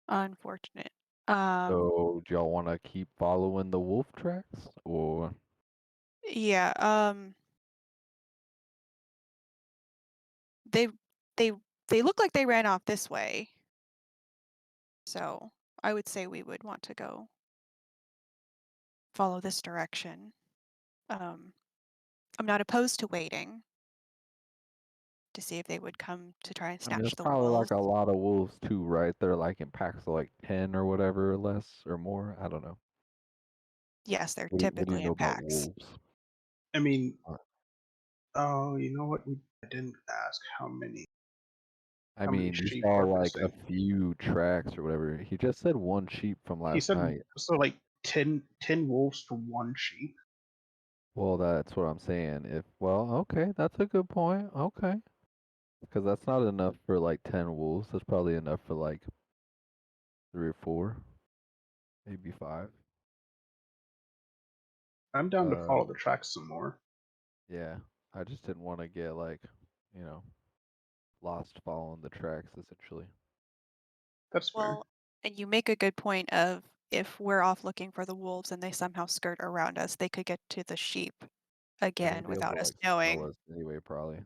Unfortunate. So, do y'all want to keep following the wolf tracks, or Yeah, they they they look like they ran off this way. So, I would say we would want to go follow this direction. Um, I'm not opposed to waiting to see if they would come to try and I mean, snatch it's the probably like wolves. a lot of wolves too, right? They're like in packs of like 10 or whatever, or less or more. I don't know. Yes, they're What do you typically know in about packs. wolves? I mean, Uh, oh, you know what? I didn't ask I how many mean, you sheep saw are like a missing. few tracks or whatever. He just said one sheep from He last said night. so, like 10 wolves for one sheep. Well, that's what I'm saying. Okay, that's a good point. Okay. Because that's not enough for like 10 wolves. That's probably enough for like 3 or 4, maybe 5. I'm down to Uh, follow the tracks some more. yeah. I just didn't want to get like, you know, lost following the tracks essentially. That's fair. Well, and you make a good point of if we're off looking for the wolves and they somehow skirt around us, they could get to the sheep And they'd again be able to without us like smell knowing. us anyway, probably.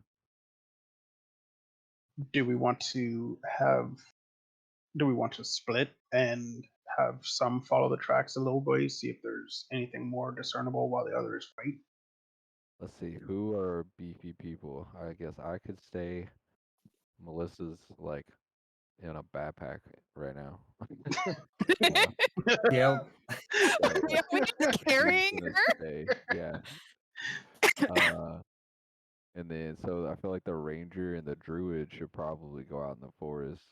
Do we want to have? Do we want to split and have some follow the tracks a little ways, see if there's anything more discernible while the others wait? Let's see, who are beefy people? I guess I could stay. Melissa's like in a backpack right now. uh, Yep. so Yeah, we just she's carrying gonna her. stay. Yeah. Uh, and then so I feel like the ranger and the druid should probably go out in the forest.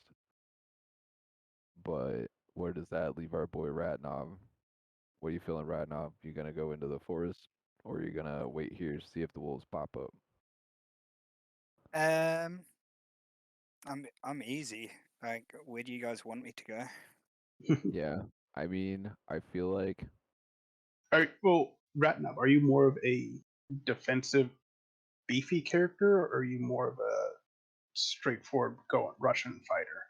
But where does that leave our boy Ratnob? What are you feeling, Ratnob? You gonna go into the forest, or are you gonna wait here to see if the wolves pop up? Um, I'm easy. Like, where do you guys want me to go? Yeah, I mean, I feel like All right. Well, Ratnab, are you more of a defensive, beefy character, or are you more of a straightforward going Russian fighter?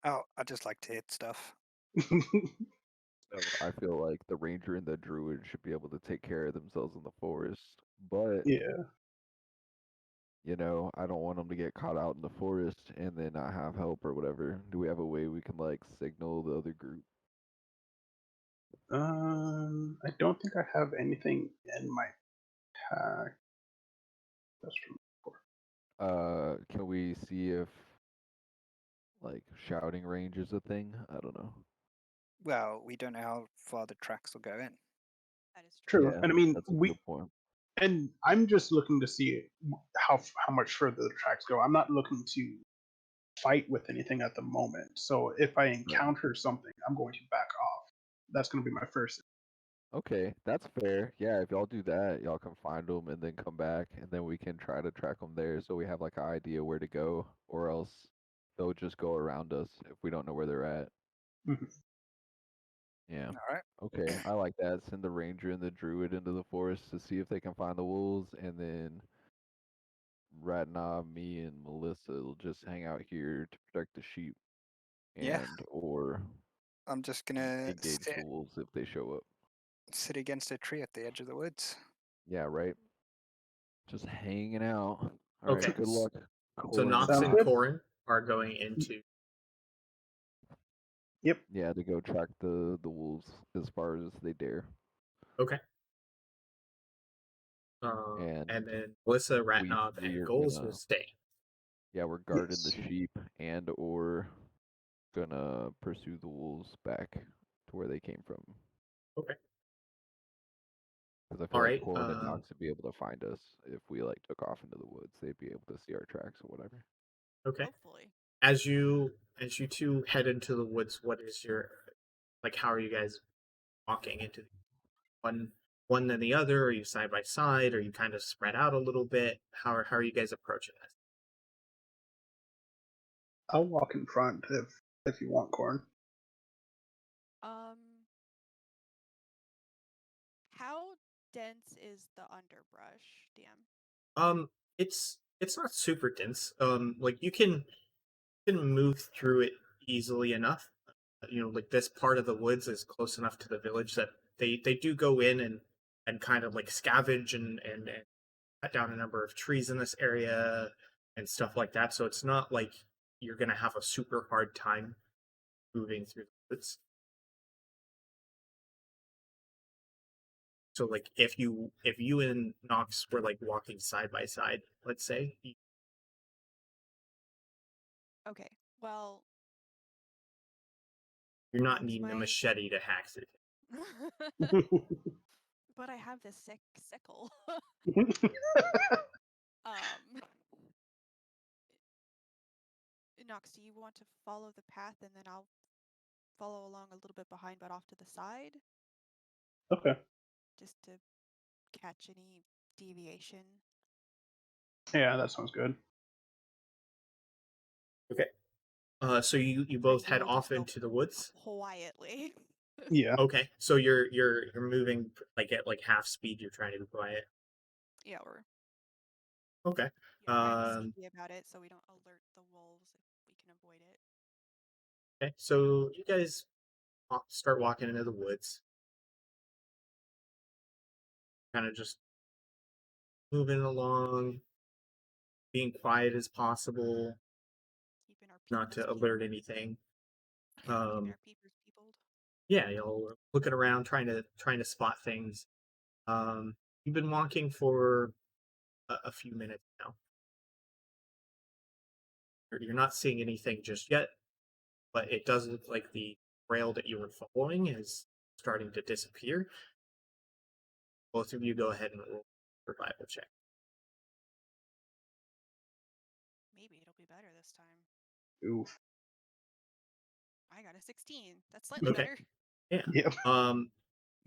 Oh, I just like to hit stuff. so I feel like the ranger and the druid should be able to take care of themselves in the forest. But Yeah. I don't want them to get caught out in the forest and then not have help or whatever. Do we have a way we can like signal the other group? I don't think I have anything in my pack. That's from before. Can we see if like shouting range is a thing? I don't know. Well, we don't know how far the tracks will go in. That is true. True, Yeah, and I mean that's a good point. and I'm just looking to see how much further the tracks go. I'm not looking to fight with anything at the moment. So if I Right. encounter something, I'm going to back off. That's going to be my first. Okay, that's fair. Yeah, if y'all do that, y'all can find them and then come back, and then we can try to track them there, so we have like an idea where to go, or else they'll just go around us if we don't know where they're at. Mhm. Yeah. All right. Okay, I like that. Send the ranger and the druid into the forest to see if they can find the wolves, and then Ratnob, me, and Melissa will just hang out here to protect the sheep Yeah, and or I'm just gonna engage the wolves if they show up. sit against a tree at the edge of the woods. Yeah, right. Just hanging out. All right. Okay. Good luck, So Corin and Nox Sounds and good. Nox. Corin are going into. Yep. Yeah, to go track the wolves as far as they dare, Okay. And and then Melissa, we Ratnob, three and are Goals will gonna stay. we're guarding the Yes. sheep and or gonna pursue the wolves back to where they came from. Okay. Because I All feel like right. Corin and Nox would be able to find us if we like took off into the woods. They'd be able to see our tracks or whatever. Okay. Hopefully. As you two head into the woods, what is your like? How are you guys walking into one than the other? Are you side by side? Are you kind of spread out a little bit? How are you guys approaching this? I'll walk in front if you want, Corn. Um, how dense is the underbrush, DM? Um, it's not super dense. Like you can can move through it easily enough. Like this part of the woods is close enough to the village that they do go in and kind of like scavenge and cut down a number of trees in this area and stuff like that. So it's not like you're gonna have a super hard time moving through the woods. So like if you and Knox were like walking side by side, let's say, Okay. Well, you're not Knox needing a might. machete to hack through. But I have this sickle. um, Knox, do you want to follow the path and then I'll follow along a little bit behind, but off to the side, Okay. just to catch any deviation? Yeah, that sounds good. Okay. So you I both head will off just go into the woods. quietly. Yeah. Okay. So you're moving like at like half speed. You're trying to be quiet. Yeah, or Okay. kind of Um. sneaky about it, so we don't alert the wolves if we can avoid it. Okay. So you guys start walking into the woods. Kind of just moving along, being quiet as possible, Keeping our not peepers to alert anything. keeping our peepers peopled. Yeah, looking around, trying to spot things. You've been walking for a few minutes now. You're not seeing anything just yet, but it does look like the trail that you were following is starting to disappear. Both of you go ahead and roll a survival check. Maybe it'll be better this time. Oof. I got a 16. That's slightly Okay. better. Yeah. Yep. One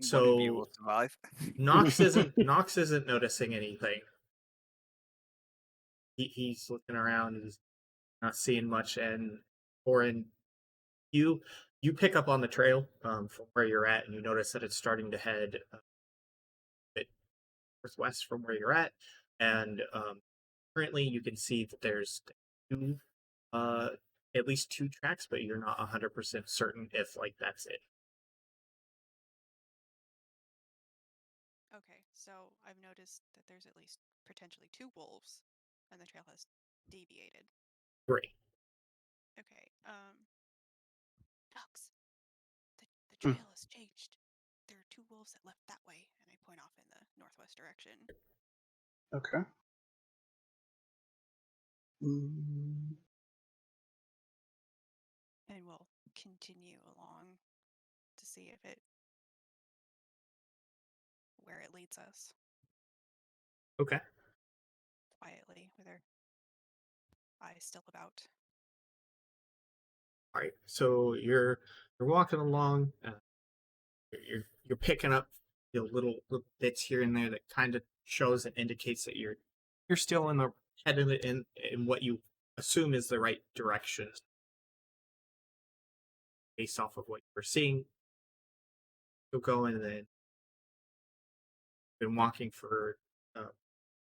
of you So will survive. Knox isn't noticing anything. He's looking around. He's not seeing much, and Orin, you you pick up on the trail from where you're at, and you notice that it's starting to head a bit northwest from where you're at, and currently you can see that there's two, uh, at least two tracks, but you're not 100% certain if like that's it. Okay, so I've noticed that there's at least potentially 2 wolves, and the trail has deviated. Great. Okay, Ducks, the trail has changed. There are 2 wolves that left that way, and I point off in the northwest direction. Okay. Mm, And we'll continue along to see where it leads us, Okay. quietly, with our eyes still about. All right. So you're walking along. You're picking up little bits here and there that kind of shows and indicates that you're still in the headed in what you assume is the right direction based off of what you're seeing. You'll go and then been walking for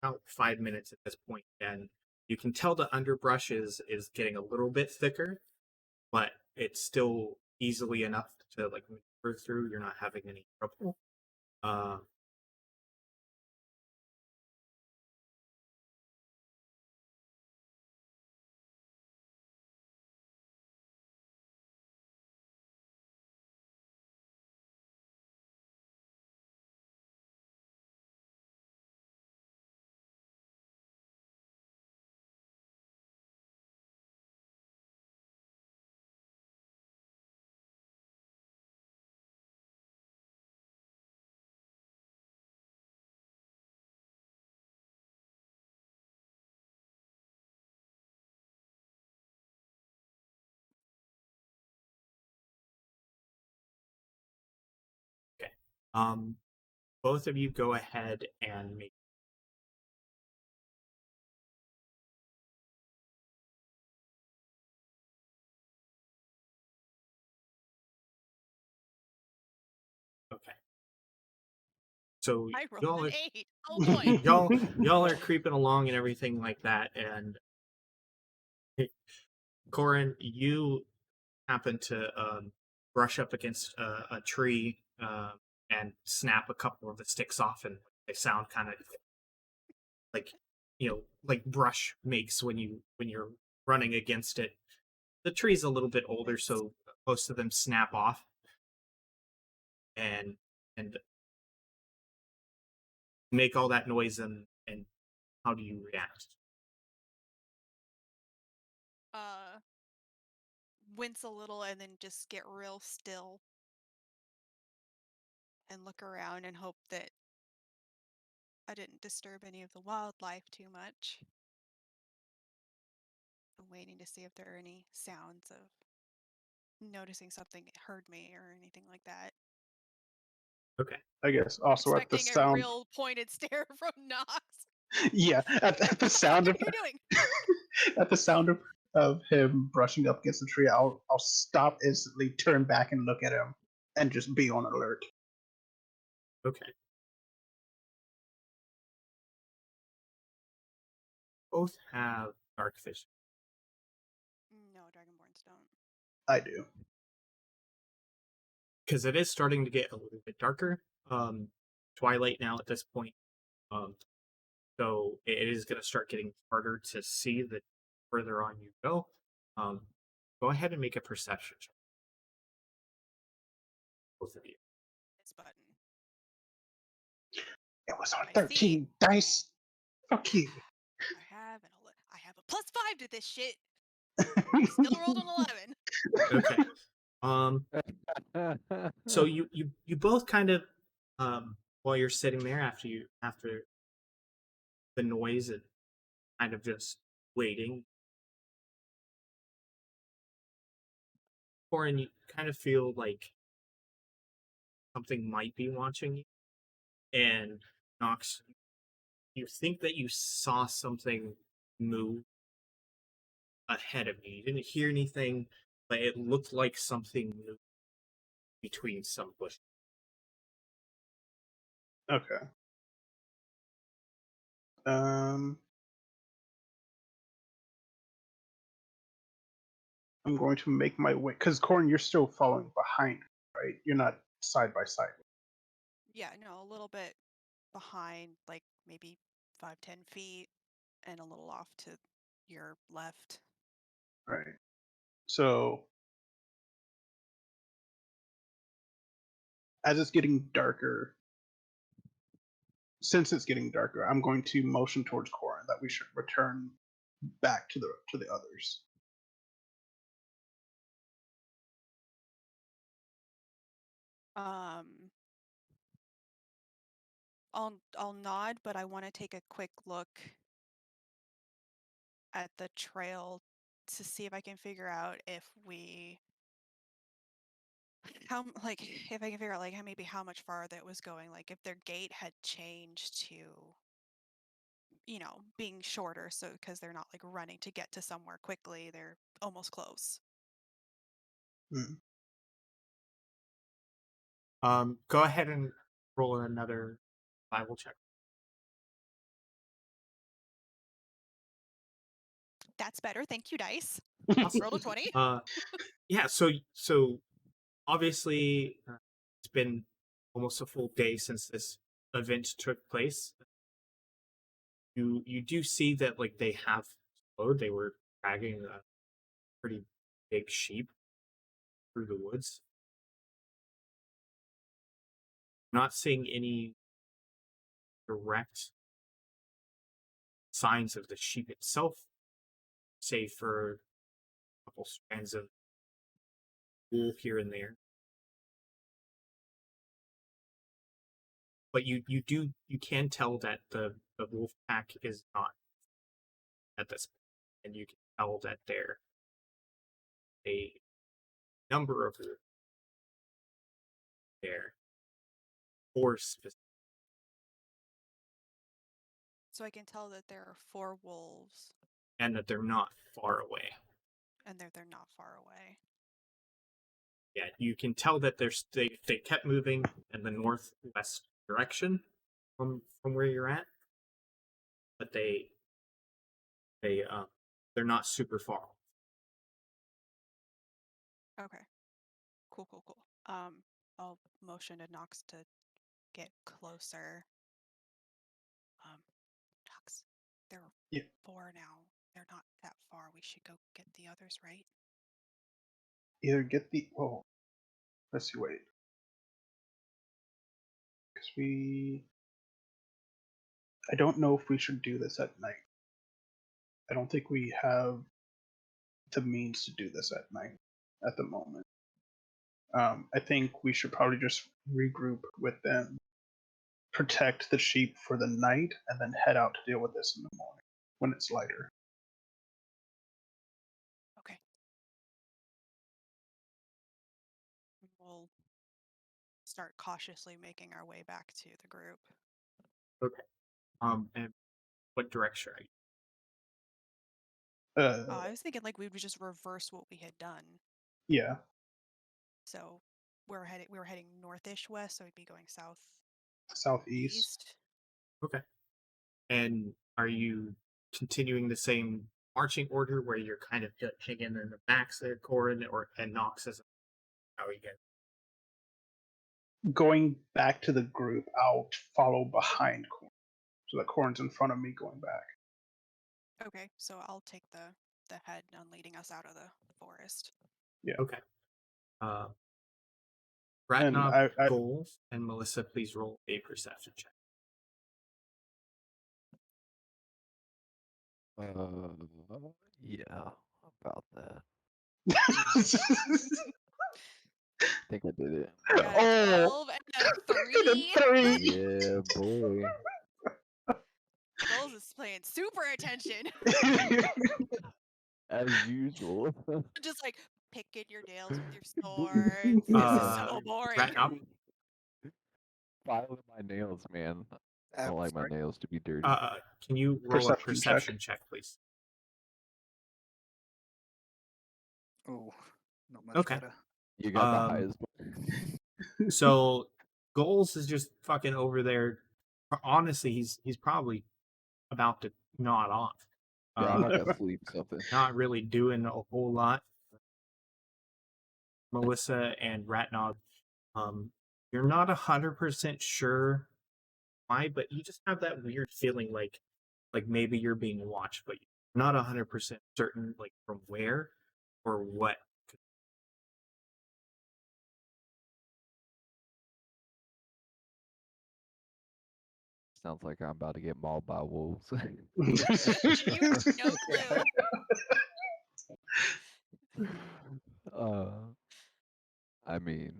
about 5 minutes at this point, and you can tell the underbrush is getting a little bit thicker, but it's still easily enough to like maneuver through. You're not having any trouble. Uh, okay. Um, Both of you go ahead and make. Okay. So I rolled y'all an are 8. Oh boy. y'all are creeping along and everything like that, and Corin, you happen to brush up against a tree and snap a couple of the sticks off, and they sound kind of like like brush makes when you're running against it. The tree's a little bit older, Nice. so most of them snap off, and and make all that noise. And how do you react? Uh, wince a little and then just get real still and look around and hope that I didn't disturb any of the wildlife too much. I'm waiting to see if there are any sounds of noticing something heard me or anything like that. Okay. I guess also at the Expecting a sound. real pointed stare from Knox. Yeah, at the What the sound fuck of are you doing? at the sound of him brushing up against the tree, I'll stop instantly, turn back and look at him, and just be on alert. Okay. Both have dark vision. No, Dragonborns don't. I do. Because it is starting to get a little bit darker. Twilight now at this point. So it is going to start getting harder to see the further on you go. Go ahead and make a perception check, both of you. This button. It was on I 13 dice. Fuck you. I have a +5 to this shit. Still rolled an 11. Okay. So you both kind of while you're sitting there after the noise and kind of just waiting, Corin, you kind of feel like something might be watching you. And Knox, you think that you saw something move ahead of you. You didn't hear anything, but it looked like something moved between some bushes. Okay. I'm going to make my way, because Corin, you're still following behind, right? You're not side by side. Yeah, no, a little bit behind, like maybe 5-10 feet, and a little off to your left. Right. So as it's getting darker, since it's getting darker, I'm going to motion towards Corin that we should return back to the others. I'll nod, but I want to take a quick look at the trail to see if I can figure out if if I can figure out like how much farther it was going, like if their gait had changed to being shorter, so because they're not like running to get to somewhere quickly, they're almost close. Hmm. Go ahead and roll another survival check. That's better. Thank you, dice. Awesome. Rolled a 20. Yeah. So obviously, it's been almost a full day since this event took place. You do see that like they have slowed. They were dragging a pretty big sheep through the woods. Not seeing any direct signs of the sheep itself, save for a couple strands of wool here and there. But you can tell that the wolf pack is not at this point, and you can tell that there a number of wolves there, four specific. So I can tell that there are 4 wolves, And that they're not far away. and they're not far away. Yeah, you can tell that they kept moving in the northwest direction from where you're at, but they're not super far. Okay. Cool, cool, cool. I'll motion to Nox to get closer. Nox, there are Yeah. 4 now. They're not that far. We should go get the others, right? Either get the let's see, wait, because I don't know if we should do this at night. I don't think we have the means to do this at night at the moment. I think we should probably just regroup with them, protect the sheep for the night, and then head out to deal with this in the morning when it's lighter. Okay. We'll start cautiously making our way back to the group. Okay. And what direction are you? I was thinking like we would just reverse what we had done. Yeah, So we were heading northish west, so we'd be going southeast. southeast. Okay. And are you continuing the same marching order where you're kind of hanging in the backs there, Corin, and Nox as how are you guys? Going back to the group, I'll follow behind Corn, so that Corn's in front of me going back. Okay, so I'll take the head on leading us out of the forest. Yeah. Okay. And Ratnob, Goals, and Melissa, please roll a perception check. Yeah, about that. I think I did it. I got a 12 and a 3. Yeah, boy. Goals is paying super attention. As usual. Just like picking your nails with your swords. This is so boring. Ratnob, Filing my nails, man. I don't like my Sorry. nails to be dirty. can you roll a Perception perception check, please? Oh, not much Okay. better. You got the highest one. So Goals is just fucking over there. Honestly, he's probably about to nod off. Yeah, I'm like asleep something. Not really doing a whole lot. Melissa and Ratnog, you're not 100% sure why, but you just have that weird feeling like maybe you're being watched, but you're not 100% certain like from where or what. Sounds like I'm about to get mauled by wolves. You have no clue. I mean,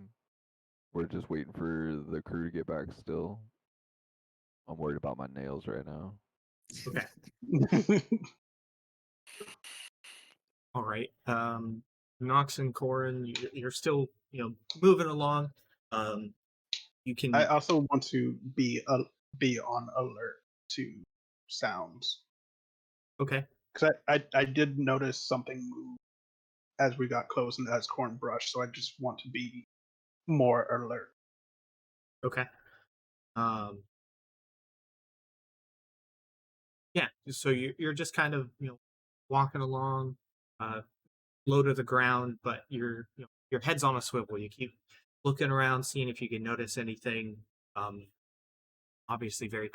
we're just waiting for the crew to get back still. I'm worried about my nails right now. Okay. All right. Nox and Corin, you're still, moving along. You can. I also want to be on alert to sounds. Okay. Because I did notice something move as we got close and as Corn brushed, so I just want to be more alert. Okay. Yeah. So you're just kind of walking along, low to the ground, but your head's on a swivel. You keep looking around, seeing if you can notice anything. Obviously, very.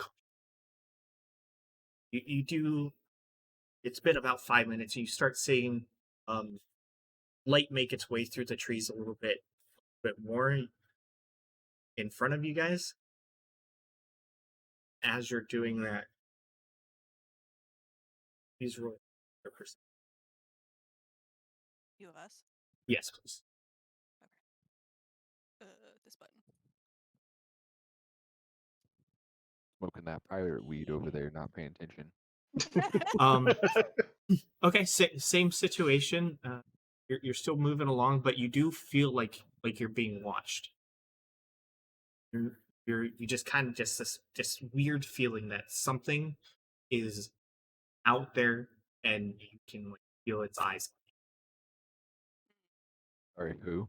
You do. It's been about 5 minutes. You start seeing light make its way through the trees a little bit more in front of you guys. As you're doing that, please roll your perception. You of us? Yes, please. Okay. This button. Smoking that pirate weed over there, not paying attention. Okay, same situation. You're still moving along, but you do feel like you're being watched. You just kind of just this weird feeling that something is out there, and you can feel its eyes. Sorry, who?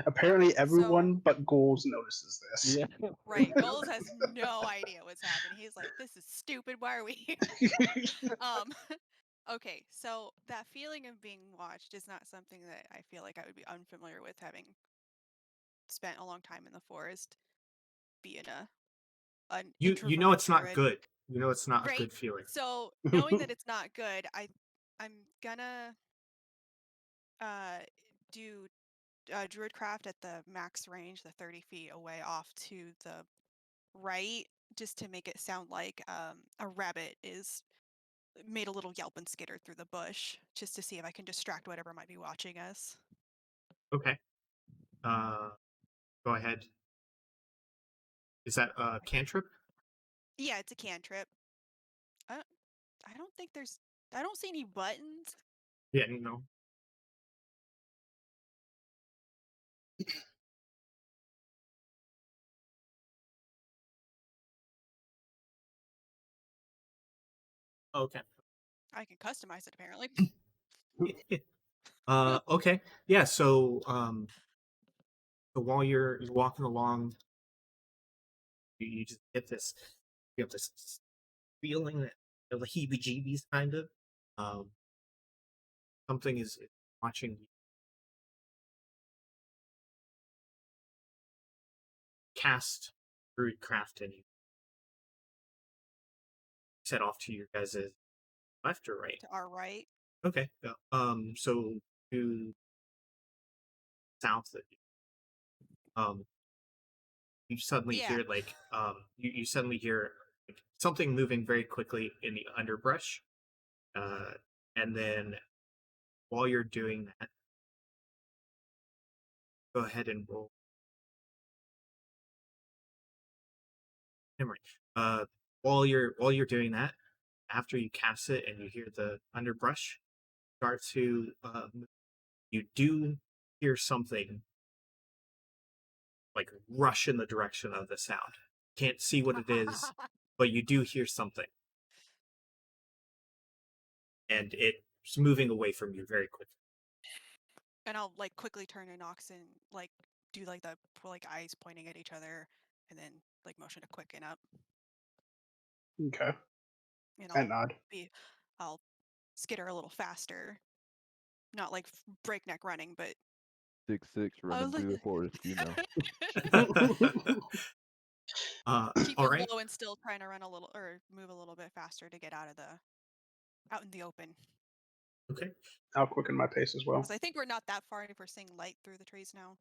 Apparently, everyone but Goals notices this. Yeah. Right. Goals has no idea what's happening. He's like, "This is stupid. Why are we here?" Okay, so that feeling of being watched is not something that I feel like I would be unfamiliar with, having spent a long time in the forest, being an You know introverted it's not druid, good. You know it's not a right? good feeling. So knowing that it's not good, I'm gonna uh do druidcraft at the max range, the 30 feet away off to the right, just to make it sound like a rabbit is made a little yelp and skitter through the bush, just to see if I can distract whatever might be watching us. Okay. Uh, go ahead. Is that a cantrip? Yeah, it's a cantrip. I don't, I don't think there's. I don't see any buttons. Yeah, no. Okay. I can customize it apparently. Okay. Yeah, so while you're walking along, you just get this you have this feeling that the heebie jeebies kind of. Um something is watching you cast Druidcraft and you set off to your guys' left or right. To our right. Okay. Yeah. So to south of you, you suddenly Yeah. hear you suddenly hear like, something moving very quickly in the underbrush. And then while you're doing that, go ahead and roll. Never mind. While you're doing that, after you cast it and you hear the underbrush start to you do hear something like rush in the direction of the sound. Can't see what it is, but you do hear something, and it's moving away from you very quickly. And I'll like quickly turn to Nox and like do like the eyes pointing at each other, and then like motion to quicken up, Okay. and I nod. I'll skitter a little faster, not like breakneck running, but 6'6" running like through the forest, you know. All keeping right. low and still trying to run a little or move a little bit faster to get out in the open. Okay. I'll quicken my pace as well. Because I think we're not that far if we're seeing light through the trees now.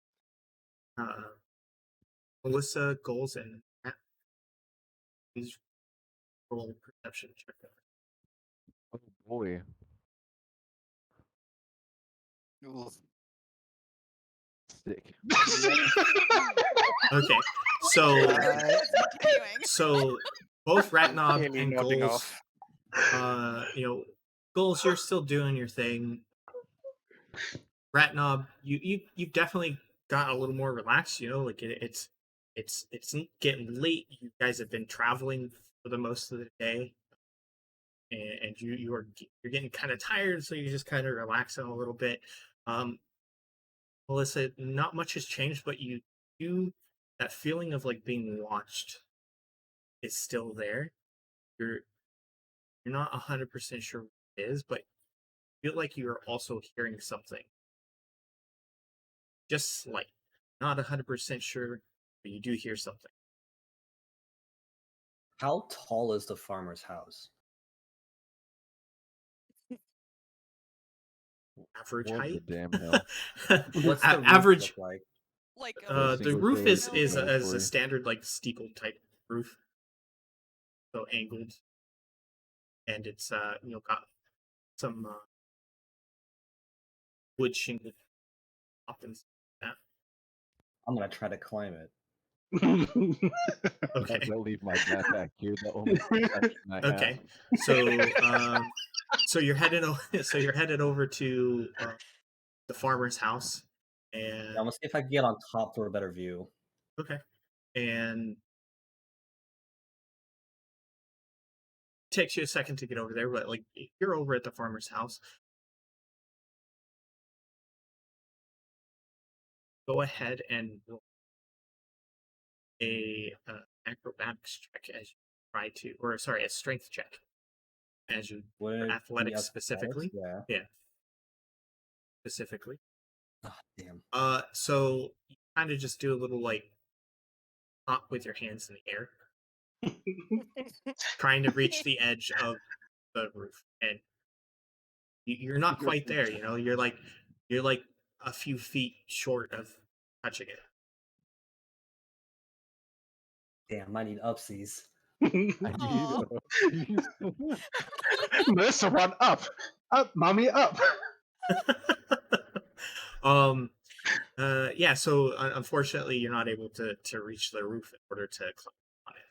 Melissa, goals, and Matt, please roll perception check. Oh boy. Ooh. Sick. Okay. So Alright. Continuing. so both Ratnob Clearly and nodding Goals, off. Goals, you're still doing your thing. Ratnob, you've definitely got a little more relaxed. Like it's getting late. You guys have been traveling for the most of the day, and you're getting kind of tired, so you're just kind of relaxing a little bit. Um, Melissa, not much has changed, but that feeling of like being watched is still there. You're you're not 100% sure what it is, but you feel like you're also hearing something. Just slight. Not 100% sure, but you do hear something. How tall is the farmer's house? Average What the height. damn hell? What's the roof Average. look like? Like A The single roof is story, is double as a story. standard like steeple type roof, so angled, and it's got some wood shingle up and that. I'm gonna try to climb it. Okay. Don't leave my backpack here. The only perception I have. Okay. So you're headed over to the farmer's house, Yeah, and I'm gonna see if I can get on top for a better view. okay, and takes you a second to get over there, but like you're over at the farmer's house. Go ahead and roll a acrobatics check as you try to, or sorry, a strength check. as you Would it be athletics specifically. Yeah. Yeah, specifically. Oh, damn. So you kind of just do a little like hop with your hands in the air, trying to reach the edge of the roof, and you're not quite there. You know, you're like a few feet short of touching it. Damn, I need upsies. I need Aw. Melissa, run up, mommy, up. Yeah. So unfortunately, you're not able to reach the roof in order to climb on it.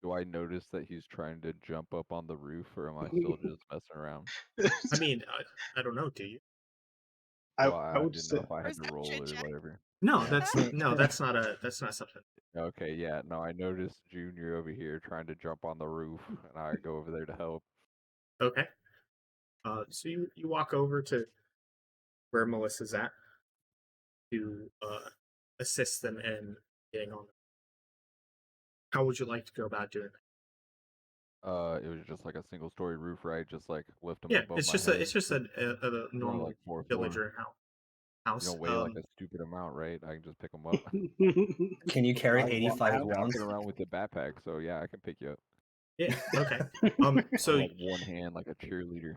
Do I notice that he's trying to jump up on the roof, or am I still just messing around? I mean, I don't know. Do you? I, Well, I I would didn't know say if I had to roll Perception or check. whatever. No, that's not something. Okay, yeah, no, I noticed Junior over here trying to jump on the roof, and I go over there to help. Okay. So you walk over to where Melissa's at to assist them in getting on. How would you like to go about doing that? It was just like a single story roof, right? Just like lift him Yeah, above it's my just head. it's just a normal like fourth floor. villager You house. don't weigh like a stupid amount, right? I can just pick him up. Can you carry I'm 85 walking pounds? around with the backpack, so yeah, I can pick you up. Yeah. Okay. So With, like one hand, like a cheerleader.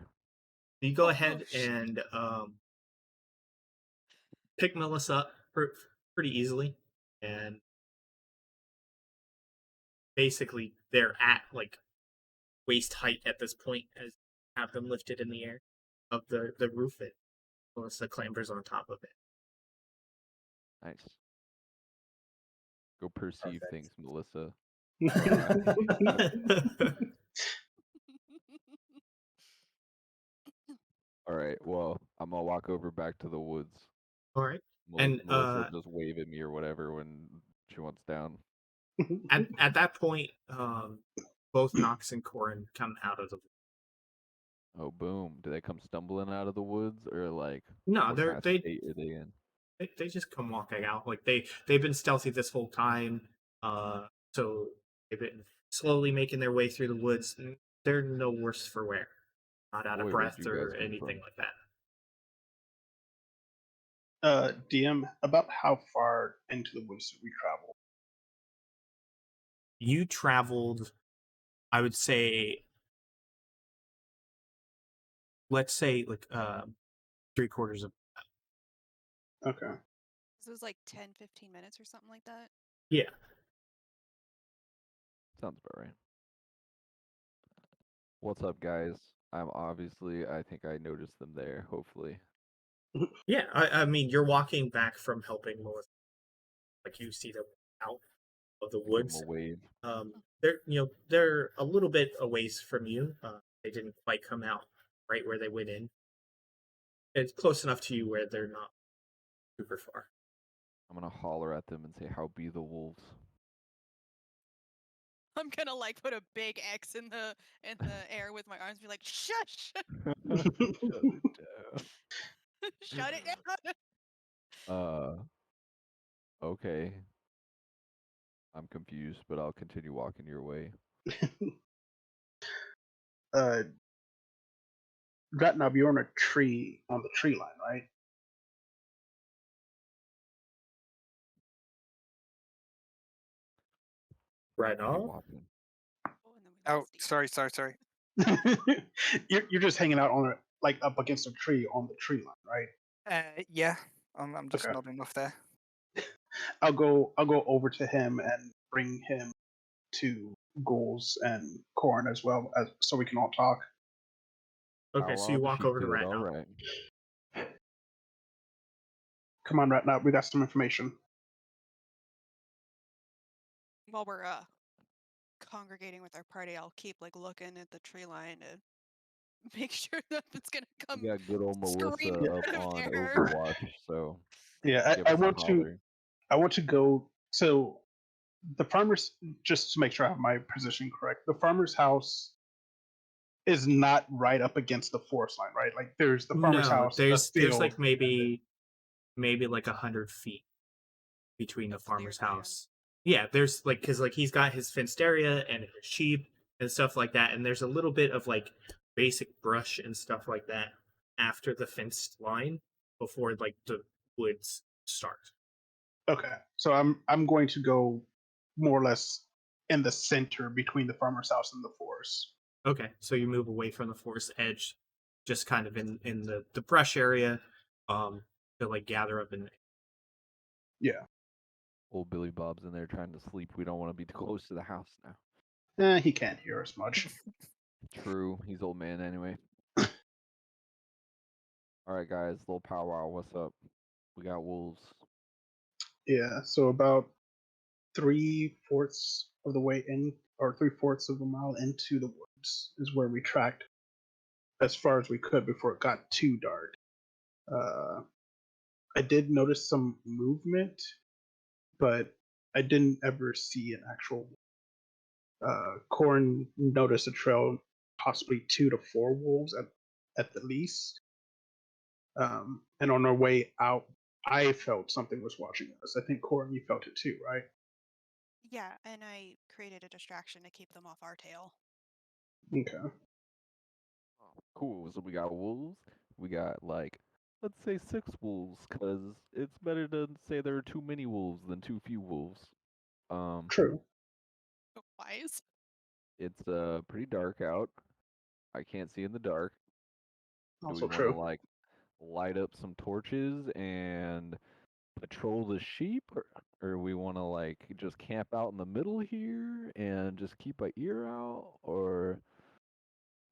you go Oh, ahead shit. and pick Melissa up pretty easily, and basically they're at like waist height at this point as you have them lifted in the air of the roof. And Melissa clambers on top of it. Nice. Go perceive Perfect. things, Melissa. All right. Well, I'm gonna walk over back to the woods. All right. And Melissa just wave at me or whatever when she wants down. at that point, both Nox and Corin come out of the. Oh, boom! Do they come stumbling out of the woods, or like No, what kind of state are they in? they just come walking out. Like they've been stealthy this whole time. So they've been slowly making their way through the woods. And they're no worse for wear. Not out of Boy, where'd breath you or guys come anything from? like that. DM, about how far into the woods did we travel? You traveled, I would say, let's say like 3/4 of. Okay. This was like 10, 15 minutes or something like that. Yeah. Sounds about right. What's up, guys? I think I noticed them there. Hopefully. Yeah, I mean, you're walking back from helping Melissa. Like you see them out of the Give 'em woods. a wave. They're a little bit a ways from you. They didn't quite come out right where they went in. It's close enough to you where they're not super far. I'm gonna holler at them and say, "How be the wolves?" I'm gonna like put a big X in the air with my arms and be like, shush! Shut it down. Okay. I'm confused, but I'll continue walking your way. Gratnab, you're on a tree, on the tree line, right? Right Continue now? walking. Oh, and then we Oh, lost you. sorry. you're just hanging out on like up against a tree on the tree line, right? Yeah, I'm just Okay. nodding off there. I'll go over to him and bring him to Ghouls and Corn as well, as so we can all talk. Okay, so you walk over to All Ratnop. right. Come on, Ratnap, we got some information. While we're congregating with our party, I'll keep like looking at the tree line to make sure nothing's gonna come We got good old Melissa screaming up out of on there. Overwatch, so Yeah, give I us a want to. holler. I want to go. So the farmer's, just to make sure I have my position correct, the farmer's house is not right up against the forest line, right? Like there's the farmer's No, house, a there's field, like maybe like 100 feet between the Of cleared farmer's land. house. Yeah, there's like because like he's got his fenced area and his sheep, and stuff like that. And there's a little bit of like basic brush and stuff like that after the fenced line before like the woods start. Okay, so I'm going to go more or less in the center between the farmer's house and the forest. Okay, so you move away from the forest edge, just kind of in the brush area, to like gather up in. Yeah. Old Billy Bob's in there trying to sleep. We don't want to be too close to the house now. He can't hear us much. True, he's old man anyway. All right, guys, little powwow. What's up? We got wolves. Yeah, so about 3/4 of the way in, or 3/4 of a mile into the woods, is where we tracked as far as we could before it got too dark. Uh, I did notice some movement, but I didn't ever see an actual. Corn noticed a trail, possibly 2 to 4 wolves at the least. And on our way out, I felt something was watching us. I think Corn, you felt it too, right? Yeah, and I created a distraction to keep them off our tail. Okay. Cool. So we got wolves. We got like, let's say 6 wolves, cause it's better to say there are too many wolves than too few wolves. Um, True. Wise. it's pretty dark out. I can't see in the dark. Do we Also want to true. like light up some torches and patrol the sheep, or we want to like just camp out in the middle here and just keep an ear out, or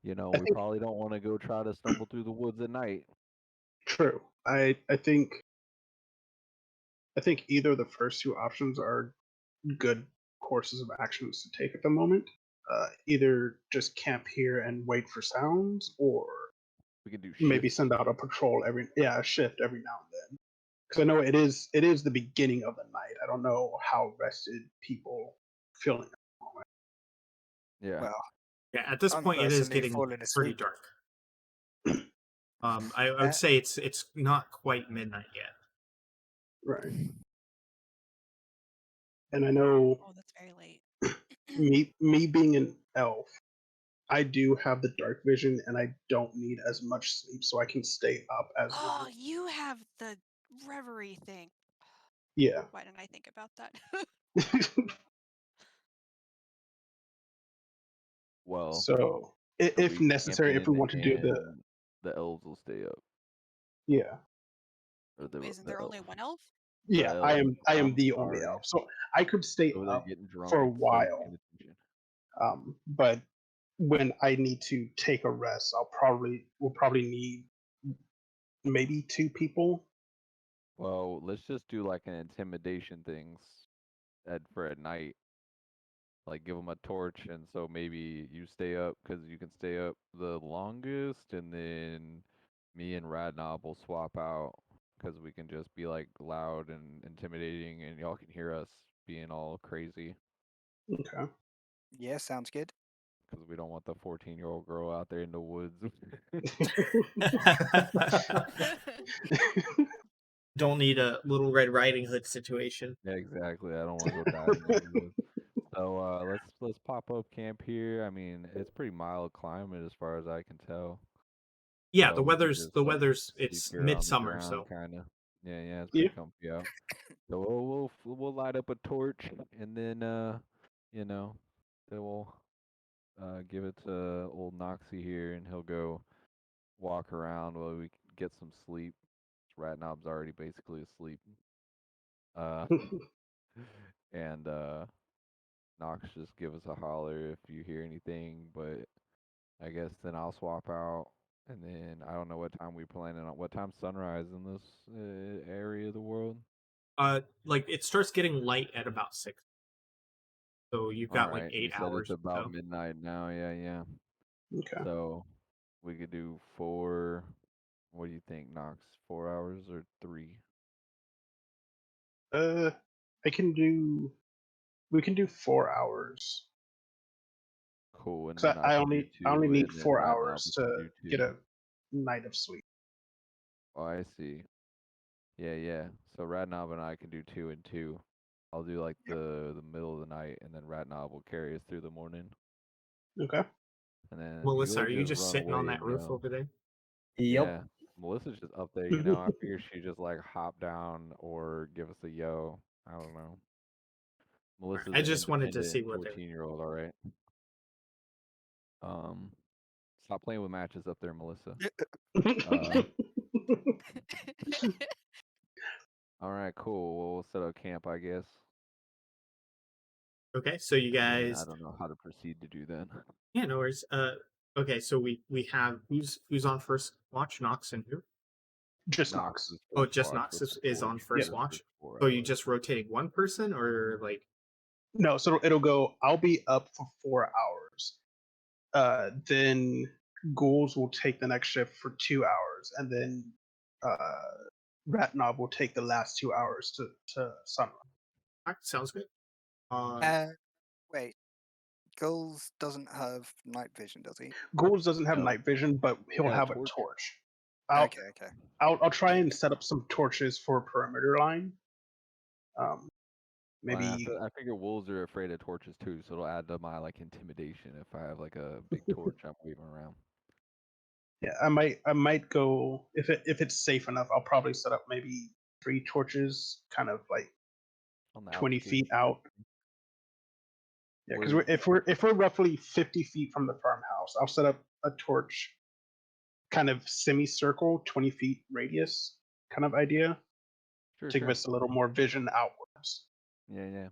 I we think probably don't want to go try to stumble through the woods at night. true. I think either of the first two options are good courses of actions to take at the moment. Either just camp here and wait for sounds, or We can do maybe shifts. send out a patrol a shift every now and then. Because I know it is the beginning of the night. I don't know how rested people feeling at the moment. Yeah. Well, Yeah, at this I'm point, it is personally getting falling pretty asleep. dark. I would Uh, say it's not quite midnight yet. Right. And I know Oh, that's very late. me being an elf, I do have the dark vision and I don't need as much sleep so I can stay up as Oh, long. you have the reverie thing. Yeah. Why didn't I think about that? Well, So so if we camp necessary, if we in want to do the and the elves will stay up, yeah. or Isn't the there only one elf? Yeah, I elves. am I'm the only sorry. elf. So I could stay Over there up getting for drunk a instead of while. paying attention. But when I need to take a rest, we'll probably need maybe 2 people. Well, let's just do like an intimidation things for at night. Like give them a torch, and so maybe you stay up because you can stay up the longest, and then me and Radnob will swap out because we can just be like loud and intimidating, and y'all can hear us being all crazy Okay. yeah, sounds good. because we don't want the 14-year-old girl out there in the woods. Don't need a Little Red Riding Hood situation. Yeah, exactly. I don't want to go die in the woods. So let's pop up camp here. I mean, it's pretty mild climate as far as I can tell. Yeah, So we could the just weather's sleep it's here on the midsummer, ground, so kind of. Yeah, yeah, it's Yeah. pretty comfy out. So we'll light up a torch, and then you know, then we'll give it to old Noxie here, and he'll go walk around while we get some sleep. Ratnob's already basically asleep. Uh, and Nox, just give us a holler if you hear anything. But I guess then I'll swap out, and then I don't know what time we planning on. What time sunrise in this area of the world? like it starts getting light at about 6. So you've All got like right, you eight said it's hours or about so. midnight now. Yeah, yeah. Okay. So we could do 4. What do you think, Knox? 4 hours or 3? Uh, I can do. We can do 4 hours. Cool, and Cause then I I can do only 2, need and then 4 hours Radnob can to do get 2. a night of sleep. Oh, I see. Yeah, yeah. So Radnob and I can do 2 and 2. I'll do like Yep. the middle of the night, and then Radnob will carry us through the morning. Okay. And then Melissa, you'll are you just just run sitting on away that and roof yell. over there? Yep. Yeah, Melissa's just up there. You know, I figure she just like hop down or give us a yo. I don't know. Melissa's I an just wanted to see independent what they 14-year-old, all right. Um, Stop playing with matches up there, Melissa. All right, cool. Well, we'll set up camp, I guess. Okay, so you And then I guys, don't know how to proceed to do that. yeah, no worries. Okay, so we have who's on first watch? Knox and who? Just Knox Knox. is Oh, first just watch Knox with the is on torch for first Yep. the watch. first 4 So are you hours. just rotating one person, or like? No, so it'll go. I'll be up for 4 hours. Then Ghouls will take the next shift for 2 hours, and then Ratnob will take the last 2 hours to sunrise. All right, sounds good. Wait. Gulls doesn't have night vision, does he? Ghouls doesn't have No. night vision, but he'll Yeah, have a torch. torch. Okay. I'll try and set up some torches for a perimeter line. Well, Maybe I figure wolves are afraid of torches too, so it'll add to my like intimidation if I have like a big torch I'm waving around. yeah, I might go if it's safe enough. I'll probably set up maybe 3 torches, kind of like On the 20 outskirts. feet out. Yeah, because Word. if we're roughly 50 feet from the farmhouse, I'll set up a torch, kind of semicircle, 20 feet radius, kind of idea, Sure, to give sure. us a little more vision outwards. Yeah.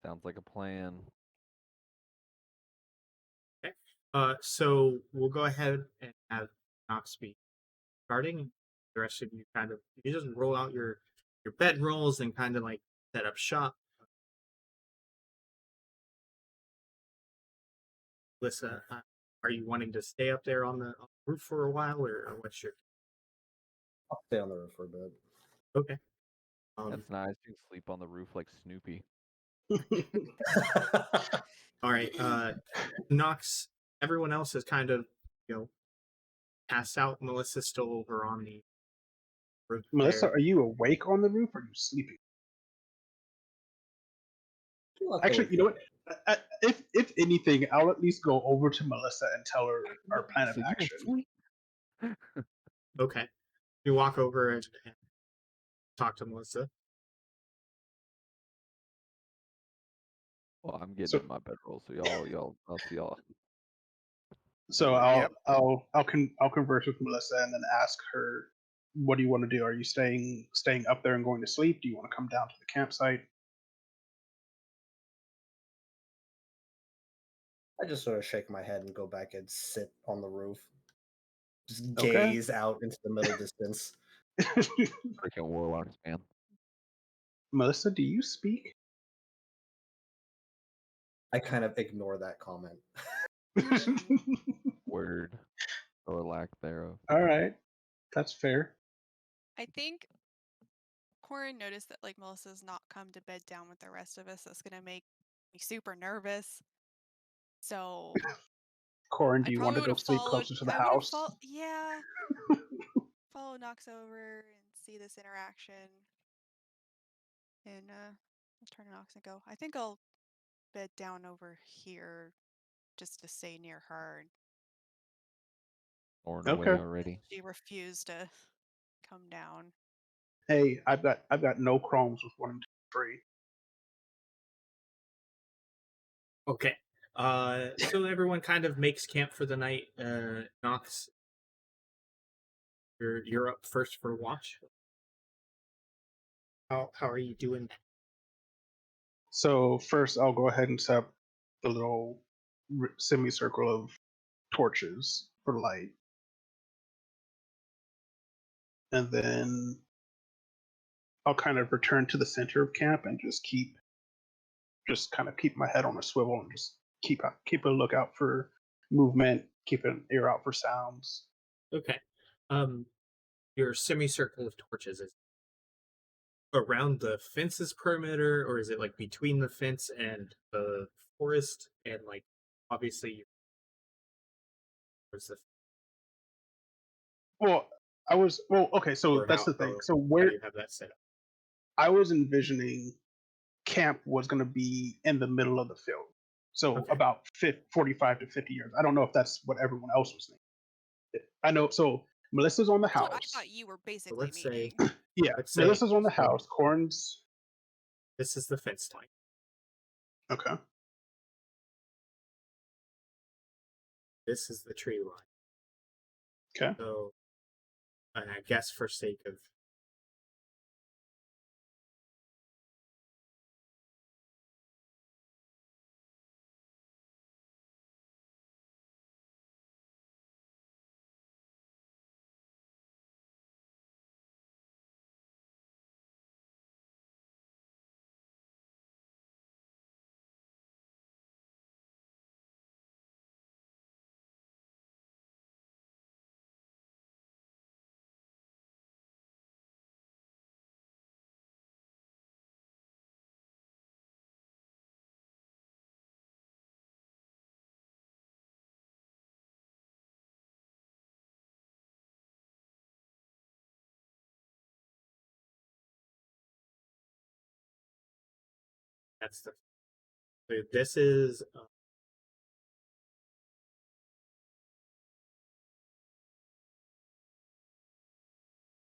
Sounds like a plan. Okay. So we'll go ahead and have Knox be starting. The rest of you kind of you just roll out your bed rolls and kind of like set up shop. Alyssa, are you wanting to stay up there on the roof for a while, or what's your? I'll stay on the roof for a bit. Okay. That's nice. You can sleep on the roof like Snoopy. All right. Knox. Everyone else is kind of passed out. Melissa's still over on the roof Melissa, there. are you awake on the roof or are you sleeping? Actually, you know what? If anything, I'll at least go over to Melissa and tell her our plan of So you action. sleep? Okay. You walk over and talk to Melissa. Well, I'm getting So- in my bedroll, so I'll see y'all. So later. I'll converse with Melissa and then ask her, what do you want to do? Are you staying up there and going to sleep? Do you want to come down to the campsite? I just sort of shake my head and go back and sit on the roof. Just Okay. gaze out into the middle distance. Freaking warlocks, man. Melissa, do you speak? I kind of ignore that comment. Word or lack thereof. All right, that's fair. I think Corin noticed that like Melissa's not come to bed down with the rest of us. That's gonna make me super nervous. So Corin, do I you want probably to would go have sleep followed. closer to the I would have house? yeah, follow Knox over and see this interaction. And I'll turn to Knox and go, I think I'll bed down over here just to stay near her. Snoring away Okay. already. She refused to come down. Hey, I've got no chromes with 1 and 2 free. Okay. So everyone kind of makes camp for the night. Knox, you're up first for watch. How are you doing? So first, I'll go ahead and set up the little semicircle of torches for light, and then I'll kind of return to the center of camp and just kind of keep my head on a swivel and just keep a lookout for movement, keep an ear out for sounds. Okay. Your semicircle of torches is around the fence's perimeter, or is it like between the fence and the forest? And like, obviously, where's the Well, okay, so or that's how, the thing. or So how where do you have that set up? I was envisioning camp was going to be in the middle of the field. So Okay. about 45 to 50 yards. I don't know if that's what everyone else was thinking. I know. So Melissa's on the That's what I house. thought you were So basically let's say meaning. Yeah, let's say Melissa's on the so house. Corn's this is the fence line. okay. This is the tree line. Okay. So I guess for sake of that's the so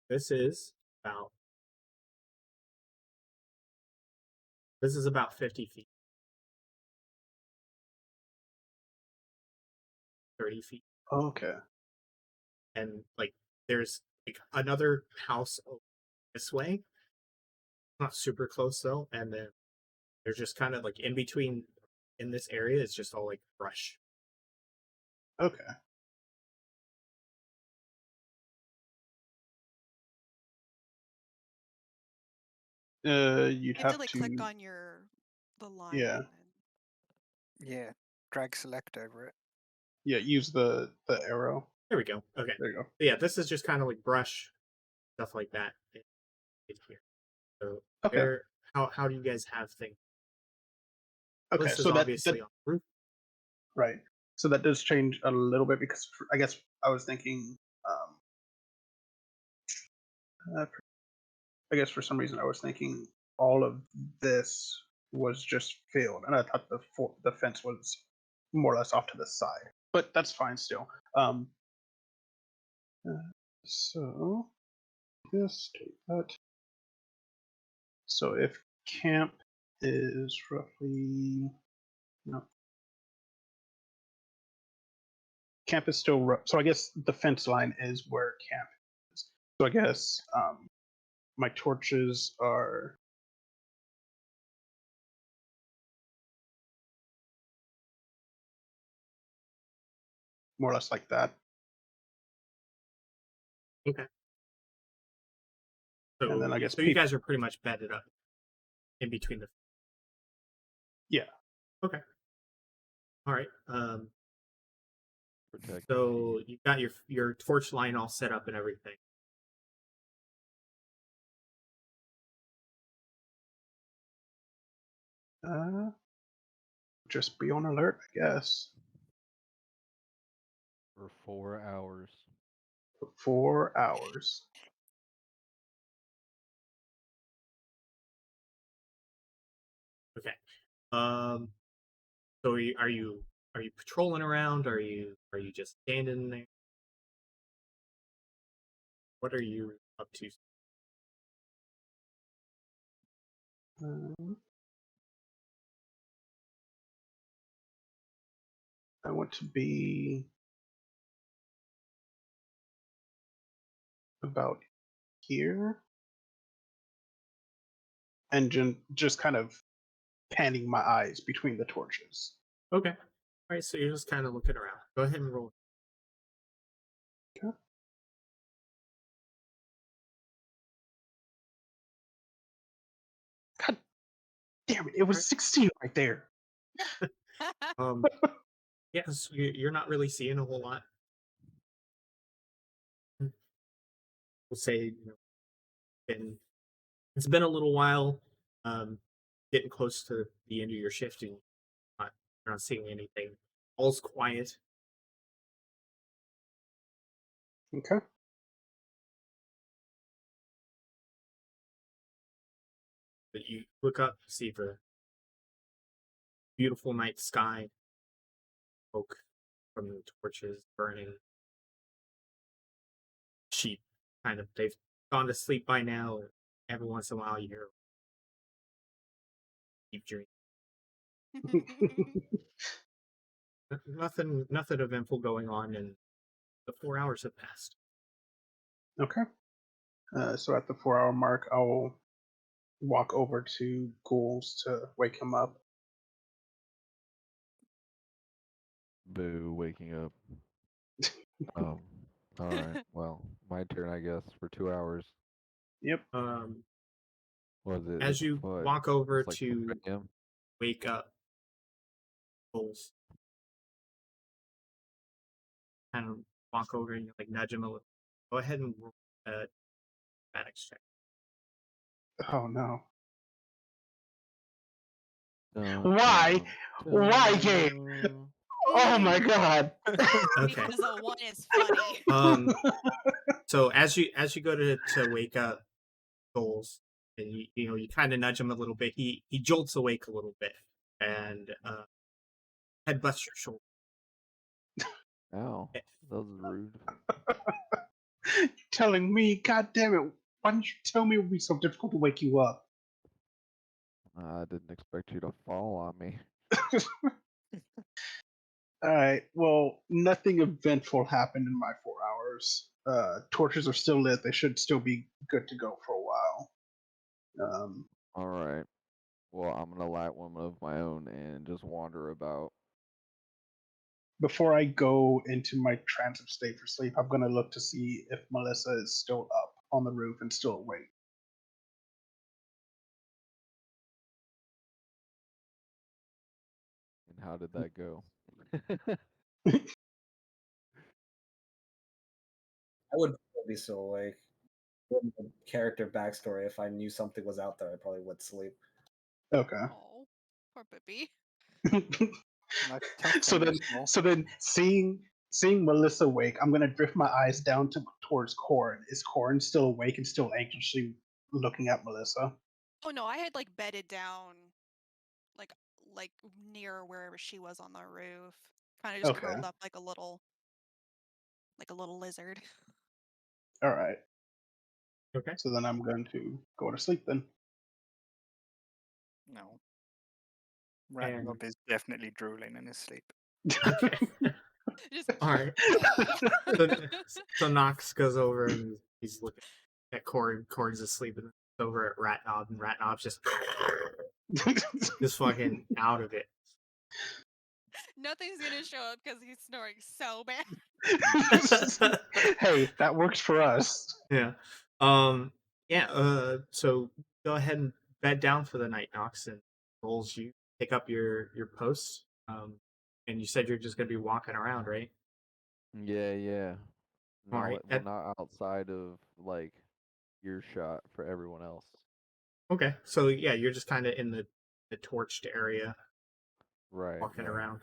this is about this is about 50 feet, 30 feet, Okay. and like there's like another house this way, not super close though, and then there's just kind of like in between in this area it's just all like brush. Okay. You'd You have have to like to. click on the line. Yeah. And Yeah. Drag select over it. Yeah. Use the arrow. There we go. Okay. There you go. Yeah, this is just kind of like brush stuff like that in here. So Okay. where how do you guys have things? Okay. This is So that obviously on the roof. right. So that does change a little bit because I guess I was thinking. I guess for some reason I was thinking all of this was just filled, and I thought the fence was more or less off to the side. But that's fine still. Uh, so this take that. So if camp is roughly no, camp is still so I guess the fence line is where camp is. So I guess my torches are more or less like that. Okay. And then So I guess so you guys are pretty much bedded up in between the yeah. okay. All right. Protect. So you've got your torch line all set up and everything. Just be on alert, I guess. For 4 hours. For 4 hours. Okay. So are you patrolling around? Are you just standing there? What are you up to? Um, I want to be about here and just kind of panning my eyes between the torches. Okay. All right. So you're just kind of looking around. Go ahead and roll. Okay. God damn it! It was 16 right there. Um. Yes, you're not really seeing a whole lot. We'll say it's been a little while. Getting close to the end of your shift, and you're not seeing anything. All's quiet. Okay. But you look up, see if beautiful night sky, smoke from the torches burning. Sheep they've gone to sleep by now. Every once in a while, you hear sheep dream. Nothing eventful going on, and the 4 hours have passed. Okay. So at the 4 hour mark, I'll walk over to Ghouls to wake him up. Boo, waking up. Oh, all right. Well, my turn, I guess, for 2 hours. Yep. Was it? As you What? walk over It's like 4 to a.m.? wake up, Bowles kind of walk over and you like nudge him a little. Go ahead and roll a athletics check. Oh no. Dun, Why? dun, Why, Gabe? dun. Oh my god. Okay. Because a 1 is funny. So as you go to wake up Bowles, and you kind of nudge him a little bit, he jolts awake a little bit and headbutts your shoulder. Ow, that was rude. Telling me, god damn it, why didn't you tell me it would be so difficult to wake you up? I didn't expect you to fall on me. Alright, well, nothing eventful happened in my 4 hours. Torches are still lit, they should still be good to go for a while. All right. Well, I'm gonna light one of my own and just wander about. Before I go into my transit state for sleep, I'm gonna look to see if Melissa is still up on the roof and still awake. And how did that go? I would be still awake. Given the character backstory, if I knew something was out there, I probably would sleep. Okay. Oh, poor Bippy. Like, tough so when then, you're small. so then, seeing Melissa awake, I'm gonna drift my eyes down towards Corin. Is Corin still awake and still anxiously looking at Melissa? Oh no, I had like bedded down, like near wherever she was on the roof. Kind of just Okay. curled up like a little lizard. All right. Okay. So then I'm going to go to sleep then. No. And- Ratnob is definitely drooling in his sleep. Okay. Just All right. So Nox goes over and he's looking at Cord. Cord's asleep and over at Ratnob, and Ratnob's just fucking out of it. Nothing's gonna show up because he's snoring so bad. Hey, that works for us. Yeah. So go ahead and bed down for the night, Nox, and Rolls, you pick up your posts. And you said you're just gonna be walking around, right? Yeah. All No, right. well, not outside of like earshot for everyone else. Okay. So yeah, you're just kind of in the torched area, Right. walking Right. around.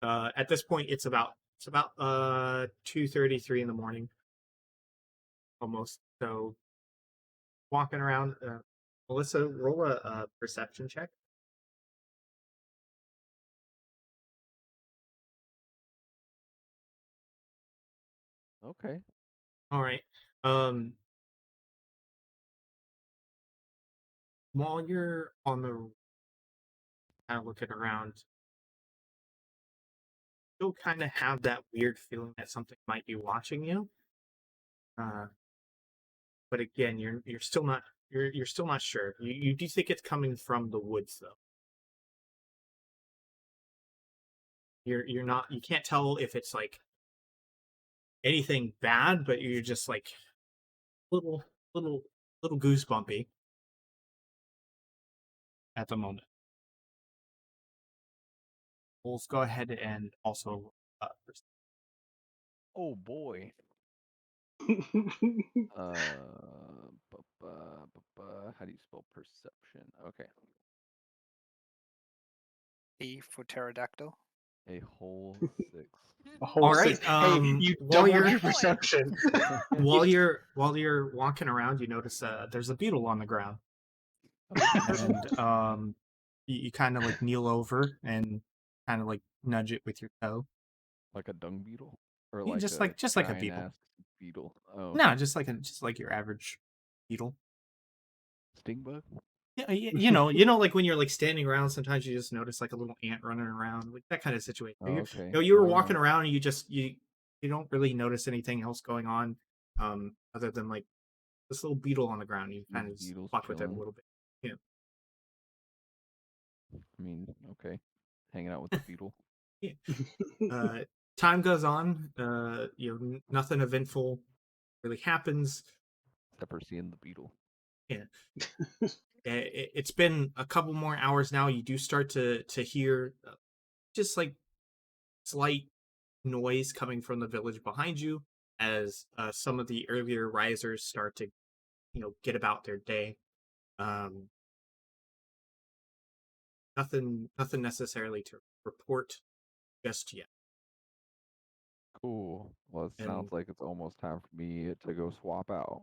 At this point, it's about 2:33 in the morning, almost. So walking around. Melissa, roll a perception check. Okay. All right. While you're on the kind of looking around, you'll kind of have that weird feeling that something might be watching you. But again, you're still not you're still not sure. You do think it's coming from the woods though. You're not, you can't tell if it's like anything bad, but you're just like little goosebumpy at the moment. We'll go ahead and also Oh boy. How do you spell perception? Okay. E for pterodactyl. A whole 6. A whole All right, 6. Hey, you while doubled you're- your perception. while you're walking around, you notice there's a beetle on the ground. And You kind of like kneel over and kind of like nudge it with your toe. Like a dung beetle? Or Yeah, like a just like a giant beetle. ass beetle? Oh, No, just like your average beetle. sting bug? Yeah, like when you're like standing around, sometimes you just notice like a little ant running around, like that kind of situation. Oh, okay. You were walking Oh, around and you don't really notice anything else going on, other than like this little beetle on the ground. You this kind of just beetle's fuck with it a chilling. little bit. Yeah. I mean, okay. Hanging out with the beetle. Yeah. Time goes on. Nothing eventful really happens. Except for seeing the beetle. Yeah. It's been a couple more hours now. You do start to hear just like slight noise coming from the village behind you as some of the earlier risers start to get about their day. Um, nothing necessarily to report just yet. Cool. Well, it And sounds like it's almost time for me to go swap out.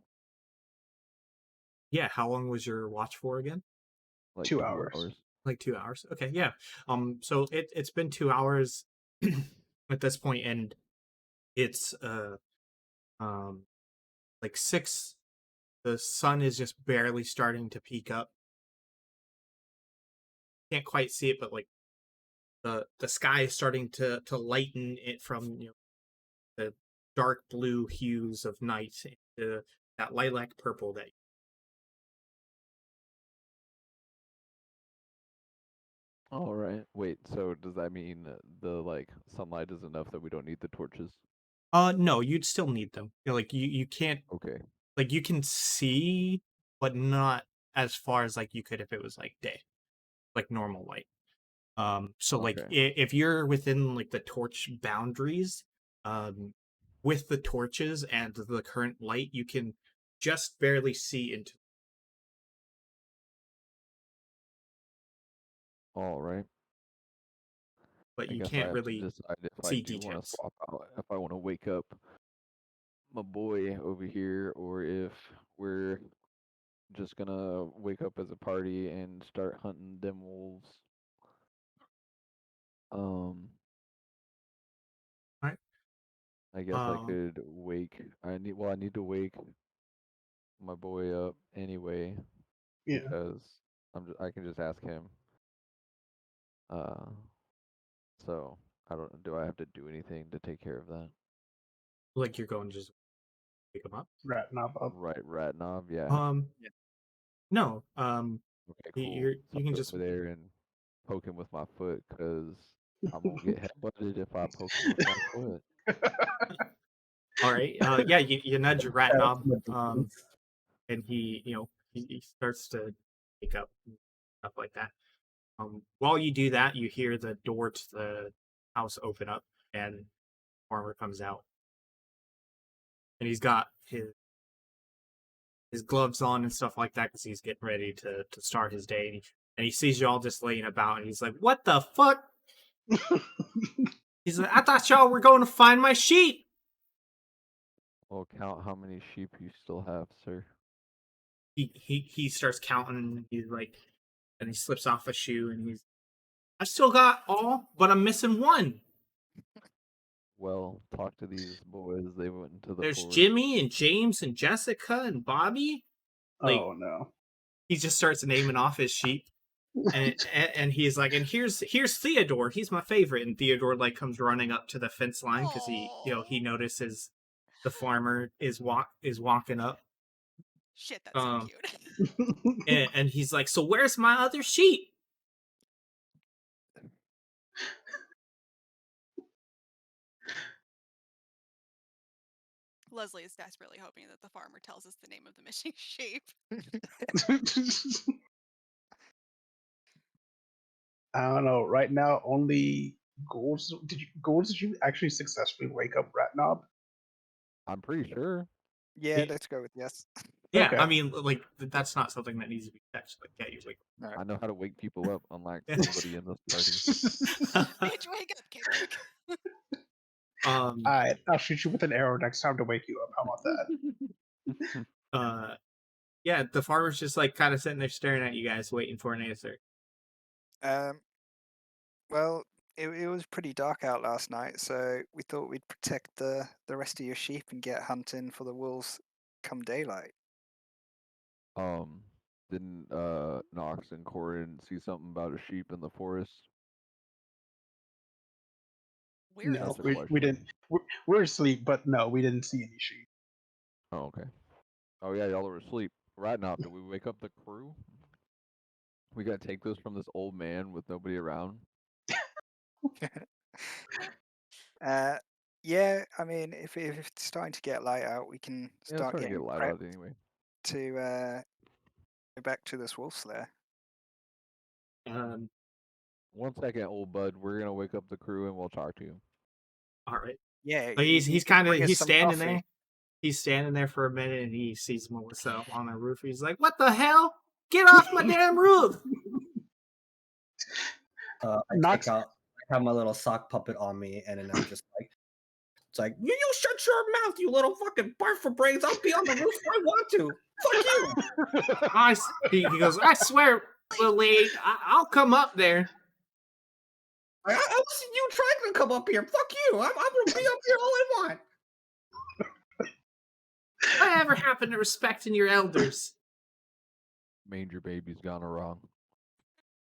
yeah, how long was your watch for again? Like 2 2 hours. hours. Like 2 hours. Okay, yeah. So it's been 2 hours at this point, and it's um like 6. The sun is just barely starting to peek up. Can't quite see it, but like the sky is starting to lighten it from the dark blue hues of night into that lilac purple that. All right. Wait, so does that mean the like sunlight is enough that we don't need the torches? No, you'd still need them. Like you can't, Okay. like you can see, but not as far as like you could if it was like day, like normal light. So like Okay. if you're within like the torch boundaries, um, with the torches and the current light, you can just barely see into. All right. But I you guess I can't have to really decide if I see do want to details. swap out, if I want to wake up my boy over here, or if we're just gonna wake up as a party and start hunting them wolves. Um, All right. I guess I could wake. I need to wake my boy up anyway Yeah. because I can just ask him. Uh, so I don't. Do I have to do anything to take care of that? Like you're going to just pick them up. Rat knob up. Right, rat knob. Yeah. Yeah. No. Okay, cool. So You can I'll go just. over there and poke him with my foot because I'm gonna get headbutted if I poke him with my foot. All right. Yeah. You nudge your rat That's knob. my defense. And he starts to pick up and stuff like that. While you do that, you hear the door to the house open up, and farmer comes out, and he's got his gloves on and stuff like that because he's getting ready to start his day. And he sees you all just laying about, and he's like, "What the fuck?" He's like, "I thought y'all were going to find my sheep." Well, count how many sheep you still have, sir. He starts counting, and he's like, and he slips off a shoe, and I still got all, but I'm missing one. Well, talk to these boys. They went into the There's forest. Jimmy and James and Jessica and Bobby. Like Oh no. he just starts naming off his sheep, and he's like, and here's Theodore. He's my favorite. And Theodore like comes running up to the fence line because he Oh, notices the farmer is walking up. shit, that's so Um, cute. and he's like, so where's my other sheep? Leslie is desperately hoping that the farmer tells us the name of the missing sheep. I don't know. Right now, only Golds. Golds? Did you actually successfully wake up Rat Knob? I'm pretty sure. Yeah, Yeah. let's go with yes. Yeah, Okay. I mean, like that's not something that needs to be touched. Like, yeah, you wake. All right. I know how to wake people up, unlike Yeah. somebody in this party. Bitch, wake up, Kendrick. Um. Alright, I'll shoot you with an arrow next time to wake you up. How about that? Yeah, the farmer's just like kind of sitting there staring at you guys, waiting for an answer. Well, it was pretty dark out last night, so we thought we'd protect the rest of your sheep and get hunting for the wolves come daylight. Didn't Nox and Corin see something about a sheep in the forest? We're No, That's a asleep. we question. didn't. We're asleep, but no, we didn't see any sheep. Oh, okay. Oh yeah, y'all were asleep. Right now, did we wake up the crew? We gotta take this from this old man with nobody around. Yeah, I mean, if it's starting to get light out, we can Yeah, it's start starting to getting get light prepped out anyway. to go back to this wolf slayer. Um, 1 second, old bud. We're gonna wake up the crew and we'll talk to you. all right. Yeah, But you he's can kind of bring us some standing coffee. there. He's standing there for a minute and he sees Melissa up on the roof. He's like, "What the hell? Get off my damn roof!" I Nox, take out, I have my little sock puppet on me, and then I'm just like, it's like, you shut your mouth, you little fucking barf for brains. I'll be on the roof if I want to. Fuck you. He goes, "I swear, little lady, I'll come up there." I listen to you trying to come up here. Fuck you. I'm gonna be up here all I want. Whatever happened to respecting your elders? Manger baby's gone wrong.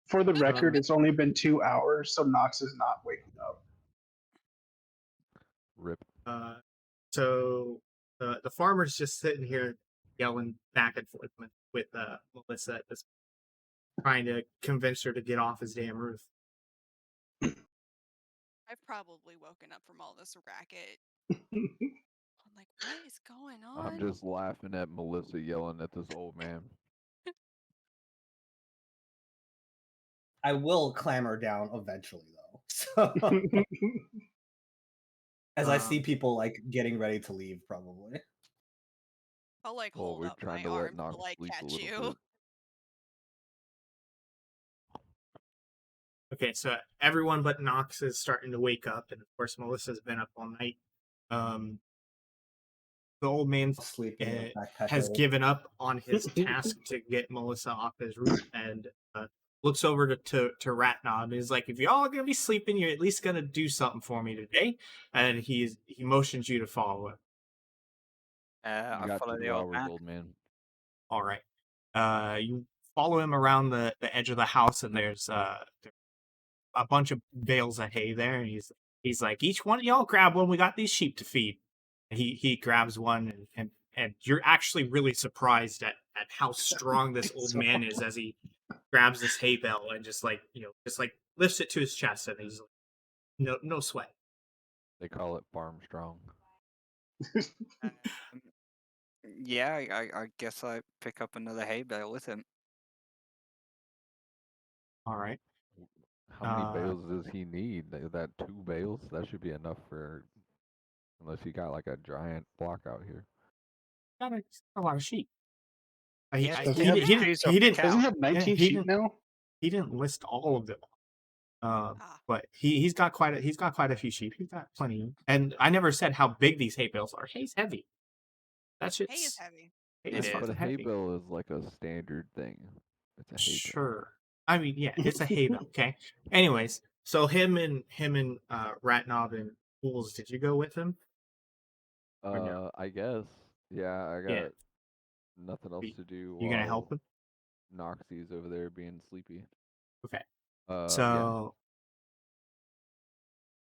for the record, it's only been 2 hours, so Nox is not waking up. Rip. So the farmer's just sitting here yelling back and forth with Melissa at this, trying to convince her to get off his damn roof. I've probably woken up from all this racket. I'm like, what is going on? I'm just laughing at Melissa yelling at this old man. I will clamor down eventually, though. So, as I see people like getting ready to leave, probably. I'll like Well, hold we're up trying my to let arm Nox to like sleep a catch little you. bit. Okay, so everyone but Knox is starting to wake up, and of course Melissa's been up all night. The old man Sleeping in a backpack has area. given up on his task to get Melissa off his roof and looks over to Ratnob and is like, "If y'all are gonna be sleeping, you're at least gonna do something for me today." And he motions you to follow him. You I got follow the 2 old hours, man. old man. All right. You follow him around the edge of the house, and there's a bunch of bales of hay there, and he's like, "Each one of y'all grab one. We got these sheep to feed." And he grabs one, and you're actually really surprised at how strong this old man is as he grabs this hay bale and just like lifts it to his chest, and he's like, no sweat. They call it farm strong. Um, yeah, I guess I pick up another hay bale with him. All right. How many bales does he need? Is that 2 bales? That should be enough for, unless you got like a giant block out here. Got a lot of sheep. Yeah, Does He he have didn't. Doesn't he have 19 he sheep didn't. now? He didn't list all of them. Ah, But he's got quite a few sheep. He's got plenty. And I never said how big these hay bales are. Hay's heavy. That hay is shit's heavy. hay It is is. But a fucking hay heavy. bale is like a standard thing. It's a hay bale. Sure. I mean, yeah, it's a hay bale. Okay. Anyways, so him and Ratnob and Fools, did you go with him? Or no? I guess. Yeah, I Yeah. got nothing else to do You gonna help while him? Noxie's over there being sleepy. Okay. Yeah. So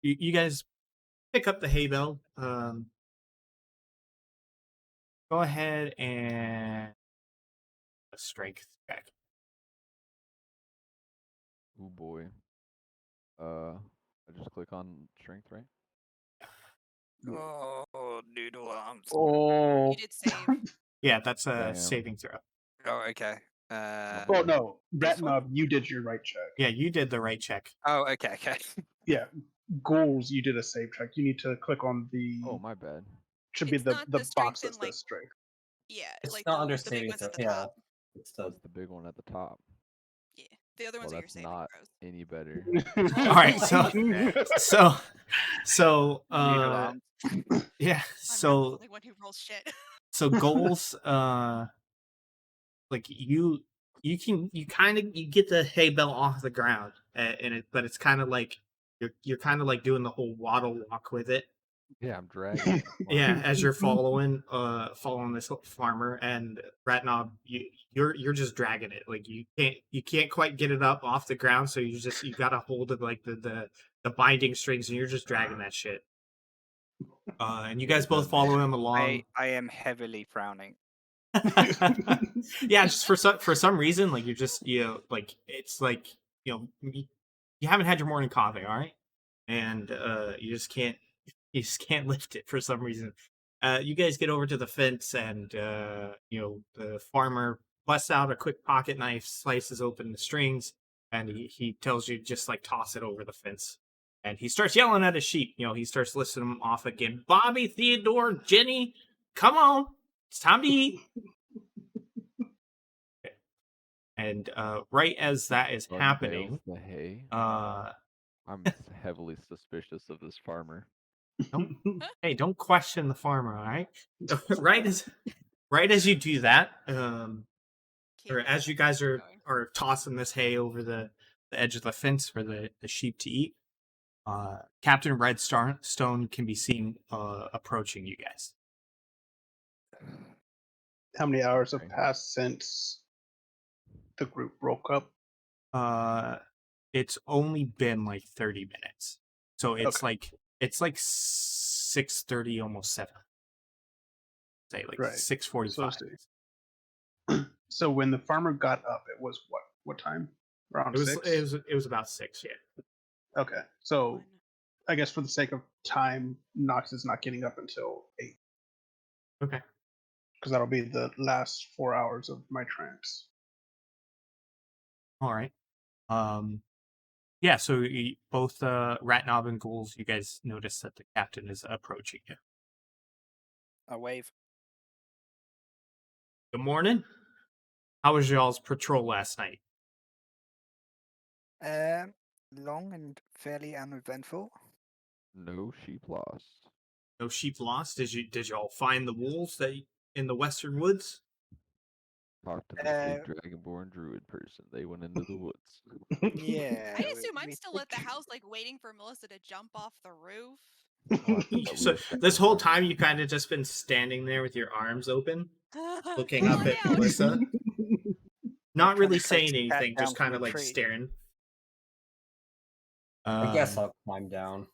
you guys pick up the hay bale. Go ahead and a strength check. Oh boy. I just click on strength, right? Oh, noodle arms. Oh. You did save. Yeah, that's a Damn. saving throw. Oh, okay. Oh no, This one? Ratnub, you did your right check. Yeah, you did the right check. Oh, okay. Yeah, Ghouls, you did a save check. You need to click on the. Oh, my bad. Should be It's the not the box strength that in, says like- strength. Yeah, It's like not under the big saving ones throw. at the Yeah, top. it's the That's the big one at the top. Yeah, the other ones Well, are your that's saving not throws. any better. All right, so Noodle arms. yeah, I'm not the so only one who rolls shit. goals like you kind of you get the hay bale off the ground, but it's kind of like you're kind of like doing the whole waddle walk with it. Yeah, I'm dragging it. Yeah, as you're following this farmer and Ratnob, you're just dragging it. Like you can't quite get it up off the ground, so you got a hold of like the binding strings, and you're just dragging that shit. And you guys both follow him along. I am heavily frowning. Yeah, just for some reason, like you're just like it's like you haven't had your morning coffee, all right, and you just can't lift it for some reason. You guys get over to the fence, and the farmer busts out a quick pocket knife, slices open the strings, and he tells you just like toss it over the fence. And he starts yelling at his sheep. He starts listing them off again. Bobby, Theodore, Jenny, come on, it's time to eat. And right as that is Bun happening, bales the hay. uh, I'm heavily suspicious of this farmer. hey, don't question the farmer, all right? right as you do that, or as you guys are tossing this hay over the edge of the fence for the sheep to eat, Captain Redstone can be seen approaching you guys. How many hours have Okay. passed since the group broke up? It's only been like 30 minutes, so Okay. it's like 6:30, almost 7. Say like Right. 6:45. So when the farmer got up, it was what time? Around 6? It was about 6, yeah. Okay. So I guess for the sake of time, Knox is not getting up until 8. Okay. Because that'll be the last 4 hours of my trance. All right. Yeah, so both Ratnob and Ghouls, you guys notice that the captain is approaching you. I wave. Good morning. How was y'all's patrol last night? Long and fairly uneventful. No sheep lost. No sheep lost. Did y'all find the wolves in the western woods? Talked to this big dragonborn druid person. They went into the woods. Yeah. I assume I'm still at the house, like waiting for Melissa to jump off the roof. So this whole time you kind of just been standing there with your arms open, looking Come up on at down. Melissa, not trying really to coax saying the cat anything, down just kind from of a like tree. staring. I guess I'll climb down.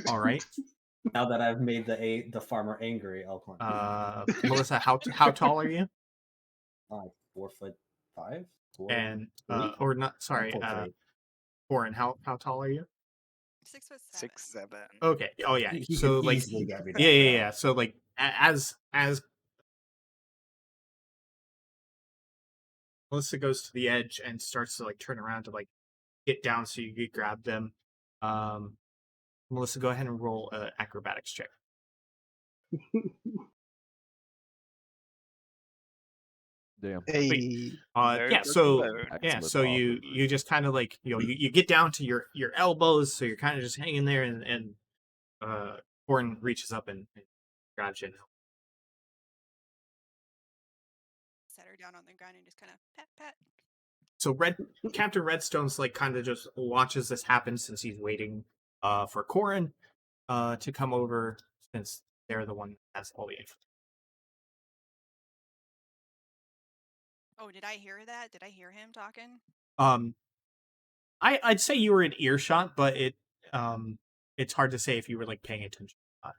All right. Now that I've made the farmer angry, I'll climb. Melissa, how tall are you? 4'5". 4, And 3? or not? Sorry, 4'3". Warren, how tall are you? 6'7". 6'7". Okay. Oh yeah. He So could like, easily get me yeah. down. So like, as Melissa goes to the edge and starts to like turn around to like get down so you could grab them. Melissa, go ahead and roll an acrobatics check. Damn. Hey. Yeah. So you just kind of like you get down to your elbows, so you're kind of just hanging there, and Warren reaches up and grabs you. Set her down on the ground and just kind of pat. So Captain Redstone's like kind of just watches this happen since he's waiting for Corin to come over, since they're the one that has all the info. Oh, did I hear that? Did I hear him talking? I'd say you were in earshot, but it's hard to say if you were like paying attention or not.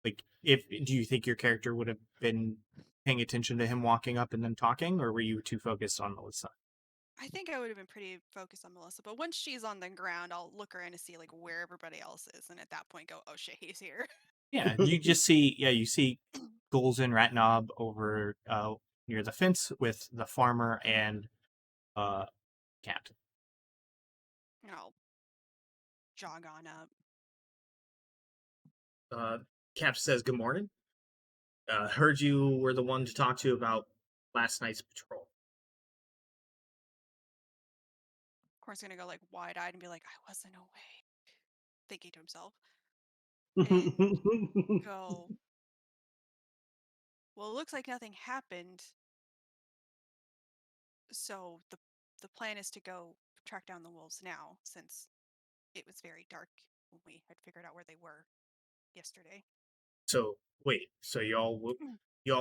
Like, do you think your character would have been paying attention to him walking up and then talking, or were you too focused on Melissa? I think I would have been pretty focused on Melissa, but once she's on the ground, I'll look around to see like where everybody else is, and at that point go, "Oh shit, he's here." Yeah, you just see you see Goals and Ratnob over near the fence with the farmer and Captain. And I'll jog on up. Cap says, "Good morning. Heard you were the one to talk to about last night's patrol." Of course, gonna go like wide-eyed and be like, "I wasn't awake," thinking to himself, and go, "Well, it looks like nothing happened. So the plan is to go track down the wolves now, since it was very dark when we had figured out where they were yesterday. So wait, so y'all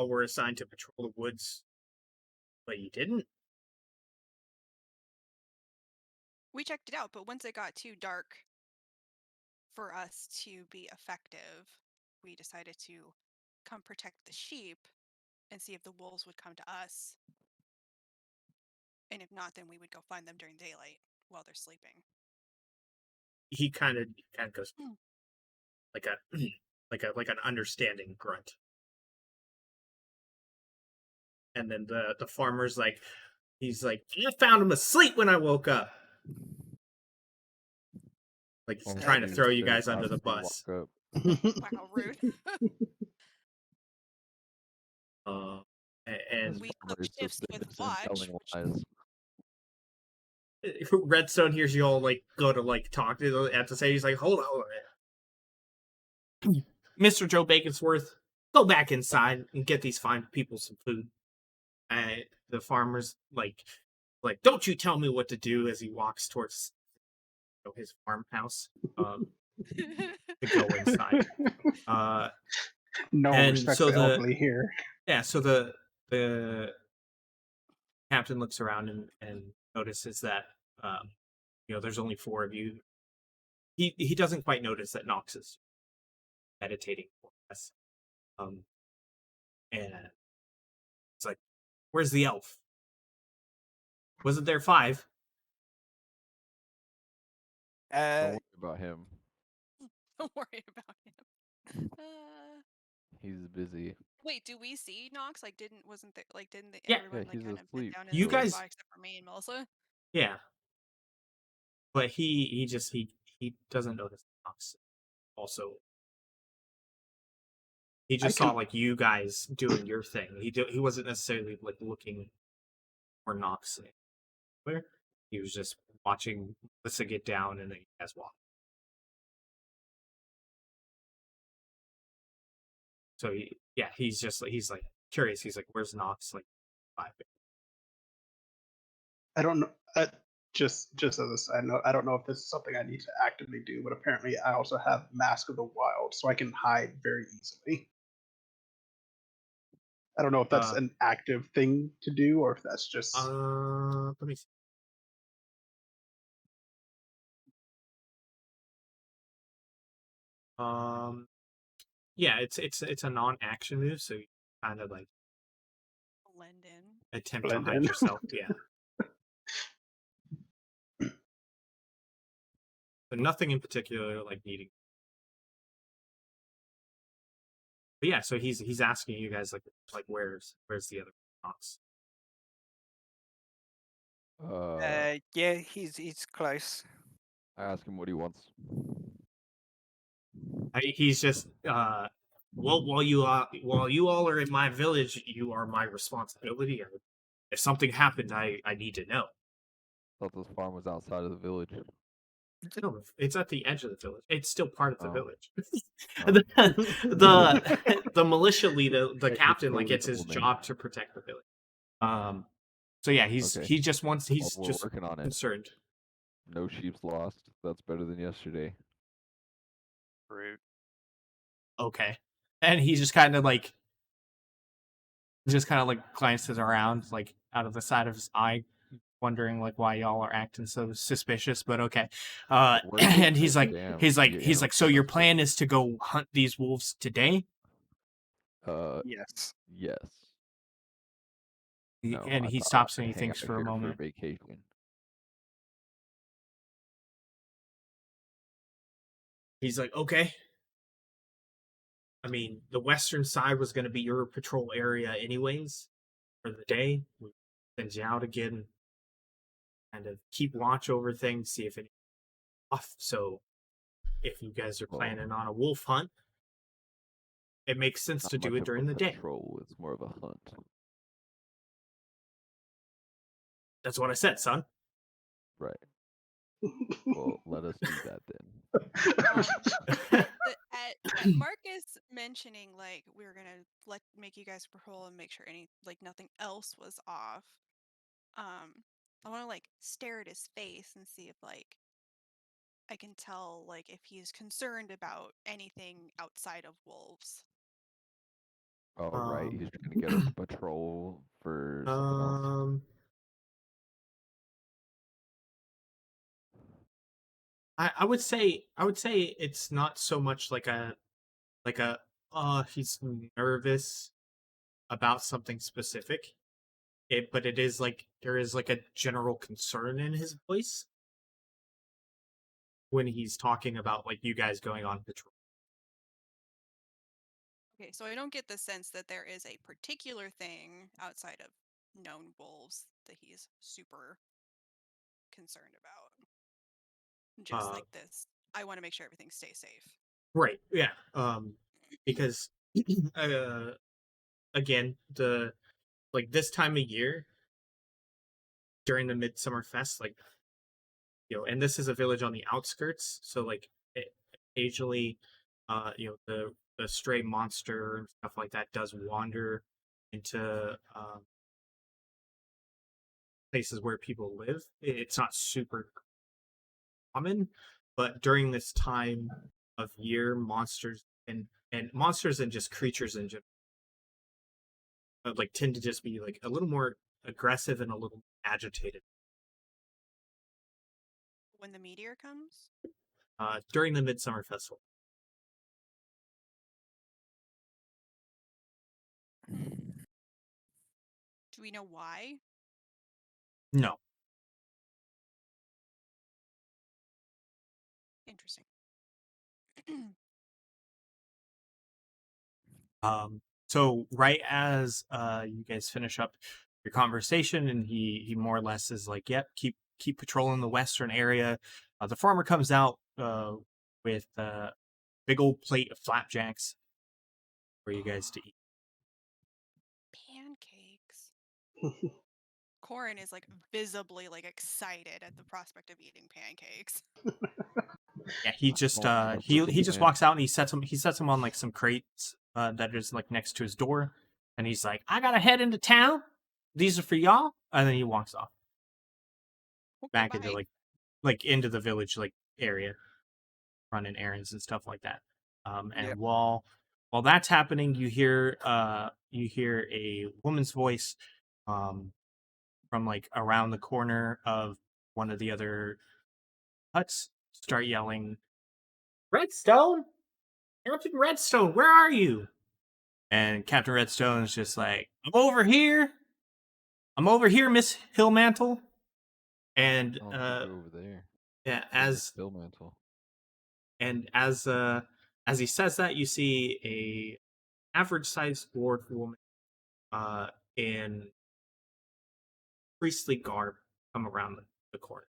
were assigned to patrol the woods, but you didn't? We checked it out, but once it got too dark for us to be effective, we decided to come protect the sheep and see if the wolves would come to us. And if not, then we would go find them during daylight while they're sleeping. He kind of goes Hmm. like a like an understanding grunt. And then the farmer's like, he's like, I found him asleep when I woke up. Like he's Oh, trying to geez, throw you so guys under after the you bus. walk up, Wow, rude. And We farmer took is shifts with suspicious and watch, telling which lies. Redstone hears you all like go to like talk to at the say. He's like, hold on, Mr. Joe Baconsworth, go back inside and get these fine people some food. And the farmer's like, don't you tell me what to do as he walks towards his farmhouse to go inside. No one And respects so the elderly here. so the captain looks around and notices that there's only 4 of you. He doesn't quite notice that Nox is meditating for us. And it's like, where's the elf? Wasn't there 5? Don't worry about him. don't worry about him. He's busy. Wait, do we see Nox? Like, wasn't there, like, didn't Yeah. everyone like he's kind of bed asleep. down and You say guys- goodbye except for me and Melissa? Yeah. But he doesn't notice Nox. Also, he just saw like you guys doing your thing. He wasn't necessarily like looking for Nox anywhere. He was just watching Melissa get down and then you guys walk. So he's like curious. He's like, where's Nox? Like 5. I don't know. Just as a side note, I don't know if this is something I need to actively do, but apparently I also have Mask of the Wild, so I can hide very easily. I don't know if that's an active thing to do or if that's just. Let me see. Yeah, it's a non-action move, so you kind of like Blend in. attempt Blend to hide in. yourself. Yeah. But nothing in particular like needing. But yeah, so he's asking you guys like where's the other Nox? Yeah, he's close. I ask him what he wants. He's just while you all are in my village, you are my responsibility. If something happened, I need to know. Thought this farm was outside of the village. No, it's at the edge of the village. It's still part of the village. The militia leader, the captain, like it's his job to protect the village. So yeah, he's just working on it. concerned. No sheep's lost. That's better than yesterday. Rude. Okay, and he just kind of like glances around like out of the side of his eye, wondering like why y'all are acting so suspicious, but okay. And he's like, so your plan is to go hunt these wolves today? Yes. Yes. And he stops and he thinks for a moment. For vacation. He's like, okay. I mean, the western side was going to be your patrol area anyways for the day. We send you out again, kind of keep watch over things, see if any off. So if you guys are planning on a wolf hunt, it makes sense to do it during the day. It's more of a hunt. That's what I said, son. Right. Well, let us do that then. At Marcus mentioning like we were gonna make you guys patrol and make sure nothing else was off. I want to like stare at his face and see if like I can tell like if he's concerned about anything outside of wolves. Oh, right. He's trying to get us a patrol for something else. I would say it's not so much like a he's nervous about something specific. But it is like there is like a general concern in his voice when he's talking about like you guys going on patrol. Okay, so I don't get the sense that there is a particular thing outside of known wolves that he's super concerned about. Just like this, I want to make sure everything stays safe. Right. Yeah. Because again, the like this time of year during the Midsummer Fest, like and this is a village on the outskirts, so like occasionally, the stray monster and stuff like that does wander into places where people live. It's not super common, but during this time of year, monsters and monsters and just creatures in general like tend to just be like a little more aggressive and a little agitated When the meteor comes? during the Midsummer Festival. Do we know why? No. Interesting. So right as you guys finish up your conversation, and he more or less is like, "Yep, keep patrolling the western area." The farmer comes out with a big old plate of flapjacks for you guys to eat. Pancakes. Corin is like visibly like excited at the prospect of eating pancakes. Yeah, he just Oh, he just man. walks out and he sets them on like some crates that is like next to his door, and he's like, "I gotta head into town. These are for y'all," and then he walks off Okay, back into bye. like into the village like area, running errands and stuff like that. And Yep. while that's happening, you hear a woman's voice from like around the corner of one of the other huts start yelling, "Redstone! Captain Redstone, where are you?" And Captain Redstone is just like, "I'm over here. I'm over here, Miss Hillmantle." And I don't think you're over there. yeah, You're Miss Stillmantle. as he says that, you see a average sized dwarf woman in priestly garb come around the corner.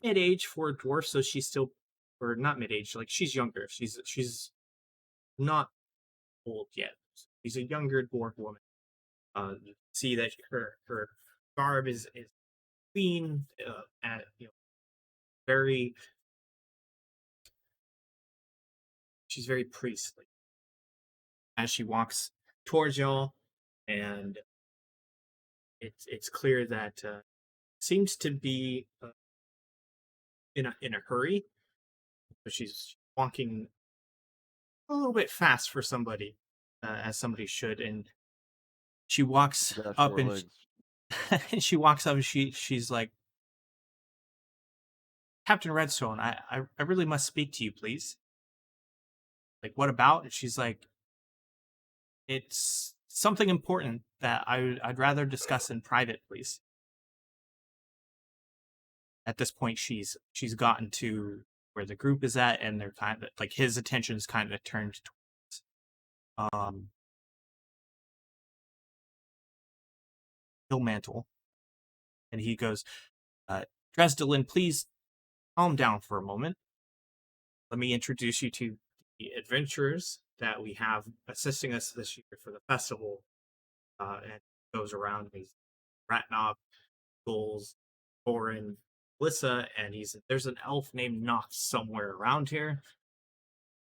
Mid age for a dwarf, so she's still, or not mid age, like she's younger. She's not old yet. She's a younger dwarf woman. You see that her garb is clean, at very. She's very priestly as she walks towards y'all, and it's clear that seems to be in a hurry, but she's walking a little bit fast for somebody, as somebody should, and she walks She's got up short and legs. she walks up and she's like, "Captain Redstone, I really must speak to you, please." Like, what about? And she's like, "It's something important that I'd rather discuss in private, please." At this point, she's gotten to where the group is at, and they're kind of like his attention is kind of turned towards Hillmantle, and he goes, "Dresdelin, please calm down for a moment. Let me introduce you to the adventurers that we have assisting us this year for the festival." And goes around. He's Ratnob, Goals, Thorin, Lissa, and there's an elf named Nox somewhere around here,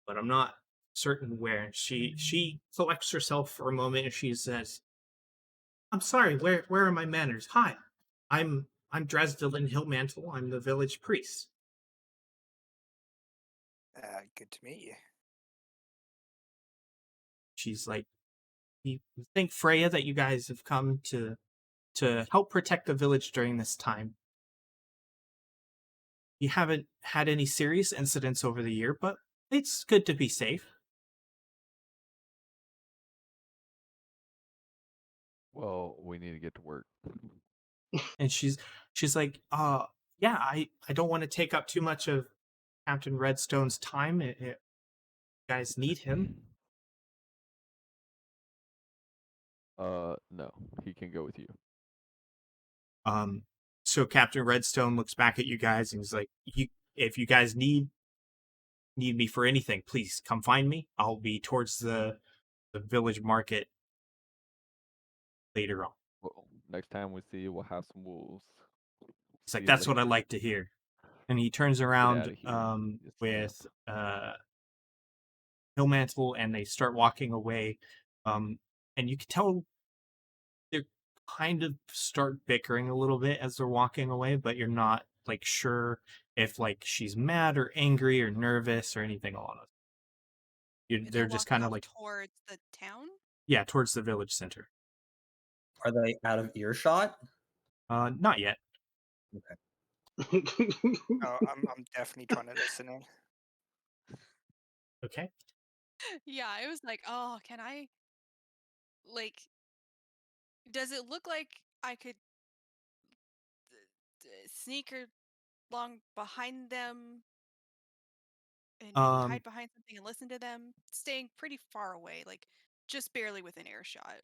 but I'm not certain where. She collects herself for a moment and she says, I'm sorry. Where are my manners? Hi, I'm Dresdelin Hillmantle. I'm the village priest. Good to meet you. She's like, we thank Freya that you guys have come to help protect the village during this time. You haven't had any serious incidents over the year, but it's good to be safe. Well, we need to get to work. And she's like, yeah, I don't want to take up too much of Captain Redstone's time. You guys need him. No, he can go with you. So Captain Redstone looks back at you guys and he's like, if you guys need me for anything, please come find me. I'll be towards the village market later on. Well, next time we see you, we'll have some wolves. It's like, See you that's what I later. like to hear. And he turns Get around outta here, you with scamp. Hillmantle, and they start walking away. And you can tell they're kind of start bickering a little bit as they're walking away, but you're not like sure if like she's mad or angry or nervous or anything along those. They're They're just walking kind of off like, towards the town? yeah, towards the village center. Are they out of earshot? Not yet. Okay. Oh, I'm definitely trying to listen in. Okay. Yeah, I was like, oh, can I, like, does it look like I could sneak along behind them and maybe hide behind something and listen to them, staying pretty far away, like just barely within earshot?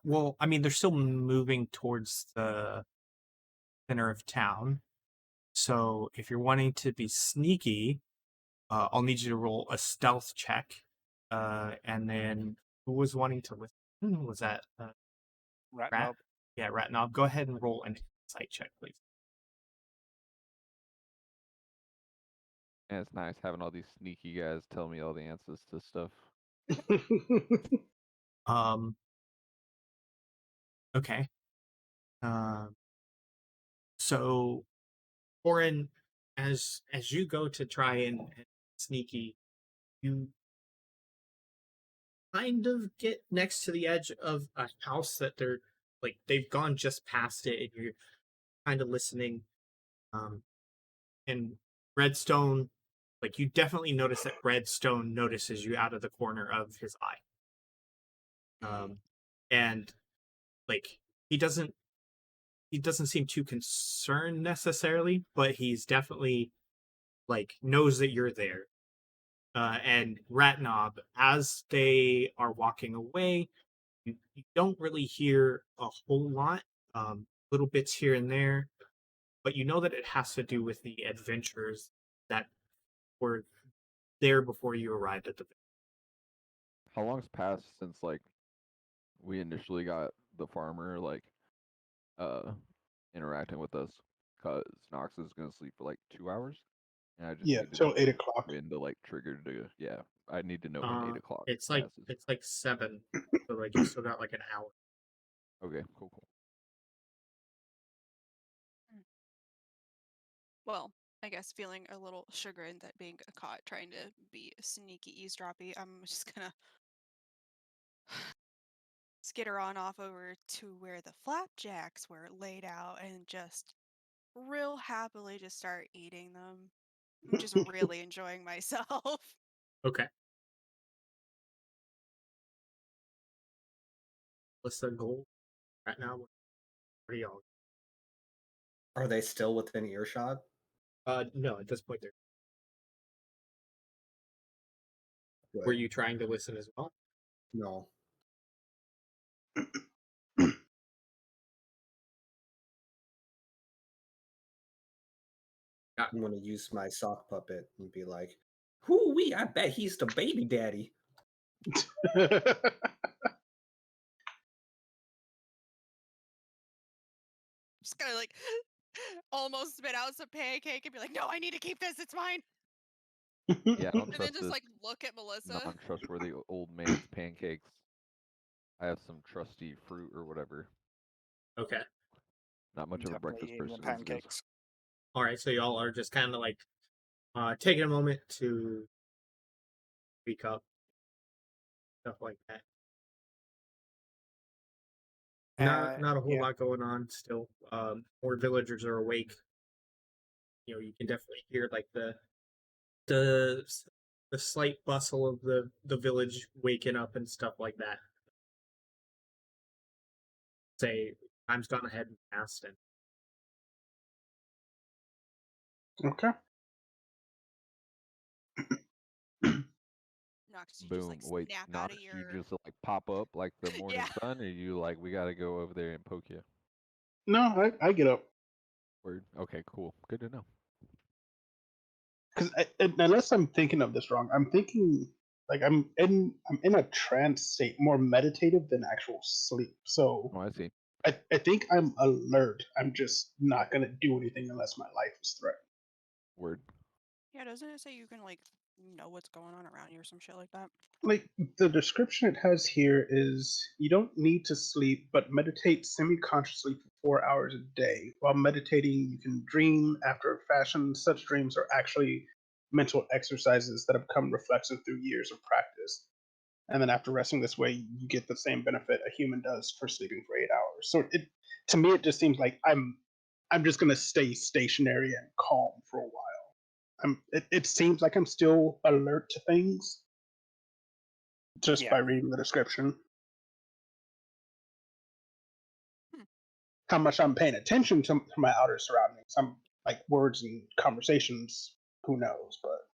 Well, I mean, they're still moving towards the center of town. So if you're wanting to be sneaky, I'll need you to roll a stealth check. And then who was wanting to listen? Was that Rat Rat? knob. Yeah, Rat Knob. Go ahead and roll an insight check, please. And it's nice having all these sneaky guys tell me all the answers to stuff. Um. Okay. So, Orin, as you go to try and sneaky, you kind of get next to the edge of a house that they've gone just past it, and you're kind of listening. And Redstone, like you definitely notice that Redstone notices you out of the corner of his eye. And like he doesn't seem too concerned necessarily, but he's definitely like knows that you're there. And Ratnob, as they are walking away, you don't really hear a whole lot, little bits here and there, but you know that it has to do with the adventures that were there before you arrived at the. How long's passed since like we initially got the farmer like interacting with us? Cause Nox is gonna sleep for like 2 hours, and I just Yeah, need to till know 8 o'clock. when to like trigger to I need to know when 8 o'clock It's passes. 7, so like you still got like an hour. Okay, cool. Well, I guess feeling a little chagrined at being caught trying to be sneaky eavesdroppy, I'm just gonna skitter on off over to where the flapjacks were laid out and just real happily just start eating them. I'm just really enjoying myself. Okay. What's the goal right now? What are y'all? Are they still within earshot? No, at this point they're. Good. Were you trying to listen as well? No. I'm gonna use my sock puppet and be like, "Whoo wee! I bet he's the baby daddy." Just gonna like almost spit out some pancake and be like, no, I need to keep this, it's mine. Yeah, I don't And then trust just this like look at Melissa. non-trustworthy old man's pancakes. I have some trusty fruit or whatever. Okay. Not much I'm of a definitely breakfast eating the person. This is pancakes. All right. So y'all are just kind of like taking a moment to wake up, stuff like that. Not a whole Yeah. lot going on still. More villagers are awake. You know, you can definitely hear like the the slight bustle of the village waking up and stuff like that. Say time's gone ahead and passed, and Okay. Nox, you just boom. like Wait, snap out Knox, of you your. just like pop up like the morning Yeah. sun, or you like we gotta go over there and poke you? No, I get up. Word. Okay, cool. Good to know. Because unless I'm thinking of this wrong, I'm thinking like I'm in a trance state, more meditative than actual sleep. So Oh, I see. I think I'm alert. I'm just not gonna do anything unless my life is threatened. Word. Yeah, doesn't it say you can like know what's going on around you or some shit like that? Like the description it has here is you don't need to sleep, but meditate semi-consciously for 4 hours a day. While meditating, you can dream after a fashion. Such dreams are actually mental exercises that have come reflexive through years of practice. And then after resting this way, you get the same benefit a human does for sleeping for 8 hours. So it to me it just seems like I'm just gonna stay stationary and calm for a while. It seems like I'm still alert to things just Yeah. by reading the description. Hmm. How much I'm paying attention to my outer surroundings, I'm like words and conversations, who knows? But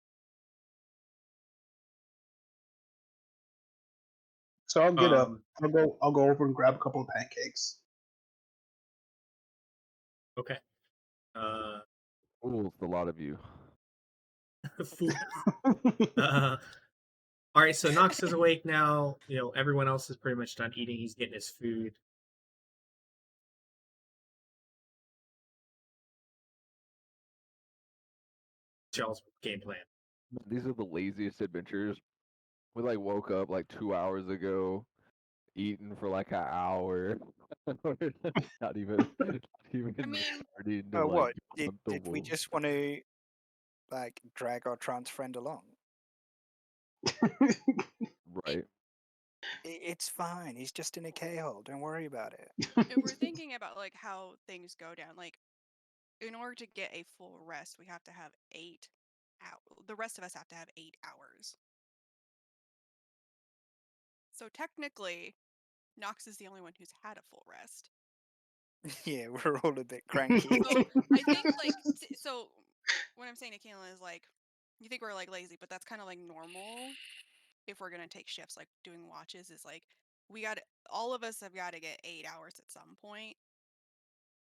so I'll get up. um I'll go over and grab a couple of pancakes. okay. Uh, Fools, a lot of you. fool. All right. So Nox is awake now. You know, everyone else is pretty much done eating. He's getting his food. Y'all's game plan. These are the laziest adventures. We like woke up like 2 hours ago, eating for like an hour. not even I mean, starting to like What get did we comfortable. just want to like drag our trans friend along? Right. It's fine. He's just in a K-hole. Don't worry about it. if we're thinking about like how things go down, like in order to get a full rest, we have to have 8 hours. The rest of us have to have 8 hours. So technically, Nox is the only one who's had a full rest. Yeah, we're all a bit cranky. So I think like so what I'm saying to Kayla is like you think we're like lazy, but that's kind of like normal if we're gonna take shifts like doing watches is like we got all of us have got to get 8 hours at some point.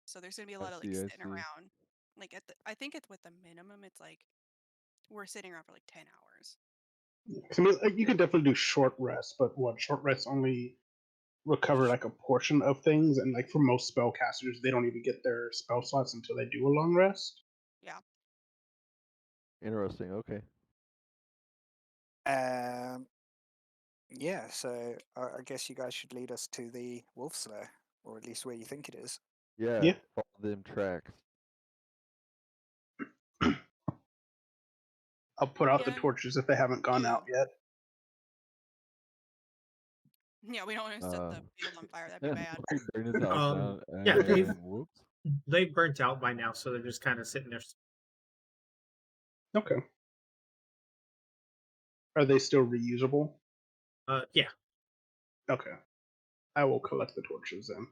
So there's gonna be a I lot of like see. I sitting see. around. Like I think it's with the minimum, it's like we're sitting around for like 10 hours. I mean, like, you could definitely do short rests, but what short rests only recover like a portion of things, and like for most spellcasters, they don't even get their spell slots until they do a long rest. Yeah. Interesting. Okay. Um, yeah. So I guess you guys should lead us to the wolf slayer, or at least where you think it is. Yeah. Yeah. Follow them tracks. I'll put out the Yeah. torches if they haven't gone Do out yet. yeah, we don't want to set the field on fire. That'd be bad. we burn his house down Yeah, and whoops. they've burnt out by now, so they're just kind of sitting there. Okay. Are they still reusable? Yeah. Okay. I will collect the torches then.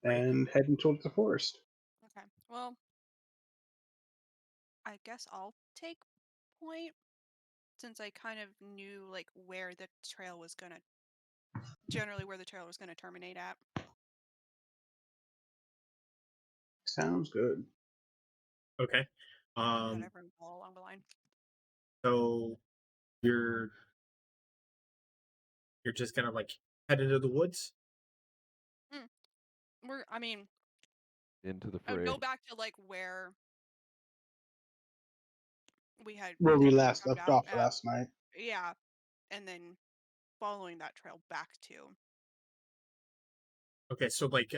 Right. And heading towards the forest. Okay. Well, I guess I'll take point since I kind of knew like where the trail was gonna generally where the trail was gonna terminate at. Sounds good. Okay. Had Um. everyone follow along the line. So you're just gonna like head into the woods. I mean, Into the I would fray. go back to like where we had Where we initially last camped left out off at. last night. Yeah, and then following that trail back to. Okay, so like,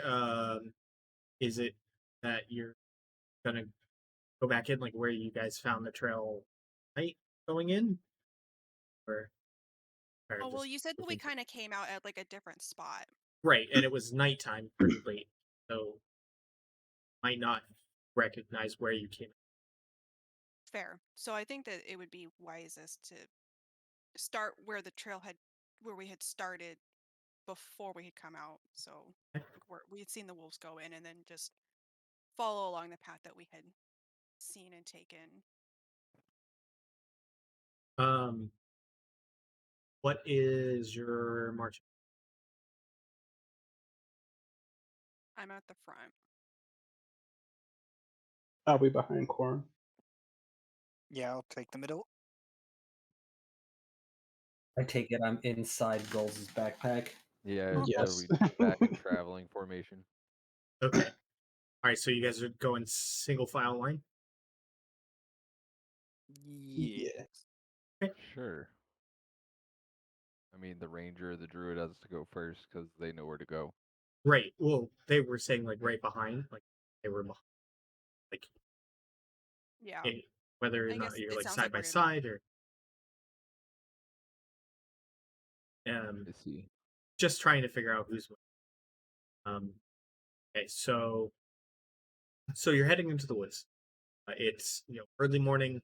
is it that you're gonna go back in, like where you guys found the trail night going in, or Oh, well, just you said that we looking for... kind of came out at like a different spot. Right, and it was nighttime, pretty late, so might not recognize where you came. Fair. So I think that it would be wisest to start where where we had started before we had come out. So where we had seen the wolves go in, and then just follow along the path that we had seen and taken. What is your march? I'm at the front. I'll be behind Corn. Yeah, I'll take the middle. I take it I'm inside Gulls' backpack. Yeah, Yes. we back in traveling formation. Okay. All right, so you guys are going single file line? Yeah. Sure. I mean, the ranger or the druid has to go first because they know where to go. Right. Well, they were saying like right behind, like they were behind, like Yeah. whether or I guess not you're it like sounds side like by we're gonna side or I see. just trying to figure out who's okay, so you're heading into the woods. It's early morning,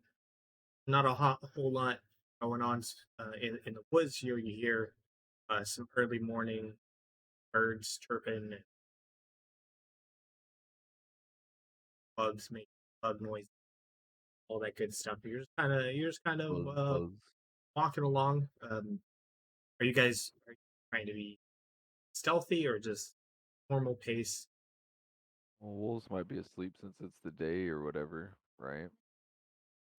not a whole lot going on in the woods. You hear some early morning birds chirping, and bugs make bug noise, all that good stuff. You're just kind of Buzz. walking along. Are you guys trying to be stealthy or just normal pace? Well, wolves might be asleep since it's the day or whatever, right?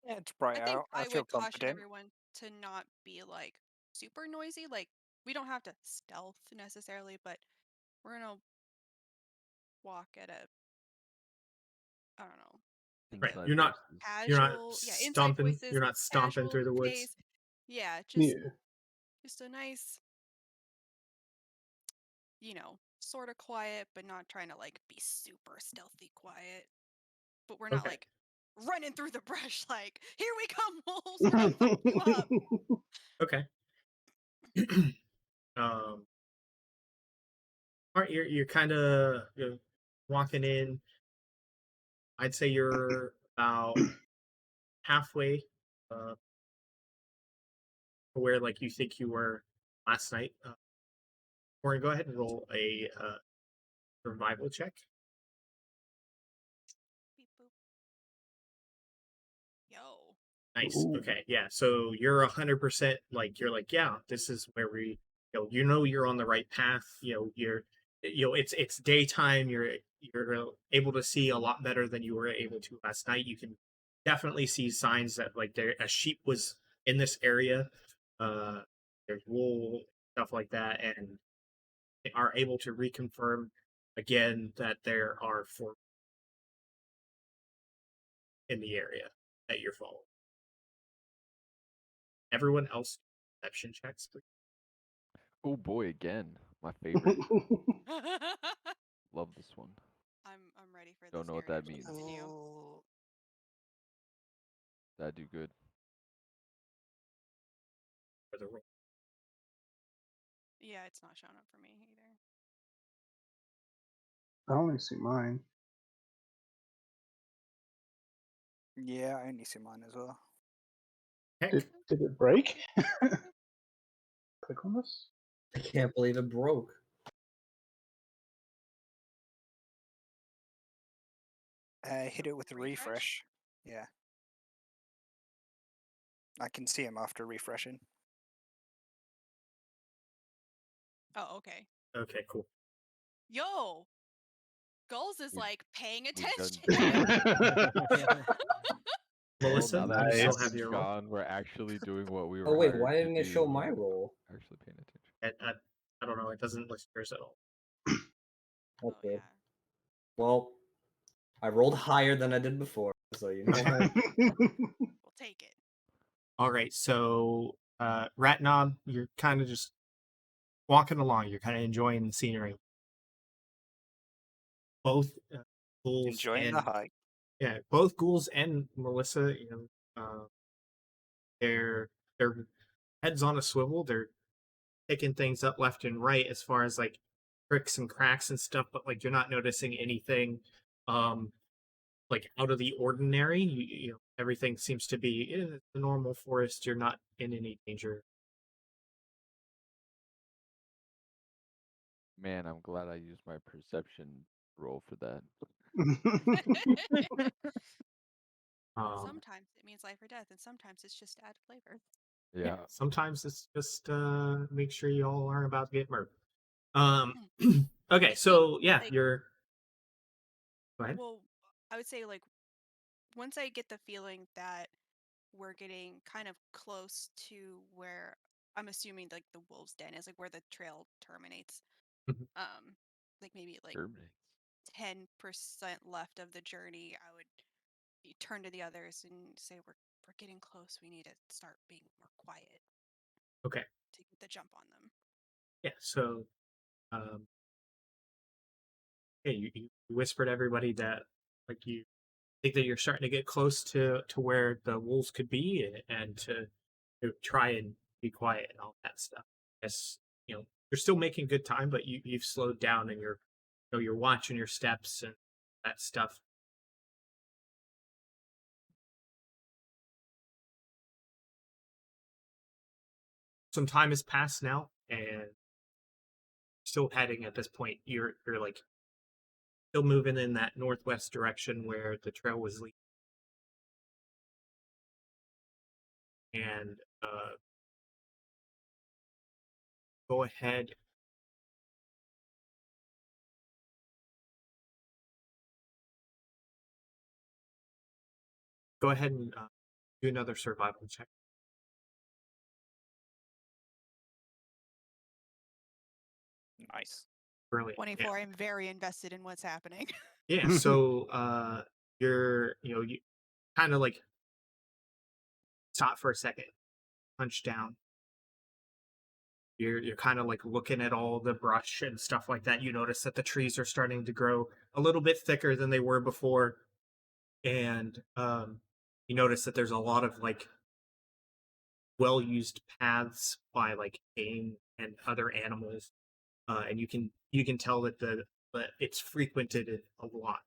Yeah, it's bright I think out. I I feel would caution confident. everyone to not be like super noisy. Like we don't have to stealth necessarily, but we're gonna walk at a I don't know, like Right. Inside You're not voices. casual, yeah, inside stomping. voices, You're not stomping casual through the woods. pace. Yeah, Yeah. just a nice, sort of quiet, but not trying to like be super stealthy quiet. But we're not Okay. like running through the brush like, here we come, wolves, we're gonna fuck you up. Okay. All right. You're kind of walking in. I'd say you're about halfway to where like you think you were last night. Or go ahead and roll a survival check. Beep, boop. Yo. Nice. Ooh. Okay. Yeah. So you're 100% like you're like, yeah, this is where we you're on the right path. It's daytime. You're able to see a lot better than you were able to last night. You can definitely see signs that like a sheep was in this area. There's wool, stuff like that, and they are able to reconfirm again that there are four in the area that you're following. Everyone else, perception checks, please. Oh boy, again. My favorite. Love this one. I'm ready for Don't this know what narrative that to means. continue. Oh, That'd do good. For the roll. Yeah, it's not showing up for me either. I only see mine. yeah, I only see mine as well. Heck, Did it break? Click on this. I can't believe it broke. Hit it with a Refresh? refresh. Yeah. I can see him after refreshing. Oh, okay. okay, cool. Yo, Gulls is We- like paying We've done. attention. Melissa, Well, now you that still Nice. have your roll. gone, we're actually doing what we were Oh wait, hired why to didn't it show do. my roll? Actually paying attention. I don't know. It doesn't list yours at all. Oh Okay. yeah. Well, I rolled higher than I did before, so you know what? We'll take it. All right, so Ratnob, you're kind of just walking along. You're kind of enjoying the scenery. Both ghouls Enjoying the and hike. both ghouls and Melissa, they're their heads on a swivel. They're picking things up left and right as far as like tricks and cracks and stuff, but like you're not noticing anything um like out of the ordinary. Everything seems to be in the normal forest. You're not in any danger. Man, I'm glad I used my perception roll for that. Sometimes it means life or death, and sometimes it's just to add flavor. Yeah. Sometimes it's just make sure you all aren't about to get murdered. Okay, I so think, yeah, like, you're go ahead. well, I would say, like, once I get the feeling that we're getting kind of close to where I'm assuming like the wolf's den is, like where the trail terminates. Mhm. Like maybe like Terminates. 10% left of the journey, I would turn to the others and say we're getting close. We need to start being more quiet Okay. to get the jump on them. Yeah, so um you whispered everybody that like you think that you're starting to get close to where the wolves could be, and to try and be quiet and all that stuff. Yes, you're still making good time, but you've slowed down and you're watching your steps and that stuff. Some time has passed now, and still heading at this point. You're like still moving in that northwest direction where the trail was leading, and go ahead. Go ahead and do another survival check. Nice. Brilliant. 24. I'm very invested in what's happening. Yeah. So you kind of like stop for a second, punch down. You're kind of like looking at all the brush and stuff like that. You notice that the trees are starting to grow a little bit thicker than they were before, and you notice that there's a lot of like well used paths by like game and other animals, and you can tell that that it's frequented a lot.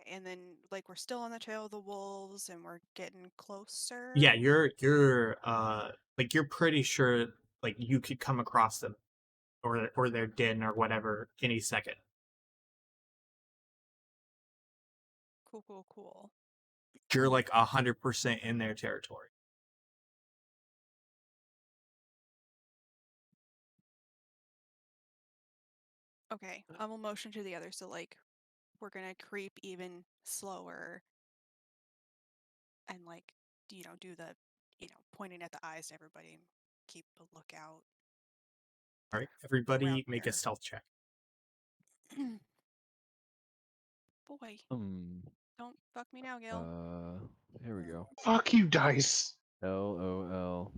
And then like we're still on the trail of the wolves and we're getting closer. Yeah, you're like you're pretty sure like you could come across them or their den or whatever any second. Cool. You're like 100% in their territory. Okay, I will motion to the others. So like we're gonna creep even slower and like do the pointing at the eyes to everybody and keep a lookout All right, around everybody make a here. stealth check. Boy, Hmm. don't fuck me now, Gil. Here we go. Fuck you, dice. LOL.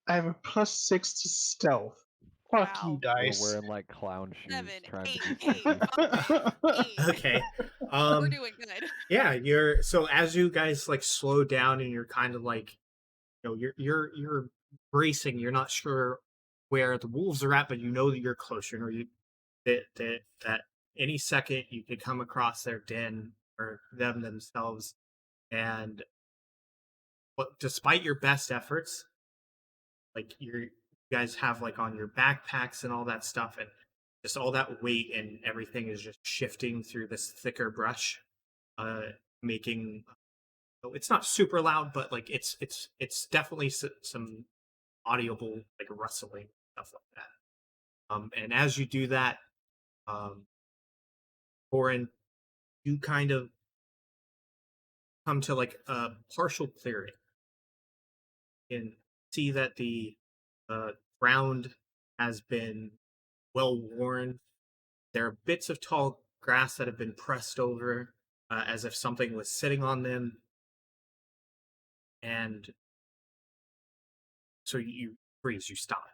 I have a +6 to stealth. Fuck you, Wow. We're dice. wearing like clown shoes 7, trying to 8, be 8, sneaky. 5, 8. Okay. We're doing good. Yeah, you're so as you guys like slow down and you're kind of like you're bracing, you're not sure where the wolves are at, but you know that you're close. You know that any second you could come across their den or them themselves. And but despite your best efforts, like you guys have like on your backpacks and all that stuff, and just all that weight and everything is just shifting through this thicker brush, making it's not super loud, but like it's definitely some audible like rustling stuff like that. And as you do that, Corin, you kind of come to like a partial clearing and see that the ground has been well worn there are bits of tall grass that have been pressed over as if something was sitting on them. And so you freeze, you stop.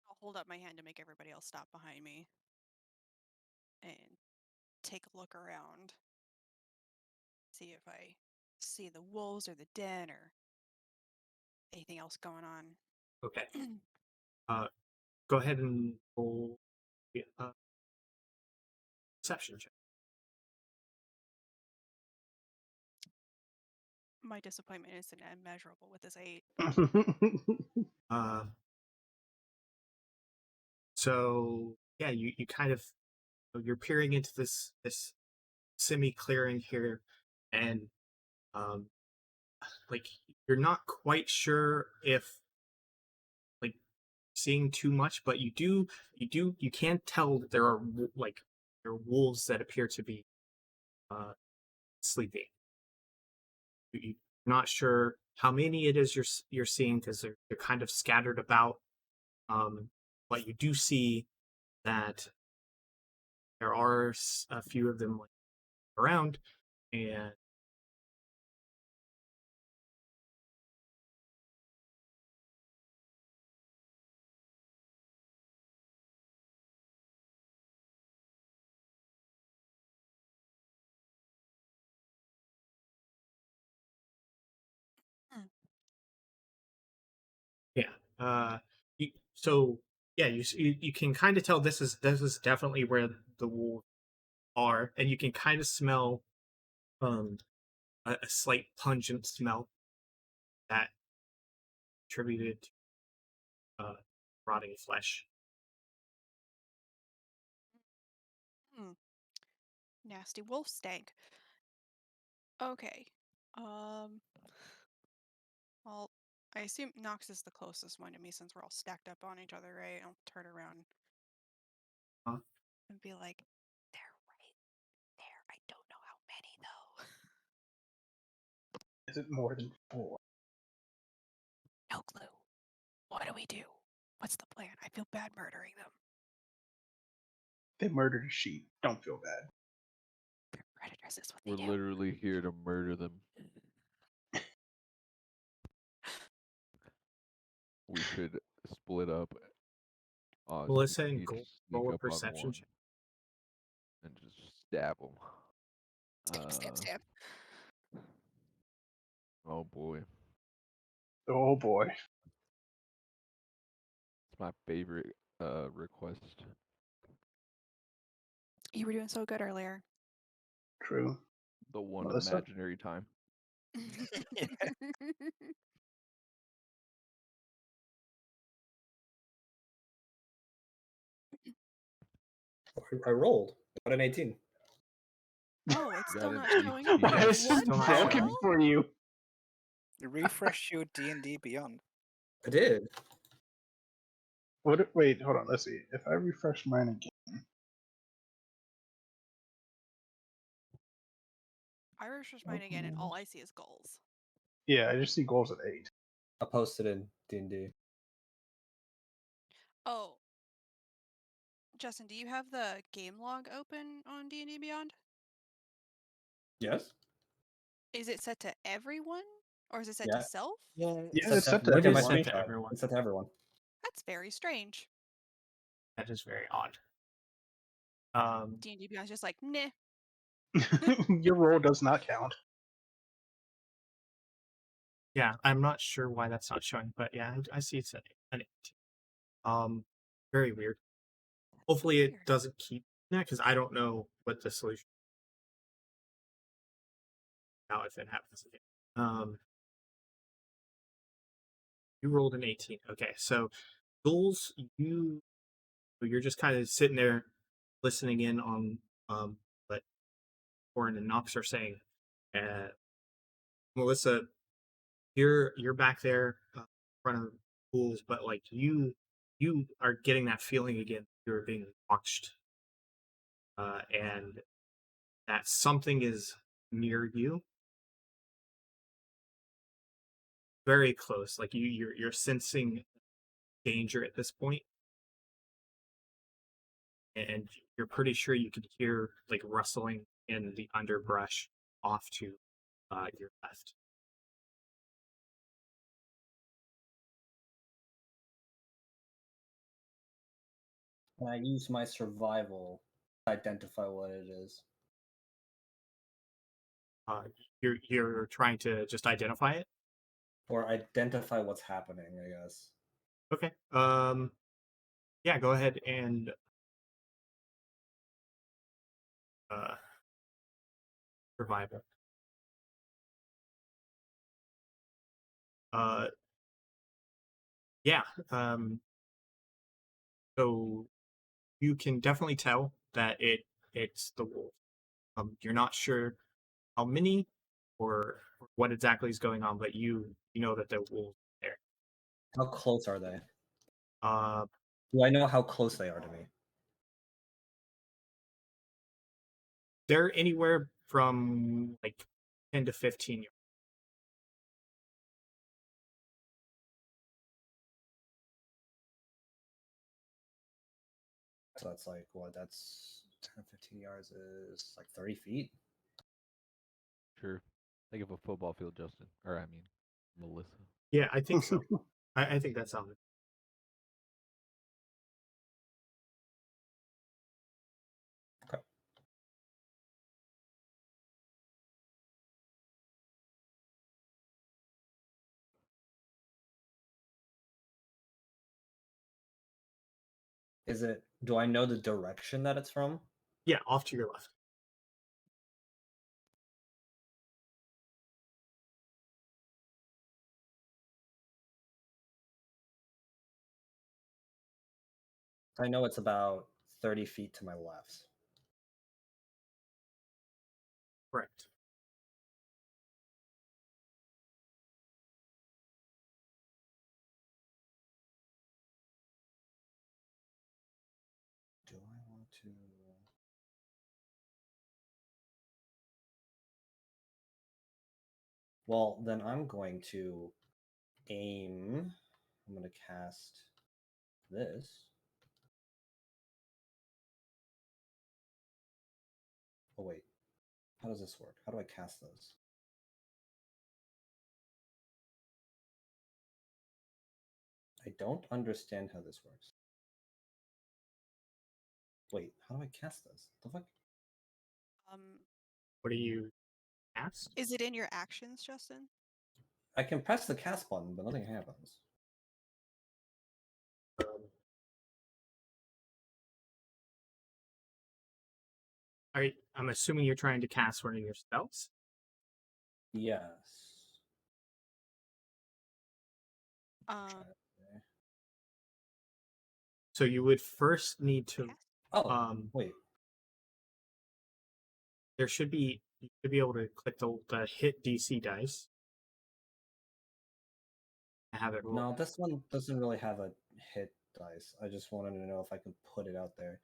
I'll hold up my hand to make everybody else stop behind me and take a look around. See if I see the wolves or the den or anything else going on. Okay. Go ahead and roll perception check. My disappointment is immeasurable with this 8. Uh, so yeah, you kind of you're peering into this semi clearing here, and like you're not quite sure if like seeing too much, but you can tell that there are there are wolves that appear to be sleeping. You're not sure how many it is you're seeing because they're kind of scattered about. But you do see that there are a few of them around, and Hmm. yeah. So yeah, you can kind of tell this is definitely where the wolves are, and you can kind of smell a slight pungent smell that attributed to rotting flesh. Hmm. Nasty wolf stank. Okay. Well, I assume Nox is the closest one to me since we're all stacked up on each other, right? I'll turn around Huh? and be like, they're right there. I don't know how many though. Is it more than 4? No clue. What do we do? What's the plan? I feel bad murdering them. They murdered a sheep. Don't feel bad. They're predators, is what We're they do. literally here to murder them. We should split up. Melissa We and each Gold sneak roll a up on perception one check. and just stab them. Stab. Oh boy, Oh boy. it's my favorite request. You were doing so good earlier. True. The one Melissa? imaginary time. I rolled. Got an 18. Oh, it's Got still an not showing up. 18. Why is Still it What not the broken showing. hell? for you? Refresh your D&D Beyond. I did. What? Wait, hold on. Let's see. If I refresh mine again, I refresh mine again, and all I see is goals. yeah, I just see goals at 8. I posted in D&D. Oh, Justin, do you have the game log open on D&D Beyond? Yes. Is it set to everyone, or is it set to Yeah. self? Yeah, Yeah, it's set to Look at my It's set everyone. to screenshot. everyone. It's set to everyone. That's very strange. That is very odd. D&D Beyond's just like, nah. Your roll does not count. Yeah, I'm not sure why that's not showing, but yeah, I see it's an 18. Very weird. Hopefully it Weird. doesn't keep that because I don't know what the solution now if it happens again. You rolled an 18. Okay, so Jules, you're just kind of sitting there listening in on what Corin and Knox are saying. Melissa, you're back there in front of Jules, but like you are getting that feeling again. You're being watched, and that something is near you, very close. Like you're sensing danger at this point, and you're pretty sure you can hear like rustling in the underbrush off to your left. Can I use my survival to identify what it is? You're trying to just identify it. Or identify what's happening, I guess. Okay. Yeah, go ahead and survival. Yeah. So you can definitely tell that it's the wolf. You're not sure how many or what exactly is going on, but you know that the wolves are there. How close are they? Uh, Do I know how close they are to me? they're anywhere from like 10 to 15 yards. So that's like what? That's 10 15 yards is like 30 feet. Sure. Think of a football field, Justin. Or I mean, Melissa. Yeah, I think so. I think that sounds. Okay. Is it? Do I know the direction that it's from? Yeah, off to your left. I know it's about 30 feet to my left. Correct. Do I want to? Well, then I'm going to aim. I'm going to cast this. Oh, wait. How does this work? How do I cast this? I don't understand how this works. Wait, how do I cast this? The fuck? What do you ask? Is it in your actions, Justin? I can press the cast button, but nothing happens. I'm assuming you're trying to cast one of your spells. Yes. Um, So you would first need to. cast? Oh, wait. There should be you should be able to click the hit DC dice. Have it roll. No, this one doesn't really have a hit dice. I just wanted to know if I could put it out there.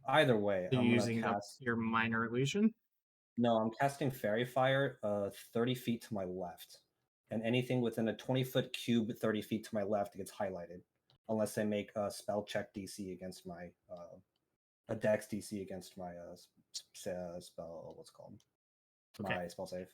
Either way, Are you I'm gonna using cast. your minor illusion? No, I'm casting Fairy Fire 30 feet to my left. And anything within a 20-foot cube 30 feet to my left gets highlighted. Unless I make a spell check DC against my a dex DC against my spell, what's it called? Okay. My spell save.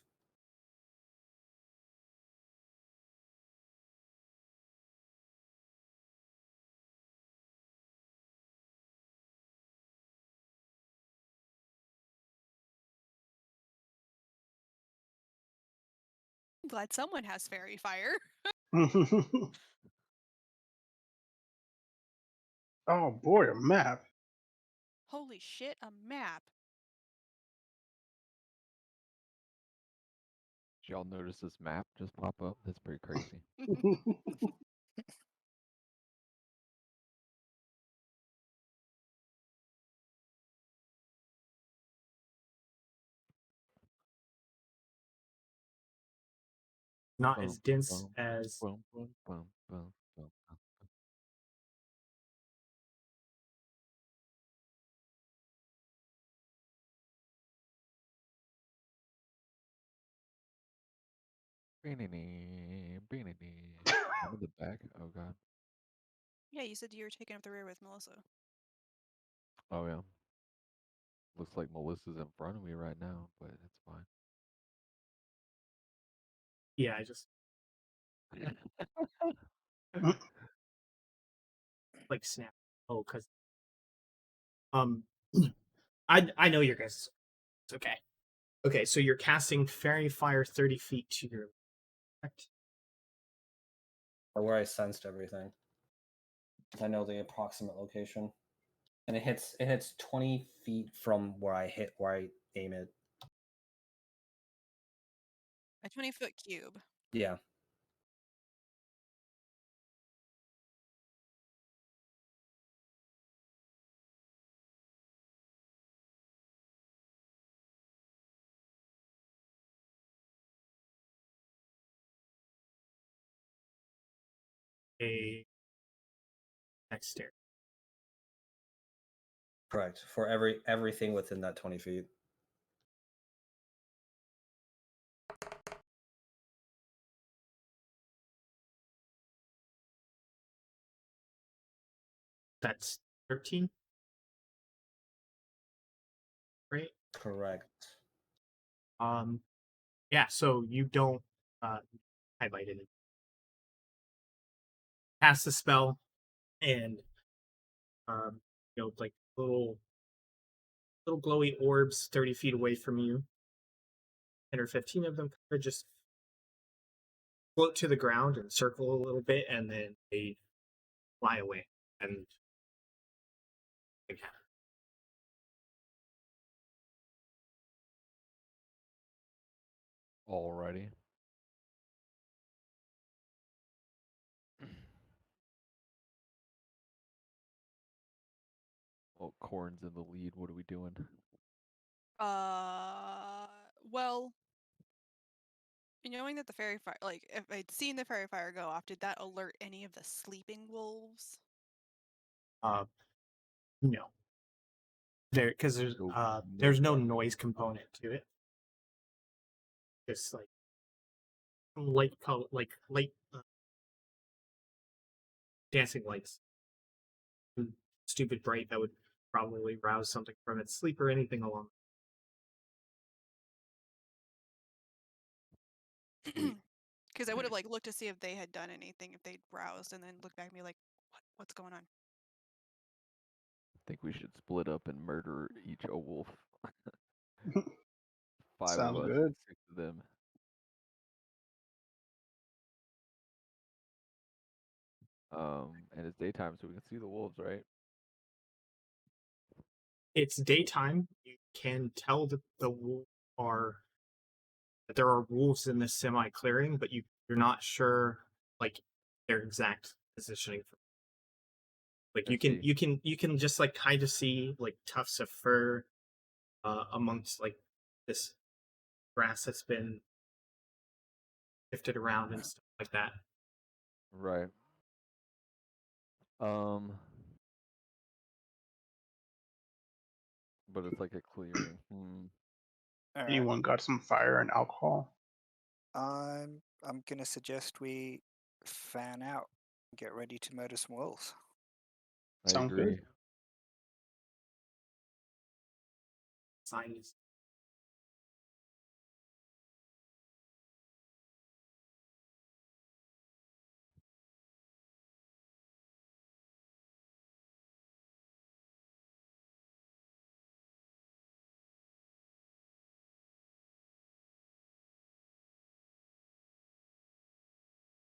I'm glad someone has fairy fire. Oh boy, a map. Holy shit, a map. Did y'all notice this map just pop up? That's pretty crazy. Not as dense as. Boom, boom, boom, boom, boom. I'm in the back. Oh god. Yeah, you said you were taking up the rear with Melissa. Oh yeah. Looks like Melissa's in front of me right now, but it's fine. Yeah, I just like snap. Oh, because um, I know your guys. It's okay. Okay, so you're casting Fairy Fire 30 feet to your left. Or where I sensed everything. I know the approximate location. And it hits 20 feet from where I aim it. A 20-foot cube. Yeah. A dexterity. Correct. For everything within that 20 feet. That's 13. Right? Correct. Yeah, so you don't highlight it. Cast the spell and like little glowy orbs 30 feet away from you. 10 or 15 of them kind of just float to the ground and circle a little bit, and then they fly away. And again, Alrighty. Well, Corn's in the lead. What are we doing? Well, knowing that the fairy fire, like, if I'd seen the fairy fire go off, did that alert any of the sleeping wolves? no, because there's no noise component to it. Just like light color, like light dancing lights, stupid bright that would probably rouse something from its sleep or anything along. Because I would have like looked to see if they had done anything, if they'd browsed, and then looked back and be like, "What's going on?" I think we should split up and murder each a wolf. 5 Sounds of us, good. 6 of them. And it's daytime, so we can see the wolves, right? It's daytime. You can tell that there are wolves in this semi clearing, but you're not sure like their exact positioning. Like I see. you can just like kind of see like tufts of fur amongst like this grass that's been shifted around and stuff like that. Right. But it's like a clearing. All right. Anyone got some fire and alcohol? I'm gonna suggest we fan out and get ready to murder some wolves. I Sound agree. good. Signs.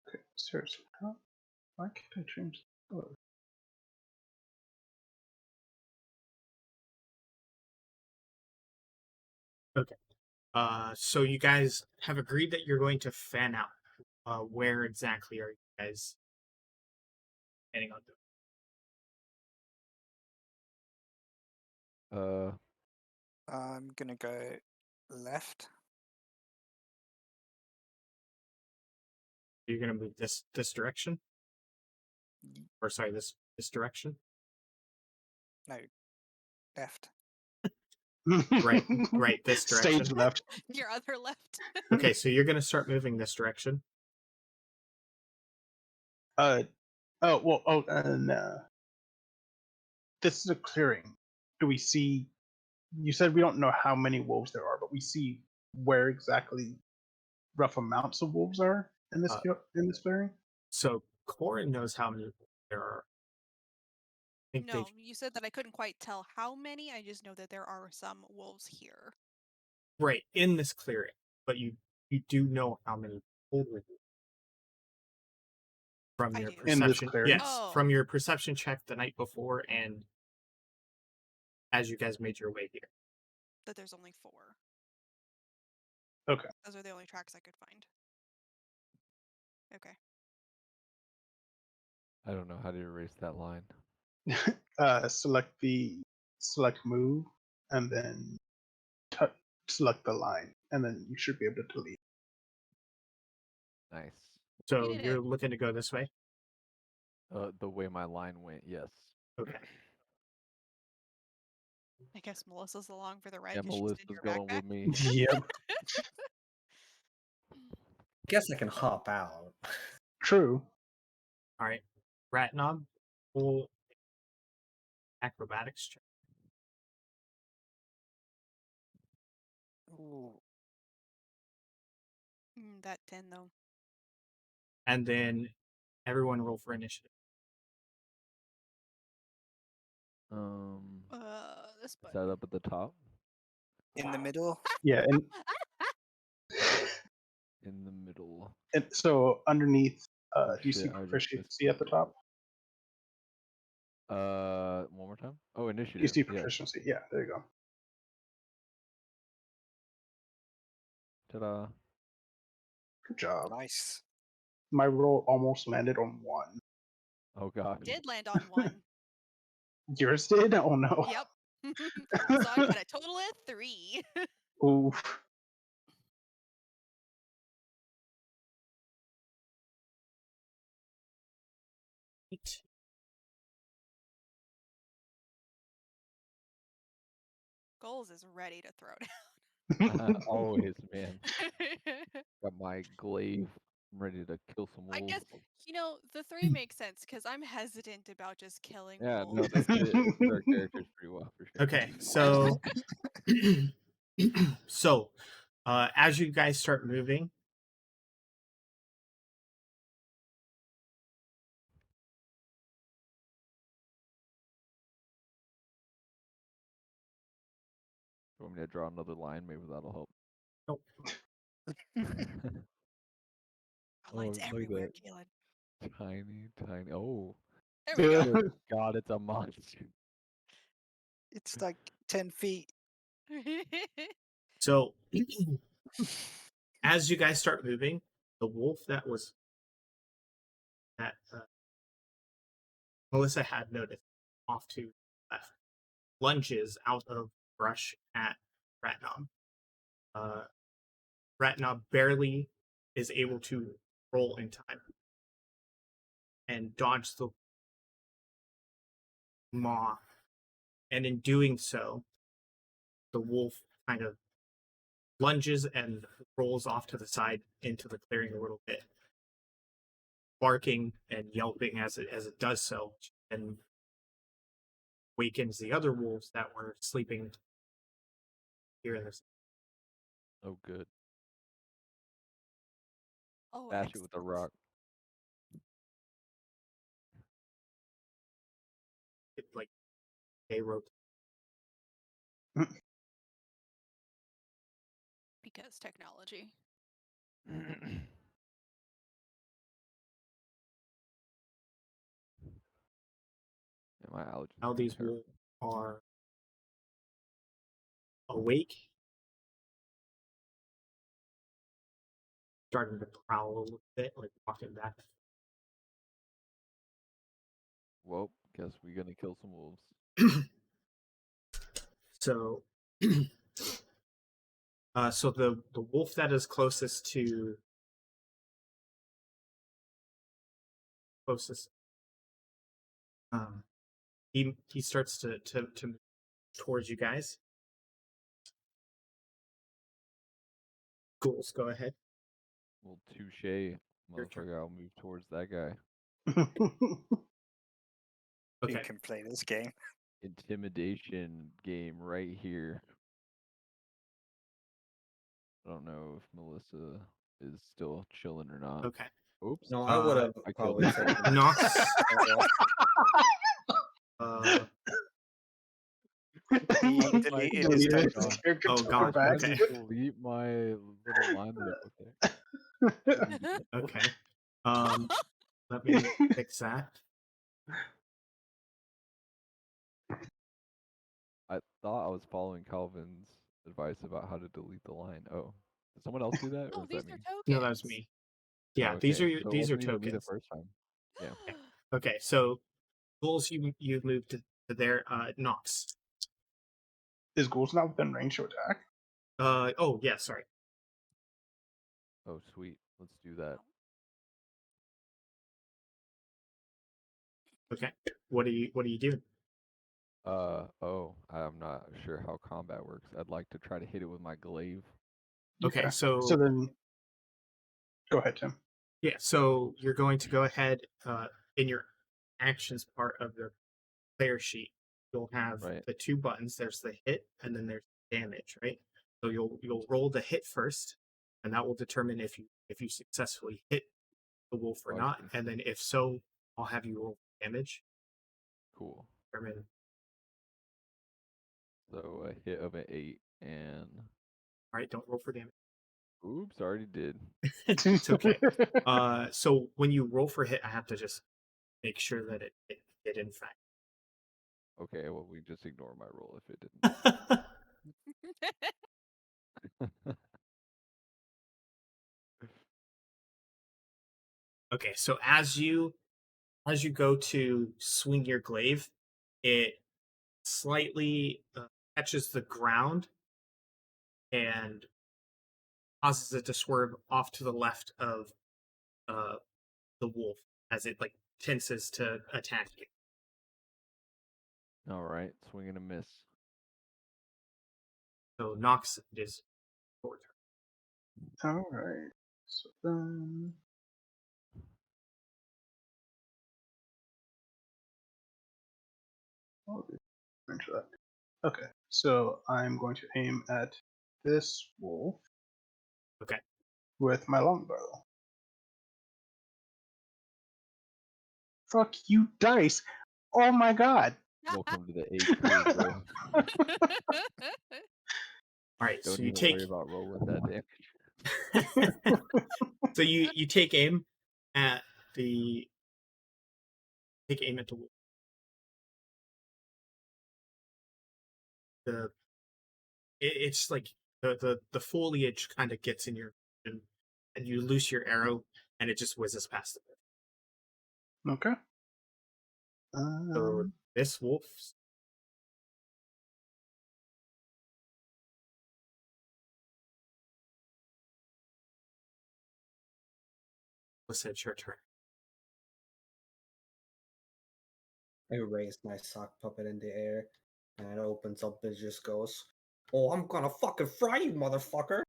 Okay, seriously, why can't I change the color? Okay. So you guys have agreed that you're going to fan out. Where exactly are you guys planning on doing? I'm gonna go left. You're gonna move this direction, or sorry, this direction. No, left. Right, this direction. Stage left. Your other left. Okay, so you're gonna start moving this direction. Oh well. Oh, and this is a clearing. Do we see? You said we don't know how many wolves there are, but we see where exactly rough amounts of wolves are in this Uh, in this clearing. So Corin knows how many there are. I think No, you said that I couldn't quite tell how many. I just know that there are some wolves here. right in this clearing, but you do know how many total from I your do. In this perception. clearing? Yes, Oh. from your perception check the night before, and as you guys made your way here. That there's only 4. Okay. Those are the only tracks I could find. Okay. I don't know how to erase that line. Select move, and then select the line, and then you should be able to delete. Nice. So did you're it. looking to go this way. The way my line went, yes. Okay. I guess Melissa's along for the ride Yeah, because she's in Melissa's your going backpack. with me. Yep. Guess I can hop out. True. All right. Ratnob, full acrobatics check. Ooh. That 10 though. And then everyone roll for initiative. This Is button. that up at the top? In the middle. Yeah, In the middle. and so underneath, Oh, do you see shit, I just missed proficiency at the top? one more time. Oh, Do you initiative. see Yes. proficiency? Yeah, there you go. Ta-da. Good job. Nice. My roll almost landed on 1. Oh god. Did land on 1. Yours did? Oh no. Yep. So I got a total of 3. Oof. Goals is ready to throw Always, man. down. Got my glaive. I'm ready to kill some I wolves. guess, the 3 makes sense because I'm hesitant about just killing Yeah, no, wolves. that fit our characters pretty well for sure. Okay, so so as you guys start moving, You want me to draw another line? Maybe that'll help. nope, Lines look at everywhere, that. Keelan. Tiny. Oh, There we go. good God, it's a monster. It's like 10 feet. so as you guys start moving, the wolf that Melissa had noticed off to the left lunges out of brush at Ratnob. Ratnob barely is able to roll in time and dodge the maw. And in doing so, the wolf kind of lunges and rolls off to the side into the clearing a little bit, barking and yelping as it does so, and wakens the other wolves that were sleeping here in this. Oh, good. Oh, Bash it with a excellent. rock. Like they wrote. Because technology. Yeah, my allergies Now are these terrible. wolves are awake, starting to prowl a little bit, like walking back. Well, guess we're gonna kill some wolves. So, so the wolf that is closest, he starts to move towards you guys. Ghouls, go ahead. Well, touche, Your turn. motherfucker. I'll move towards that guy. Okay. You can play this game. Intimidation game right here. I don't know if Melissa is still chilling or not. Okay. Oops. No, I would have I killed probably her. taken Nox. He Why did deleted my his Deleted character his token. gone? character Oh, token I God, back. tried okay. to delete my little line that I put there. Delete it. Okay. Let me fix that. I thought I was following Calvin's advice about how to delete the line. Oh, did someone else do that, or Oh, was these that are me? tokens. No, that was me. Yeah, Oh, these okay. are So it these are wasn't even me the tokens. first time. Yeah. Okay, so goals you moved to there. Nox. Is Ghouls not within range to attack? Oh yeah, sorry. Oh, sweet. Let's do that. Okay. What are you doing? Oh, I'm not sure how combat works. I'd like to try to hit it with my glaive. Okay, So so then, go ahead, Tim. yeah, so you're going to go ahead in your actions part of the player sheet. You'll have Right. the two buttons. There's the hit and then there's damage, right? So you'll roll the hit first, and that will determine if you successfully hit the wolf or Oh, I not. see. And then if so, I'll have you roll damage. Cool. Determine. So a hit of an 8 and All right, don't roll for damage. oops, already did. It's okay. So when you roll for hit, I have to just make sure that it did in fact. Okay, well we just ignore my roll if it didn't. Okay, so as you go to swing your glaive, it slightly catches the ground and causes it to swerve off to the left of uh, the wolf as it like tenses to attack you. All right, swing and a miss. So Nox is your turn. All right. So then, oh, range of that. Okay. So I'm going to aim at this wolf. Okay. With my longbow. Fuck you, dice! Oh my god! Welcome to the 8 crew, bro. All right, Don't so you even take worry about rolling that damage. so you take aim at the wolf. It's like the foliage kind of gets in your vision, and you loose your arrow and it just whizzes past it. Okay. So this wolf. Listen, it's your turn. I raise my sock puppet in the air, and it opens up and just goes, "Oh, I'm gonna fucking fry you, motherfucker!"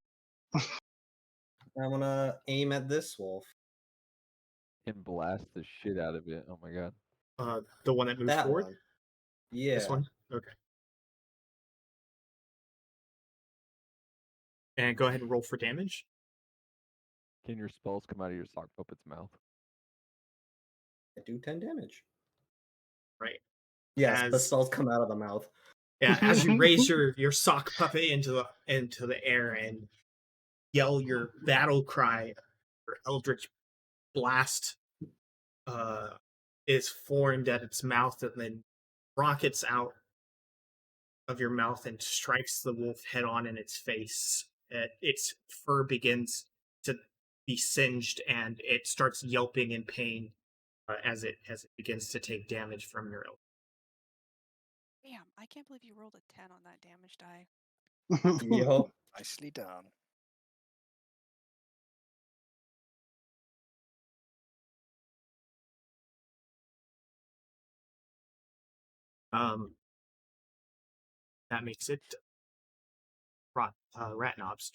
I'm gonna aim at this wolf. And blast the shit out of it. Oh my god. The one that moves That forward. one. Yeah. This one. Okay. And go ahead and roll for damage. Can your spells come out of your sock puppet's mouth? I do 10 damage. Right. Yes, the As spells come out of the mouth. yeah, as you raise your sock puppet into the air and yell your battle cry, your eldritch blast is formed at its mouth and then rockets out of your mouth and strikes the wolf head on in its face. Its fur begins to be singed and it starts yelping in pain as it begins to take damage from your elk. Damn, I can't believe you rolled a 10 on that damage die. Yup. Nicely done. That makes it Ratnob's.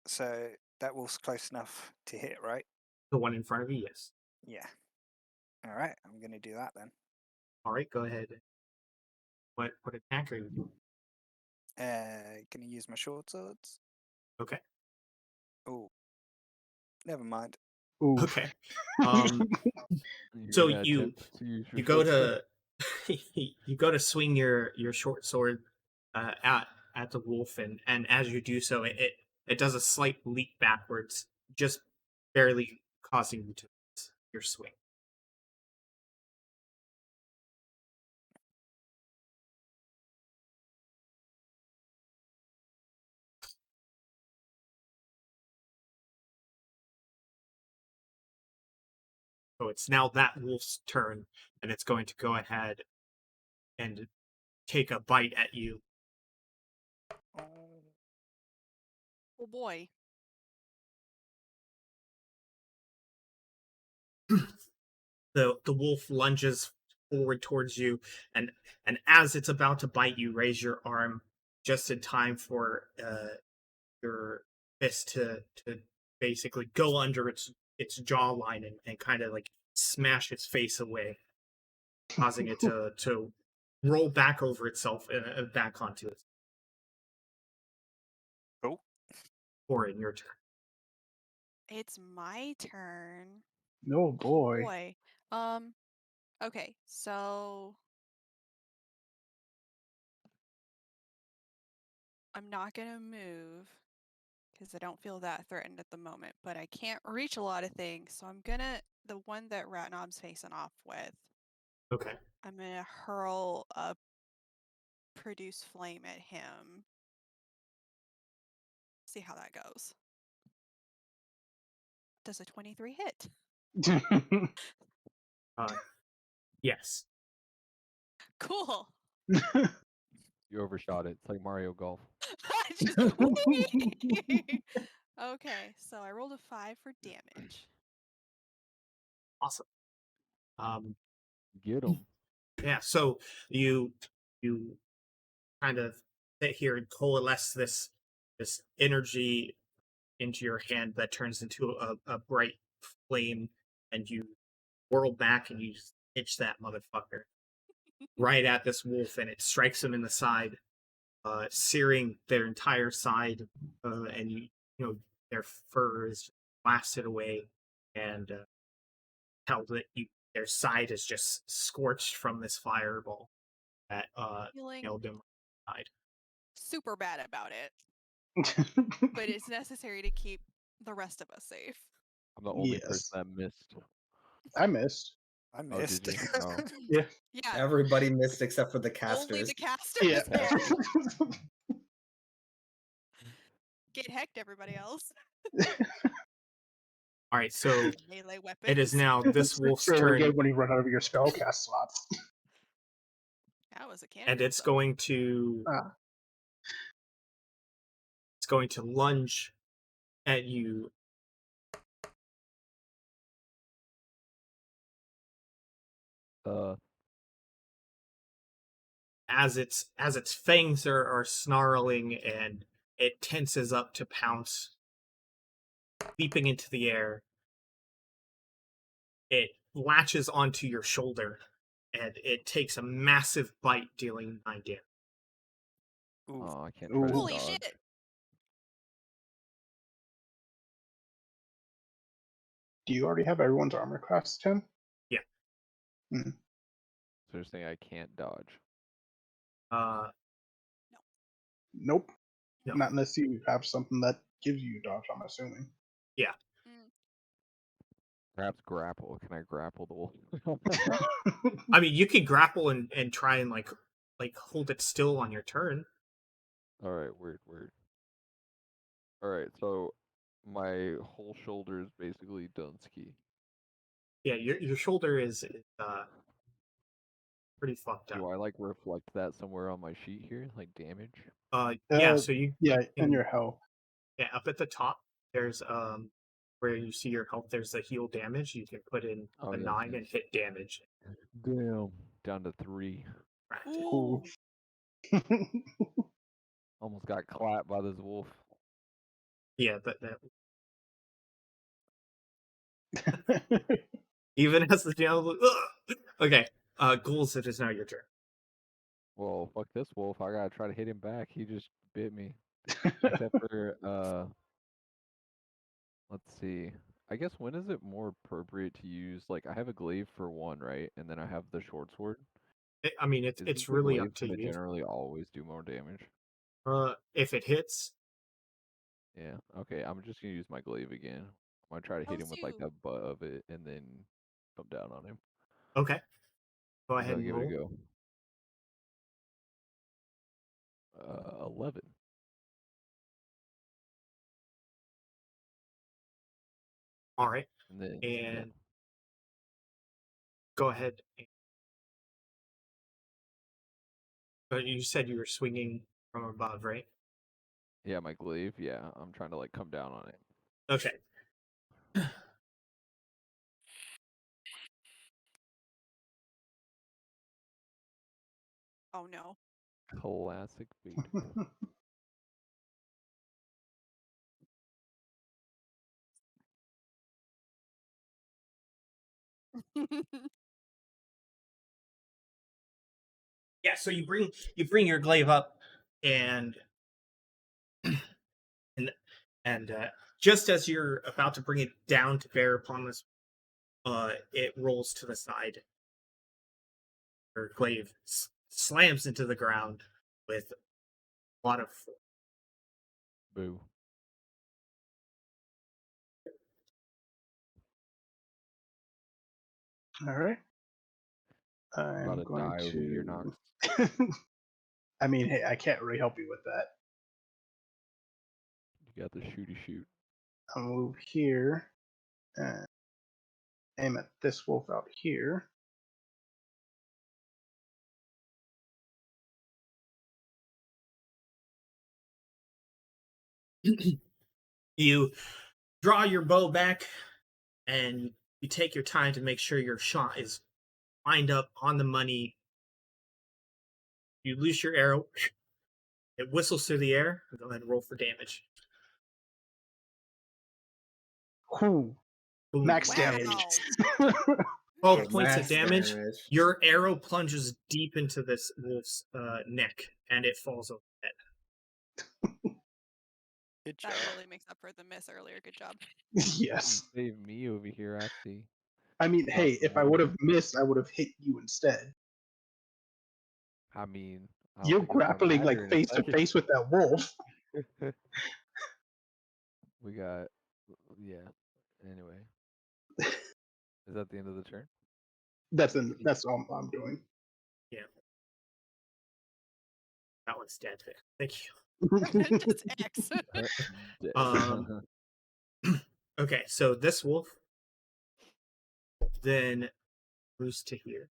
So that wolf's close enough to hit, right? The one in front of you, yes. Yeah. All right, I'm gonna do that then. All right, go ahead. What attack are you doing? Gonna use my short swords. Okay. Oh, never mind. Oof. Okay. Um. You're So gonna you attempt to use your you go short sword? to you go to swing your short sword at the wolf, and as you do so, it does a slight leap backwards, just barely causing you to miss your swing. So it's now that wolf's turn, and it's going to go ahead and take a bite at you. Oh, Oh boy. The wolf lunges forward towards you, and as it's about to bite you, raise your arm just in time for your fist to basically go under its jawline and kind of like smash its face away, causing it to roll back over itself and back onto it. oh, Or in your turn. It's my turn. No Oh boy. boy. Okay, so I'm not gonna move because I don't feel that threatened at the moment, but I can't reach a lot of things, so I'm gonna the one that Ratnob's facing off with. Okay. I'm gonna hurl a produce flame at him. See how that goes. Does a 23 hit? Yes. Cool. You overshot it. It's like Mario Golf. Just whee! Okay, so I rolled a 5 for damage. Awesome. Get him. Yeah. So you kind of sit here and coalesce this energy into your hand that turns into a bright flame, and you whirl back and you pitch that motherfucker right at this wolf, and it strikes him in the side, searing their entire side, and you know their fur is blasted away, and tell that their side is just scorched from this fireball that Feeling nailed them side. super bad about it, but it's necessary to keep the rest of us safe. I'm the only person Yes. that missed. I missed. I Oh, did missed. you? Oh. Yeah. Yeah, Everybody missed except for the only casters. the casters. Yeah. Get hecked, everybody else. All right, so Melee weapons. it is now this wolf's Really turn, good when you run out of your spellcast slots. That was a cannon. and it's going to Ah. lunge at you. As its fangs are snarling and it tenses up to pounce, leaping into the air. It latches onto your shoulder and it takes a massive bite, dealing 9 damage. Ooh, Oh, I can't try to Ooh. Holy dodge. shit! Do you already have everyone's armor class, Tim? Yeah. Hmm. So you're saying I can't dodge? Uh, Nope. no. Not unless you have something that gives you dodge, I'm assuming. Yeah. Mm. Perhaps grapple. Can I grapple the wolf? I mean, you can grapple and try and like hold it still on your turn. All right, weird. All right, so my whole shoulder is basically Dunsky. Yeah, your shoulder is pretty fucked up. Do I like reflect that somewhere on my sheet here, like damage? Yeah, so you Yeah, can, and your health. yeah, up at the top there's where you see your health, there's the heal damage. You can put in Oh, a yes, 9 yes. and hit damage. Damn, down to 3. Ooh. Ooh. Almost got clapped by this wolf. Yeah, that Even as the jail. Okay, ghouls, it is now your turn. Well, fuck this wolf. I gotta try to hit him back. He just bit me. Except for let's see. I guess when is it more appropriate to use like I have a glaive for one, right? And then I have the short sword. I mean, Isn't it's the really up glaive to gonna you. generally always do more damage? If it hits, Yeah. Okay, I'm just gonna use my glaive again. I'm gonna try to hit him with like you. the butt of it and then come down on him. okay. Go ahead So and give it a roll. go. 11. All right, And then yeah. and go ahead. But you said you were swinging from above, right? Yeah, my glaive. Yeah, I'm trying to like come down on it. Okay. Oh no. Classic bait. Yeah. So you bring your glaive up, and and and just as you're about to bring it down to bear upon this, it rolls to the side. Your glaive slams into the ground with a lot of force. Boo. All right. About I'm to going die over here, Knox. to. I mean, hey, I can't really help you with that. You got the shooty shoot. I'll move here and aim at this wolf out here. You draw your bow back, and you take your time to make sure your shot is lined up on the money. You loose your arrow. It whistles through the air. Go ahead and roll for damage. Whew. Boom. Max Wow. damage. 12 points of Max damage. Your arrow plunges deep into this wolf's neck, and it falls over the head. Good job. That really makes up for the miss earlier. Good job. Yes. Save me over here, I see. I mean, Not hey, if I bad. would have missed, I would have hit you instead. I mean, I don't You're think it's gonna grappling like matter in a face to second. face with that wolf. We got, yeah. Anyway, is that the end of the turn? That's all I'm doing. Yeah. That one's dead. Thank you. Just X. Okay, so this wolf then moves to here.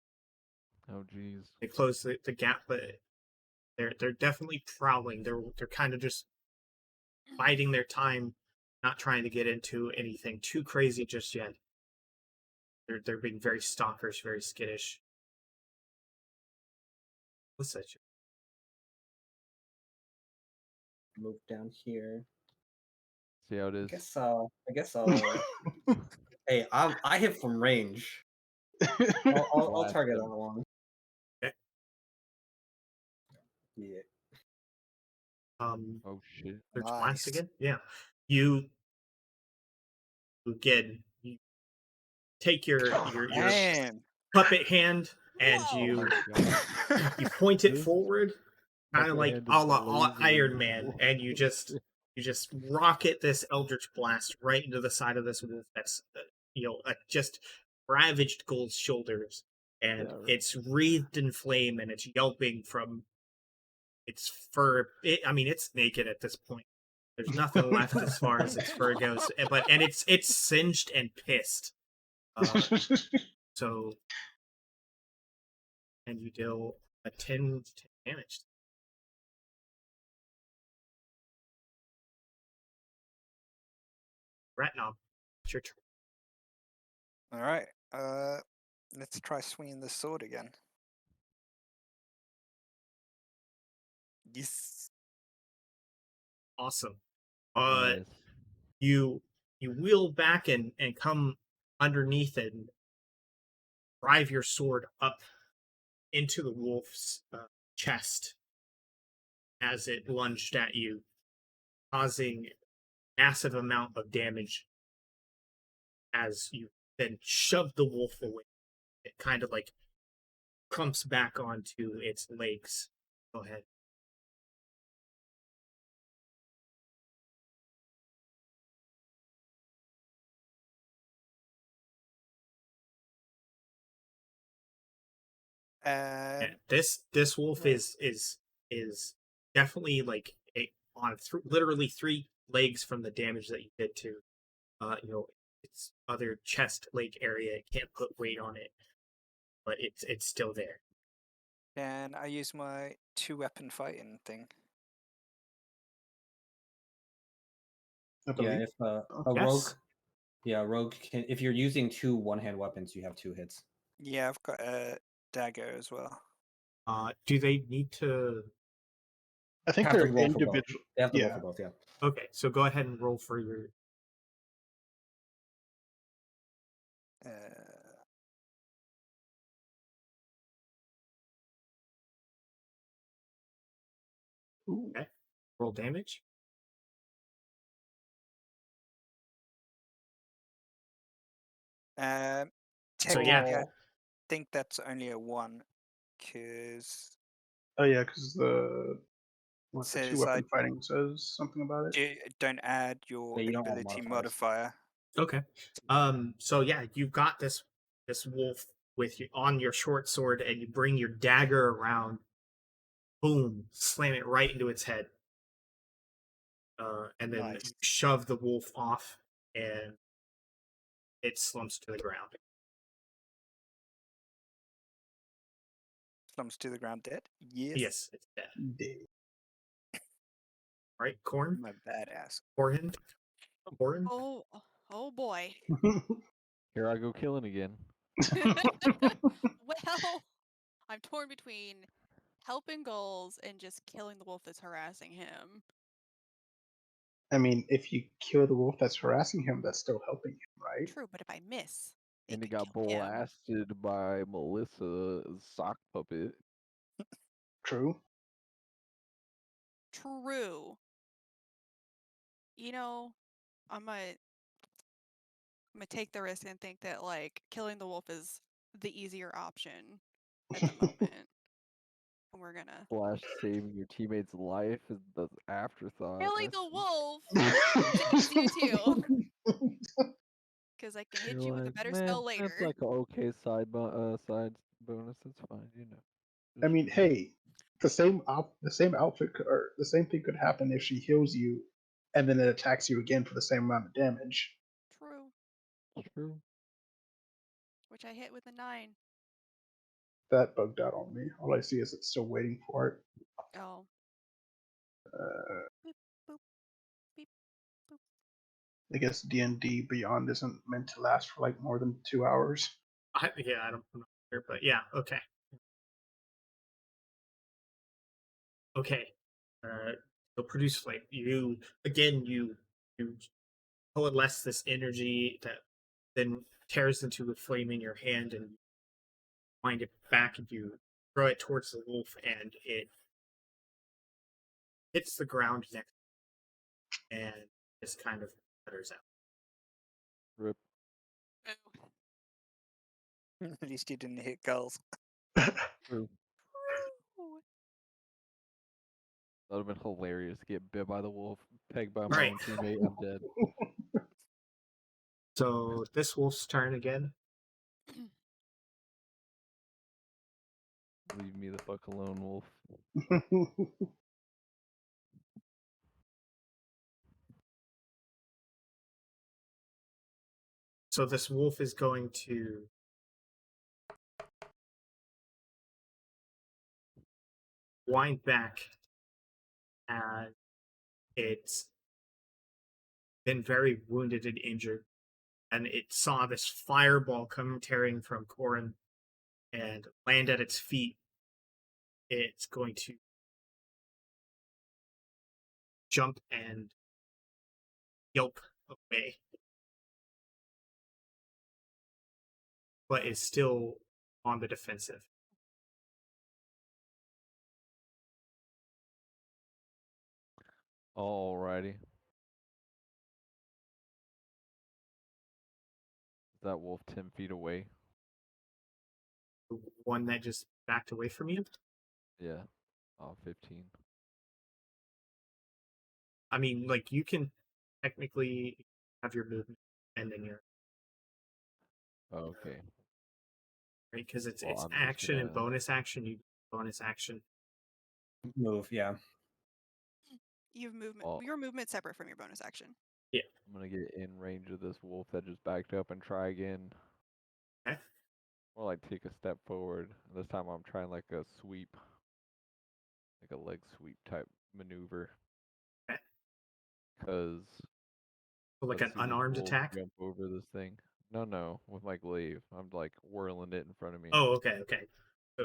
Oh, jeez. They close the gap, but they're definitely prowling. They're kind of just biding their time, not trying to get into anything too crazy just yet. They're being very stalkerish, very skittish. What's that? Move down here. See how it is? I guess I'll. Hey, I hit from range. I'll Blast target him. that one. Okay. Yeah. Oh, shit. There's Nice. blast again. Yeah, you again. You take your Man. puppet hand and Whoa. Oh, you my God. you point it This forward, kind of puppet like hand is a la blazing. Iron Man, and you just rocket this eldritch blast right into the side of this wolf that's just ravaged Gold's shoulders, and Yeah, right. it's wreathed in flame and it's yelping from its fur. I mean, it's naked at this point. There's nothing left as far as its fur goes, and it's singed and pissed. So, and you deal a 10 damage. Ratnob, it's your turn. All right. Let's try swinging the sword again. Yes. Awesome. Nice. You wheel back and come underneath and drive your sword up into the wolf's chest as it lunged at you, causing massive amount of damage as you then shove the wolf away. It kind of like crumps back onto its legs. Go ahead. Yeah, this wolf yeah. is definitely like literally 3 legs from the damage that you did to its other chest leg area. It can't put weight on it, but it's still there. Can I use my 2-weapon fighting thing? I Yeah, believe. if a rogue, Yes. rogue can. If you're using 2 one-hand weapons, you have 2 hits. Yeah, I've got a dagger as well. Do they need to? I think Have to they're roll for both. individual. They have to roll Yeah. for both. Yeah. Okay, so go ahead and roll for your. Uh, Ooh. Okay. Roll damage. um, So yeah, technically, I think that's only a 1 because Oh yeah, because the it the two says weapon fighting says something about it. don't add your Yeah, you don't add ability modifiers. modifier. Okay. So yeah, you've got this wolf with you on your short sword, and you bring your dagger around. Boom! Slam it right into its head, and then Nice. you shove the wolf off, and it slumps to the ground. Slumps to the ground dead. Yes. Yes, it's dead. Dead. Right, Corn, My badass. Corhin, Corn. Oh boy. Here I go killing again. Well, I'm torn between helping goals and just killing the wolf that's harassing him. I mean, if you kill the wolf that's harassing him, that's still helping him, right? True, but if I miss, it And he could got kill him. blasted by Melissa's sock puppet. True. True. You know, I'm gonna take the risk and think that like killing the wolf is the easier option at the moment. And we're gonna Flash saving your teammate's life is the afterthought. killing the wolf is easier too, because I can hit You're you with a like, better man, spell later. that's like an okay side bonus. It's fine, you know. I Just mean, hey, the same outfit or the same thing could happen if she heals you, and then it attacks you again for the same amount of damage. True, true. which I hit with a 9. That bugged out on me. All I see is it's still waiting for it. Oh, Uh, boop, boop, beep, boop. I guess D&D Beyond isn't meant to last for like more than 2 hours. I'm not sure, but yeah, okay. Okay. So produce flame. You again. You coalesce this energy that then tears into a flame in your hand, and wind it back, and you throw it towards the wolf, and it hits the ground next, and just kind of putters out. Rip. At least you didn't hit goals. True. True. That would have been hilarious. Get bit by the wolf, pegged by my Right. own teammate, I'm dead. So this wolf's turn again. Leave me the fuck alone, wolf. So this wolf is going to wind back, and it's been very wounded and injured, and it saw this fireball come tearing from Corin and land at its feet. It's going to jump and yelp away. but is still on the defensive. Alrighty. Is that wolf 10 feet away? The one that just backed away from you. Yeah. Oh, 15. I mean, like you can technically have your movement and then your Okay. right because Well, it's I'm just action and gonna bonus action. You bonus action. Move, yeah. You have movement. well, Your movement's separate from your bonus action. Yeah. I'm gonna get in range of this wolf that just backed up and try again. Okay. Or like take a step forward. This time I'm trying like a sweep. Like a leg sweep type maneuver. Okay. Cause So like let's an see this unarmed wolf attack. jump over this thing. No, with my glaive. I'm like whirling it in front of me. Oh, okay.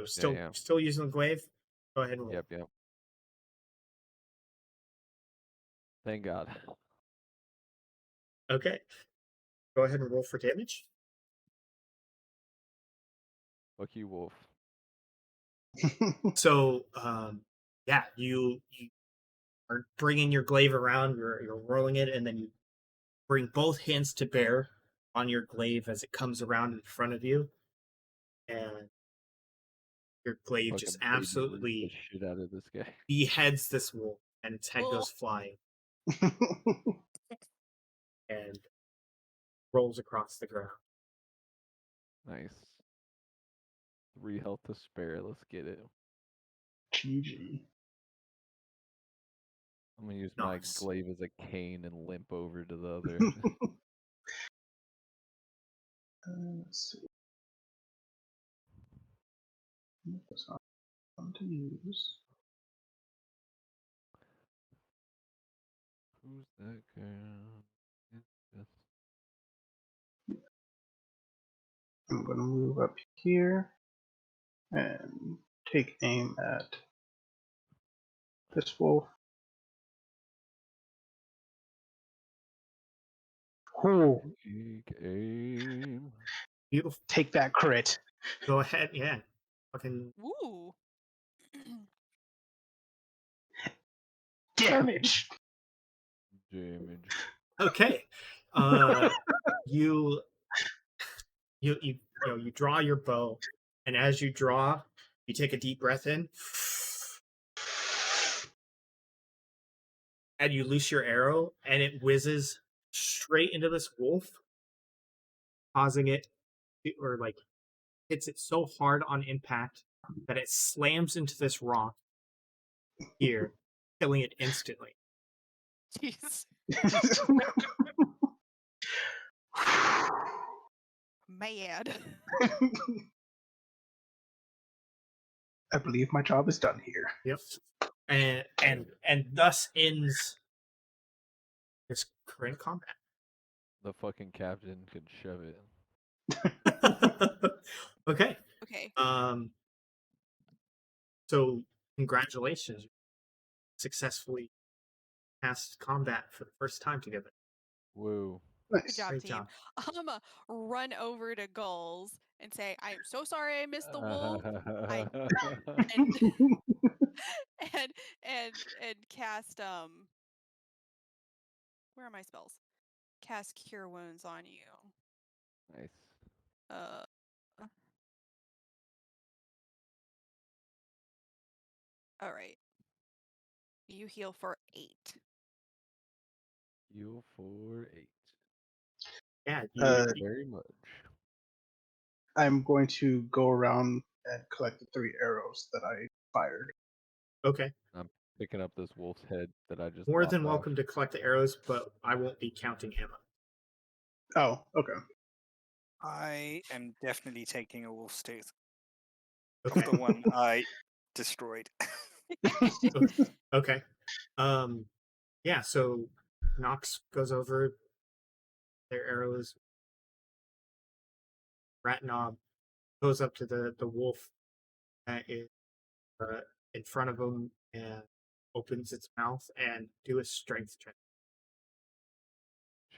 So Yeah. still using the glaive. Go ahead and roll. Yep. Thank God. Okay. Go ahead and roll for damage. Fuck you, wolf. So, yeah, you are bringing your glaive around. You're rolling it, and then you bring both hands to bear on your glaive as it comes around in front of you, and your glaive just Fucking baby Ruth the absolutely shit out of this guy. beheads this wolf, and its head Oh. goes flying and rolls across the ground. Nice. 3 health to spare. Let's get it. GG. I'm gonna use my Nice. glaive as a cane and limp over to the other. Let's see. What's on to use? Who's that girl? It's just I'm going to move up here and take aim at this wolf. Oh, take aim. Beautiful. take that crit. Go ahead, yeah. Fucking Woo. Damage. Damage. okay. You you draw your bow, and as you draw, you take a deep breath in, and you loose your arrow, and it whizzes straight into this wolf, causing it or like hits it so hard on impact that it slams into this rock here, killing it instantly. Jeez. Mad. I believe my job is done here. Yep. And thus ends this current combat. The fucking captain could shove it. Okay. Okay. So congratulations. Successfully passed combat for the first time together. Woo. Good Nice. job, Great team. job. I'm gonna run over to Gulls and say, "I am so sorry I missed the wolf," and and cast where are my spells? Cast Cure Wounds on you. Nice. All right. You heal for 8. Heal for 8. Yeah, Uh, Very much. I'm going to go around and collect the 3 arrows that I fired. okay. I'm picking up this wolf's head that I just More lopped than off. welcome to collect the arrows, but I won't be counting ammo. Oh, okay. I am definitely taking a wolf's tooth. Okay. The one I destroyed. Okay. Yeah, so Nox goes over their arrows. Ratnob goes up to the wolf that is in front of him and opens its mouth and do a strength check.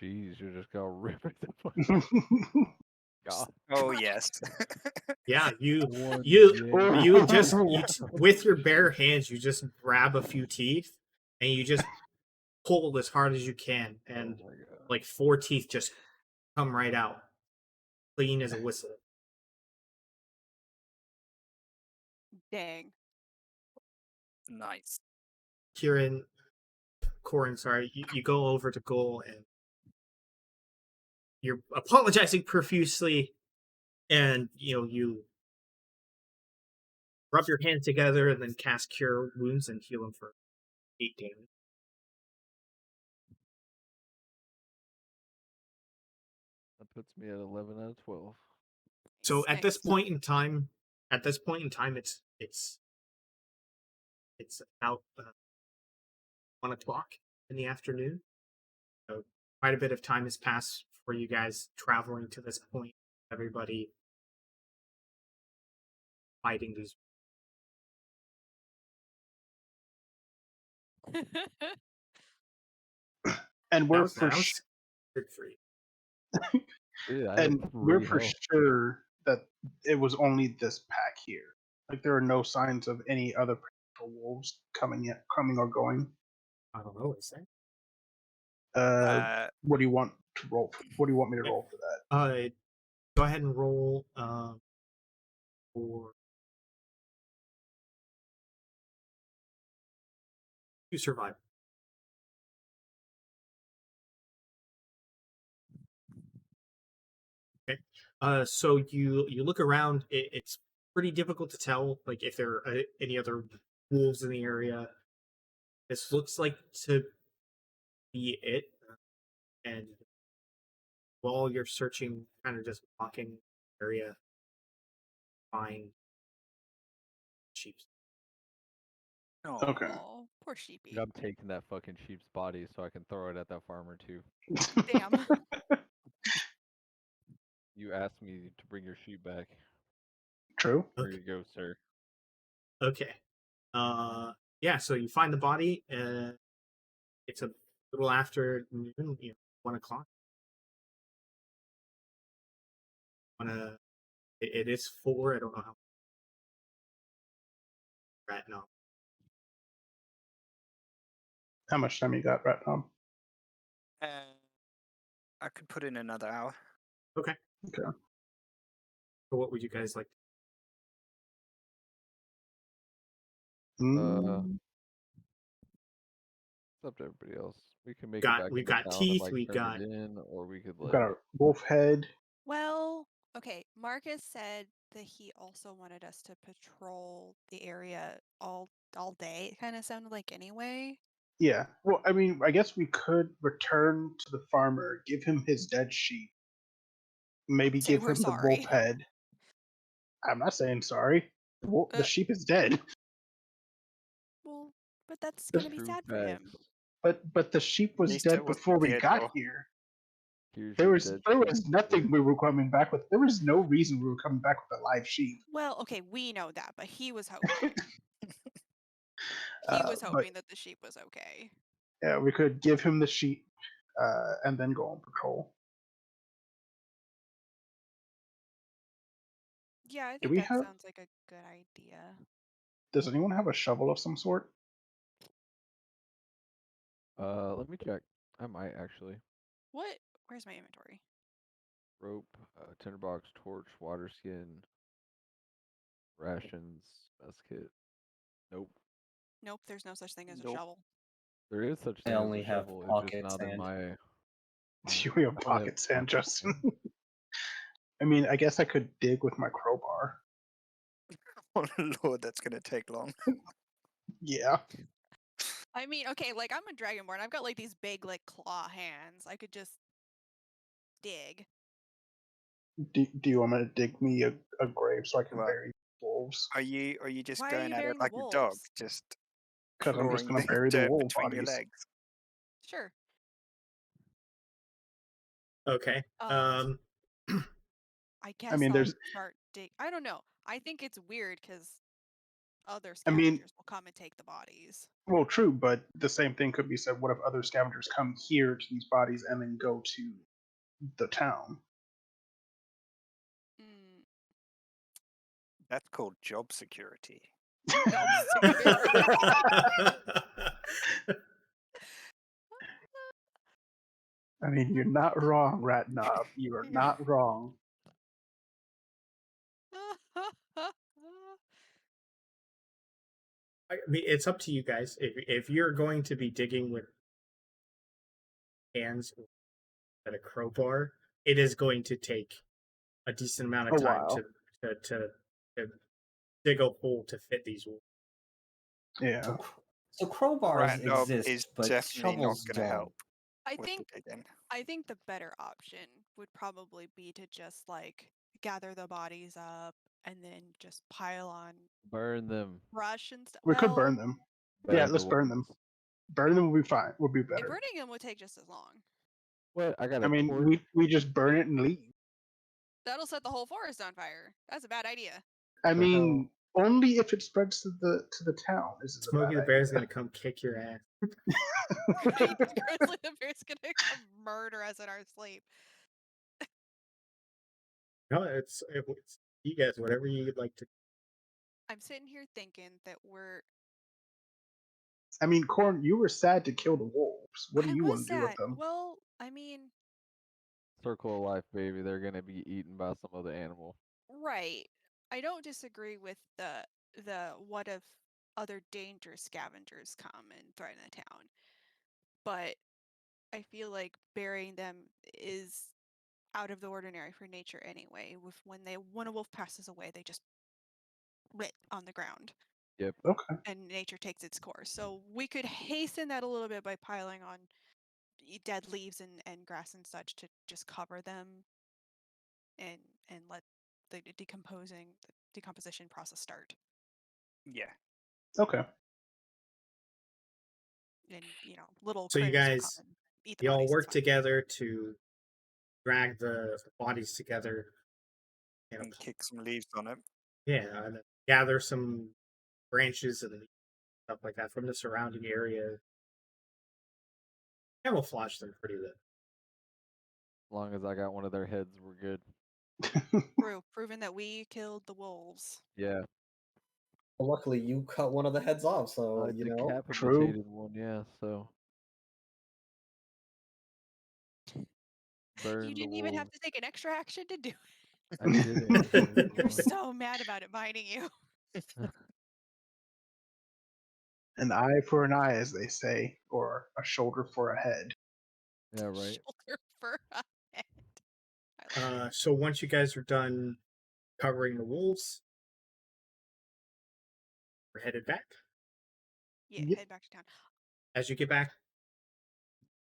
Jeez, you just got ripped the fuck. God. Oh yes. Yeah, you One with your bare hands, you just grab a few teeth and you just pull as hard as you can, and Oh my God. like 4 teeth just come right out, clean as a whistle. Dang. Nice. Corin, sorry, you go over to Goal and you're apologizing profusely, and you rub your hands together and then cast Cure Wounds and heal him for 8 damage. That puts me at 11 out of 12. So at this Nice. point in time, it's about 1 o'clock in the afternoon. So quite a bit of time has passed for you guys traveling to this point. Everybody fighting these. And That we're was for that was good for you. Dude, I and had we're 3 for health. sure that it was only this pack here. Like there are no signs of any other potential wolves coming or going. I don't know what to say. What do you want to roll? What do you want me to Okay. roll for that? Go ahead and roll for to survive. Okay. So you look around. It's pretty difficult to tell, like, if there are any other wolves in the area. This looks like to be it. And while you're searching, kind of just walking the area, find sheep. Okay. Oh, poor Dude, sheepy. I'm taking that fucking sheep's body so I can throw it at that farmer too. Damn. You asked me to bring your sheep back. True. There Okay. you go, sir. Okay. Yeah. So you find the body. It's a little after noon. 1 o'clock. It is 4. I don't know how. Right now. How much time you got, Rat Tom? I could put in another hour. Okay. Okay. So what would you guys like? Mm, It's up to everybody else. We can make it back We've into got town and teeth. like We turn got it in, or we could we've got like. a wolf head. Well, okay. Marcus said that he also wanted us to patrol the area all day. It kind of sounded like anyway. Yeah. Well, I mean, I guess we could return to the farmer, give him his dead sheep, maybe Say give we're him the wolf sorry. head. I'm not saying sorry. The Uh, sheep is dead. Well, but that's The- gonna be True sad for him. facts. But the sheep At was least it dead was before we cared got for. here. Here's There your was dead there sheep. was nothing we were coming back with. There was no reason we were coming back with a live sheep. Well, okay, we know that, but he was hoping. He was But hoping that the sheep was okay. yeah, we could give him the sheep and then go on patrol. Yeah, I Do think we that have? sounds like a good idea. Does anyone have a shovel of some sort? Let me check. I might actually. What? Where's my inventory? Rope, tinderbox, torch, water skin, rations, mess kit. Nope. Nope, there's no such thing as a Nope. shovel. There is such I thing as only a have shovel. It's just pocket not in sand. my. You have I only have pocket sand, pocket Justin. sand. I mean, I guess I could dig with my crowbar. Oh Lord, that's gonna take long. Yeah. I mean, okay, like I'm a dragonborn. I've got like these big like claw hands. I could just dig. Do you want me to dig me a grave so I can Well, bury wolves? are you just Why are going you at it burying the like a dog, wolves? just Because I'm just clawing gonna the bury the dirt wolf between your bodies. legs? Sure. Okay. I I guess mean, I'll there's. start dig. I don't know. I think it's weird because other I mean, scavengers will come and take the bodies. well, true, but the same thing could be said. What if other scavengers come here to these bodies and then go to the town? That's called job security. Job security. I mean, you're not wrong, Rat Knob. You are not wrong. I mean, it's up to you guys. If you're going to be digging with hands at a crowbar, it is going to take a decent amount of A time while. to dig a hole to fit these wolves. Yeah. So crowbars Rat knob exist, is but definitely not shovels going to don't. help I with think the digging. I think the better option would probably be to just like gather the bodies up and then just pile on Burn them. brush and stuff. We could Well, burn them. Yeah, Burn the let's burn them. wolves. Burn them will be fine. Will be better. burning them would take just as long. What? I got I a mean, torch. we just burn it and leave. That'll set the whole forest on fire. That's a bad idea. I The mean, hell? only if it spreads to the town. This is a Smokey the bad Bear's idea. gonna come kick your ass. Grizzly the bear's gonna come murder us in our sleep. No, it's you guys. Whatever you'd like to. I'm sitting here thinking that we're. I mean, Corn, you were sad to kill the wolves. What do I you was want to do with sad. them? Well, I mean, Circle of life, baby. They're gonna be eaten by some other animal. right. I don't disagree with the what if other dangerous scavengers come and threaten the town. But I feel like burying them is out of the ordinary for nature anyway. When a wolf passes away, they just lit on the ground Yep. Okay. and nature takes its course. So we could hasten that a little bit by piling on dead leaves and grass and such to just cover them and let the decomposition process start. Yeah. Okay. And little So you critters will come guys, and eat the you all bodies. It's work fine. together to drag the bodies together. And kick some leaves on it. Yeah, and gather some branches and stuff like that from the surrounding area. Camouflage them pretty well. As long as I got one of their heads, we're good. Proven that we killed the wolves. Yeah. Well, luckily, you cut one of the heads off, so I decapitated one. Yeah. So. Burn You the didn't even have wolves. to take an extra action to do it. I didn't. You're so mad about it biting you. An eye for an eye, as they say, or a shoulder for a head. Yeah. Right. Shoulder for a head. I like it. So once you guys are done covering the wolves, we're headed back. Yeah, Yep. head back to town. As you get back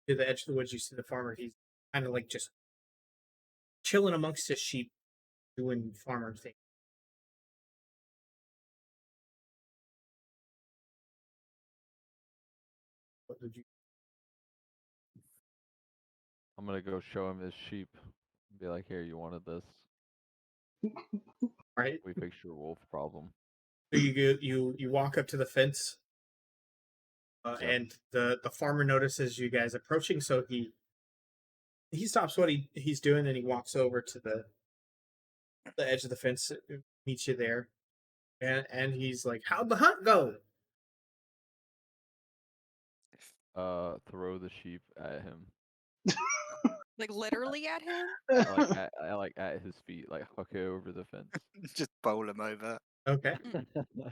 to the edge of the woods, you see the farmer. He's kind of like just chilling amongst his sheep, doing farmer things. What did you? I'm gonna go show him his sheep. Be like, here, you wanted this. Right. We fixed your wolf problem. So you walk up to the fence, Yep. and the farmer notices you guys approaching. So he stops what he's doing and he walks over to the edge of the fence, meets you there, and he's like, "How'd the hunt go?" Throw the sheep at him. Like literally at him? Like at his feet, like huck it over the fence. Just bowl him over. Okay.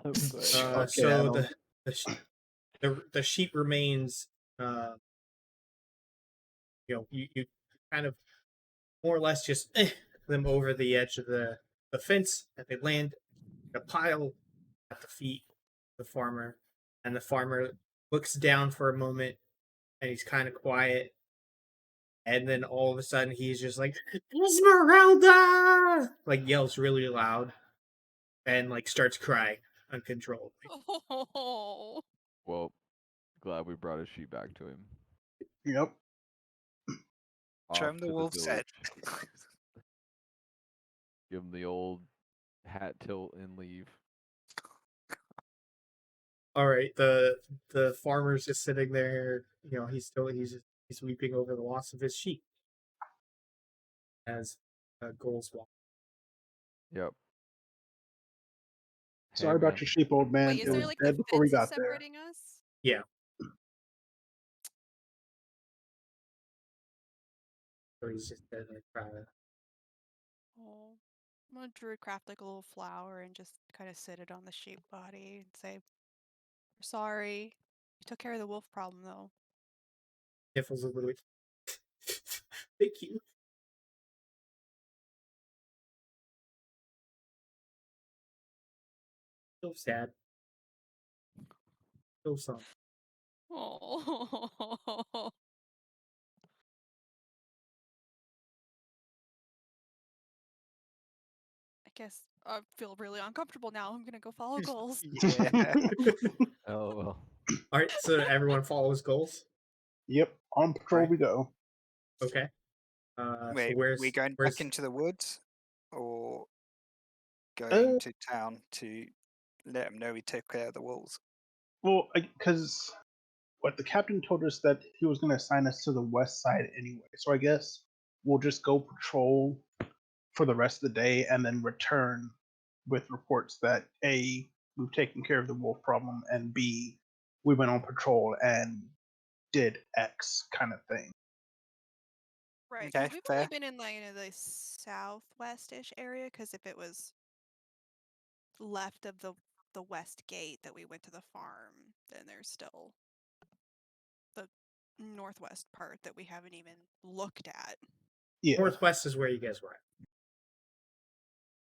But, So Adam. the sheep remains. You kind of more or less just them over the edge of the fence, and they land in a pile at the feet of the farmer, and the farmer looks down for a moment, and he's kind of quiet, and then all of a sudden he's just like, "Esmeralda!" like yells really loud, and like starts crying uncontrollably. Oh. well, glad we brought his sheep back to him. Yep. Show Off him to the wolf's head. village. Give him the old hat tilt and leave. All right, the farmer's just sitting there. He's weeping over the loss of his sheep as goals walk. Yep. Sorry Hey, about man. your sheep, old man. Wait, It is there was like a dead before we fence got there. separating us? Yeah. Or he's just dead like private. Oh, I'm gonna druid craft like a little flower and just kind of sit it on the sheep body and say, "We're sorry. You took care of the wolf problem, though." Niffles a little bit. Thank you. So sad. So somber. Oh. I guess I feel really uncomfortable now. I'm gonna go follow goals. Yeah. Oh, well. All right, so everyone follows goals. Yep, on patrol Right. we go. Okay. So Wait, we going back into the woods or going to town to let them know we took care of the wolves? Well, because what the captain told us that he was going to assign us to the west side anyway. So I guess we'll just go patrol for the rest of the day and then return with reports that A, we've taken care of the wolf problem, and B, we went on patrol and did X kind of thing. Right, Okay, because we've only fair. been in like the southwest-ish area. Because if it was left of the west gate that we went to the farm, then there's still the northwest part that we haven't even looked at. Yeah. Northwest is where you guys were at.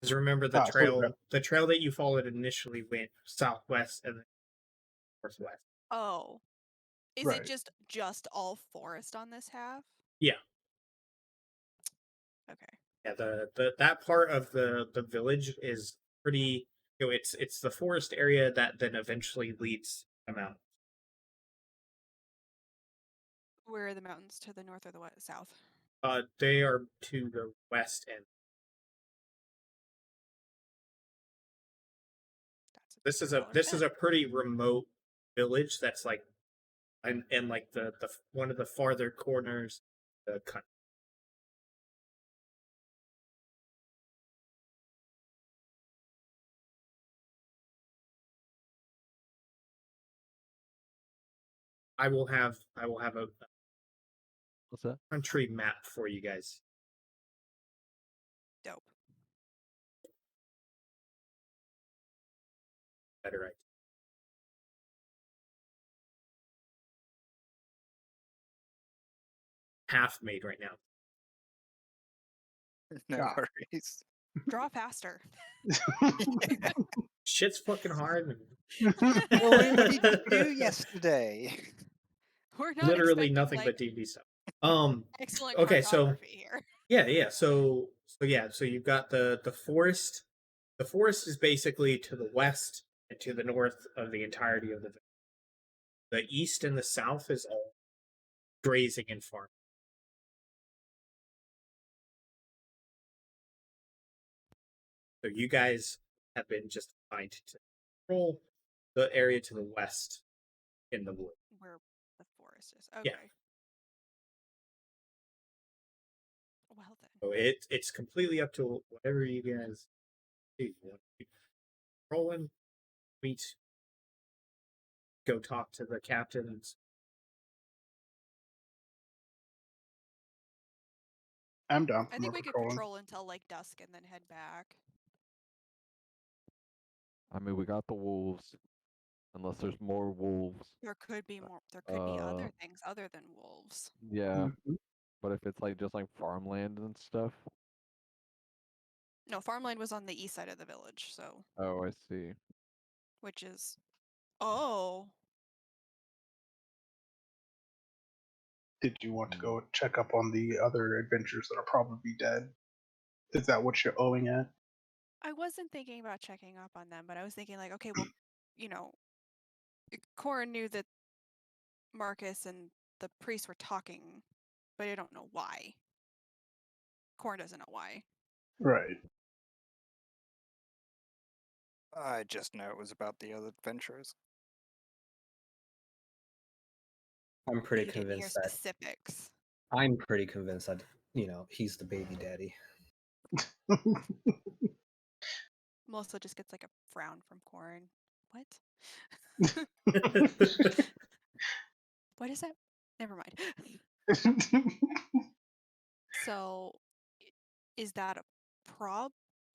Because remember the So the trail that you followed initially went southwest and then northwest. Oh, is Right. it just all forest on this half? Yeah. Okay. Yeah, the that part of the village is pretty, it's the forest area that then eventually leads to the mountain. Where are the mountains, to the north or the south? They are to the west end. That's a This is $2 a pretty remote village that's like and like the one of the farther corners of the country. I will have a What's that? country map for you guys. Dope. Better idea. Half made right now. No Ah. worries. Draw faster. Shit's fucking hard. Well, what did you do yesterday? We're not Literally expecting nothing like but D&D stuff. excellent Okay, so cartography here. yeah. So you've got the forest. The forest is basically to the west and to the north of the entirety of the village. The east and the south is all grazing and farming. So you guys have been just assigned to control the area to the west in the wood. Where the forest is. Okay. Yeah. Well then. So it's completely up to whatever you guys do. You want to keep rolling, meet, go talk to the captains. I'm down I for think more we could patrolling. patrol until like dusk and then head back. I mean, we got the wolves. Unless there's more wolves. There could be more. There could be other things other than wolves. Yeah. Mhm. But if it's like just like farmland and stuff. No, farmland was on the east side of the village, so Oh, I see. which is oh. Did you want to Hmm. go check up on the other adventures that are probably dead? Is that what you're owing at? I wasn't thinking about checking up on them, but I was thinking like, okay, well, you know, Corin knew that Marcus and the priest were talking, but I don't know why. Corin doesn't know why. Right. I just know it was about the other adventurers. I'm But pretty you didn't hear convinced that specifics. I'm pretty convinced that he's the baby daddy. Melissa just gets like a frown from Corin. What? What is that? Never mind. So, is that a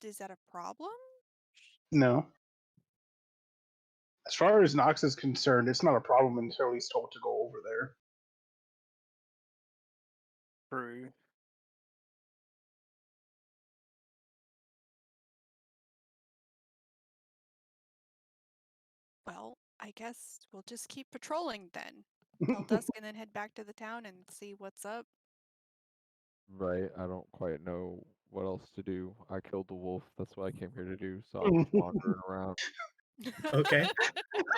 Is that a problem? No. As far as Nox is concerned, it's not a problem until he's told to go over there. True. Well, I guess we'll just keep patrolling then till dusk, and then head back to the town and see what's up. Right. I don't quite know what else to do. I killed the wolf. That's what I came here to do. So I'm just wandering around. Okay.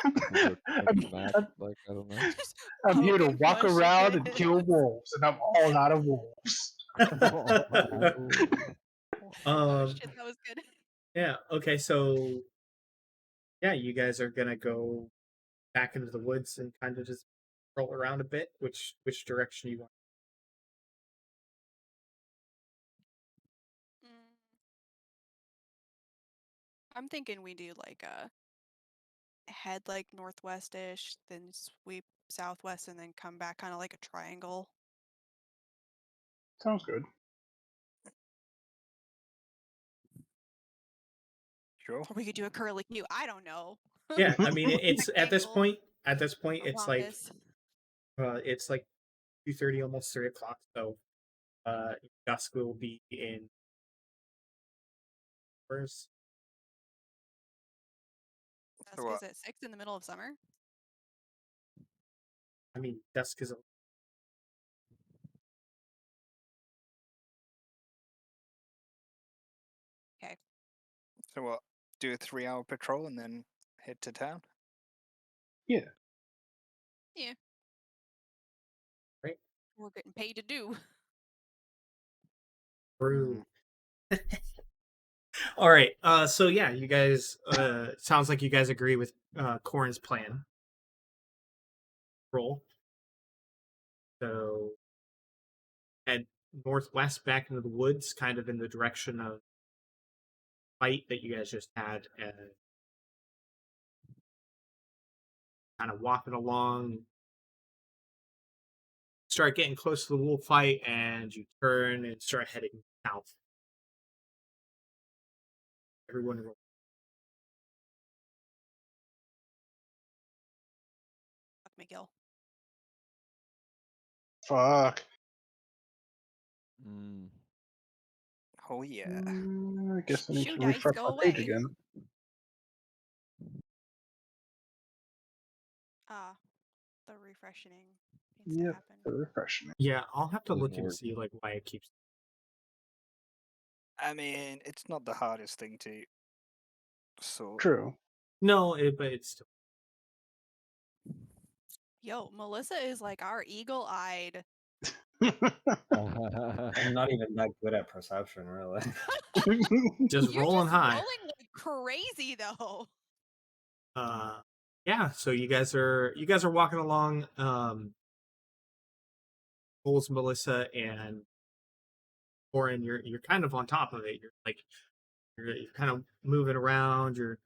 And go take I'm, a nap. I'm, Like, I don't know. Just I'm here to poking walk around and kill bushes. wolves, and I'm all out of wolves. Oh um. shit, that was good. Yeah. Okay. So yeah, you guys are gonna go back into the woods and kind of just roll around a bit. Which direction you want? Mm, I'm thinking we do like a head like northwest-ish, then sweep southwest, and then come back kind of like a triangle. Sounds good. Sure. Or we could do a curly Q. I don't know. Yeah. I mean, it's at this Rectangle point. At this point, around us. it's like 2:30, almost 3 o'clock. So dusk will be in hours. So Dusk what? is at 6 in the middle of summer. I mean, dusk is Okay. So what? Do a 3-hour patrol and then head to town? Yeah. Yeah. right. We're getting paid to do. True. All right. So yeah, you guys. Sounds like you guys agree with Corin's plan. Roll. So head northwest back into the woods, kind of in the direction of fight that you guys just had, and kind of walking along. Start getting close to the wolf fight, and you turn and start heading south. Everyone roll. Fuck McGill. Fuck. Mm. Oh yeah. I guess I need Shoe to dice, refresh go my page away. again. Ah, the refreshing needs to Yep, happen. the refreshing. Yeah, I'll have to Doesn't look and work. see like why it keeps. I mean, it's not the hardest thing to sort. True. No, but it's still. Yo, Melissa is like our eagle-eyed. I'm not even that good at perception, really. Just You're rolling just high. rolling like crazy though. Yeah, so you guys are walking along. Holes, Melissa, and Corin, you're kind of on top of it. You're like you're kind of moving around. You're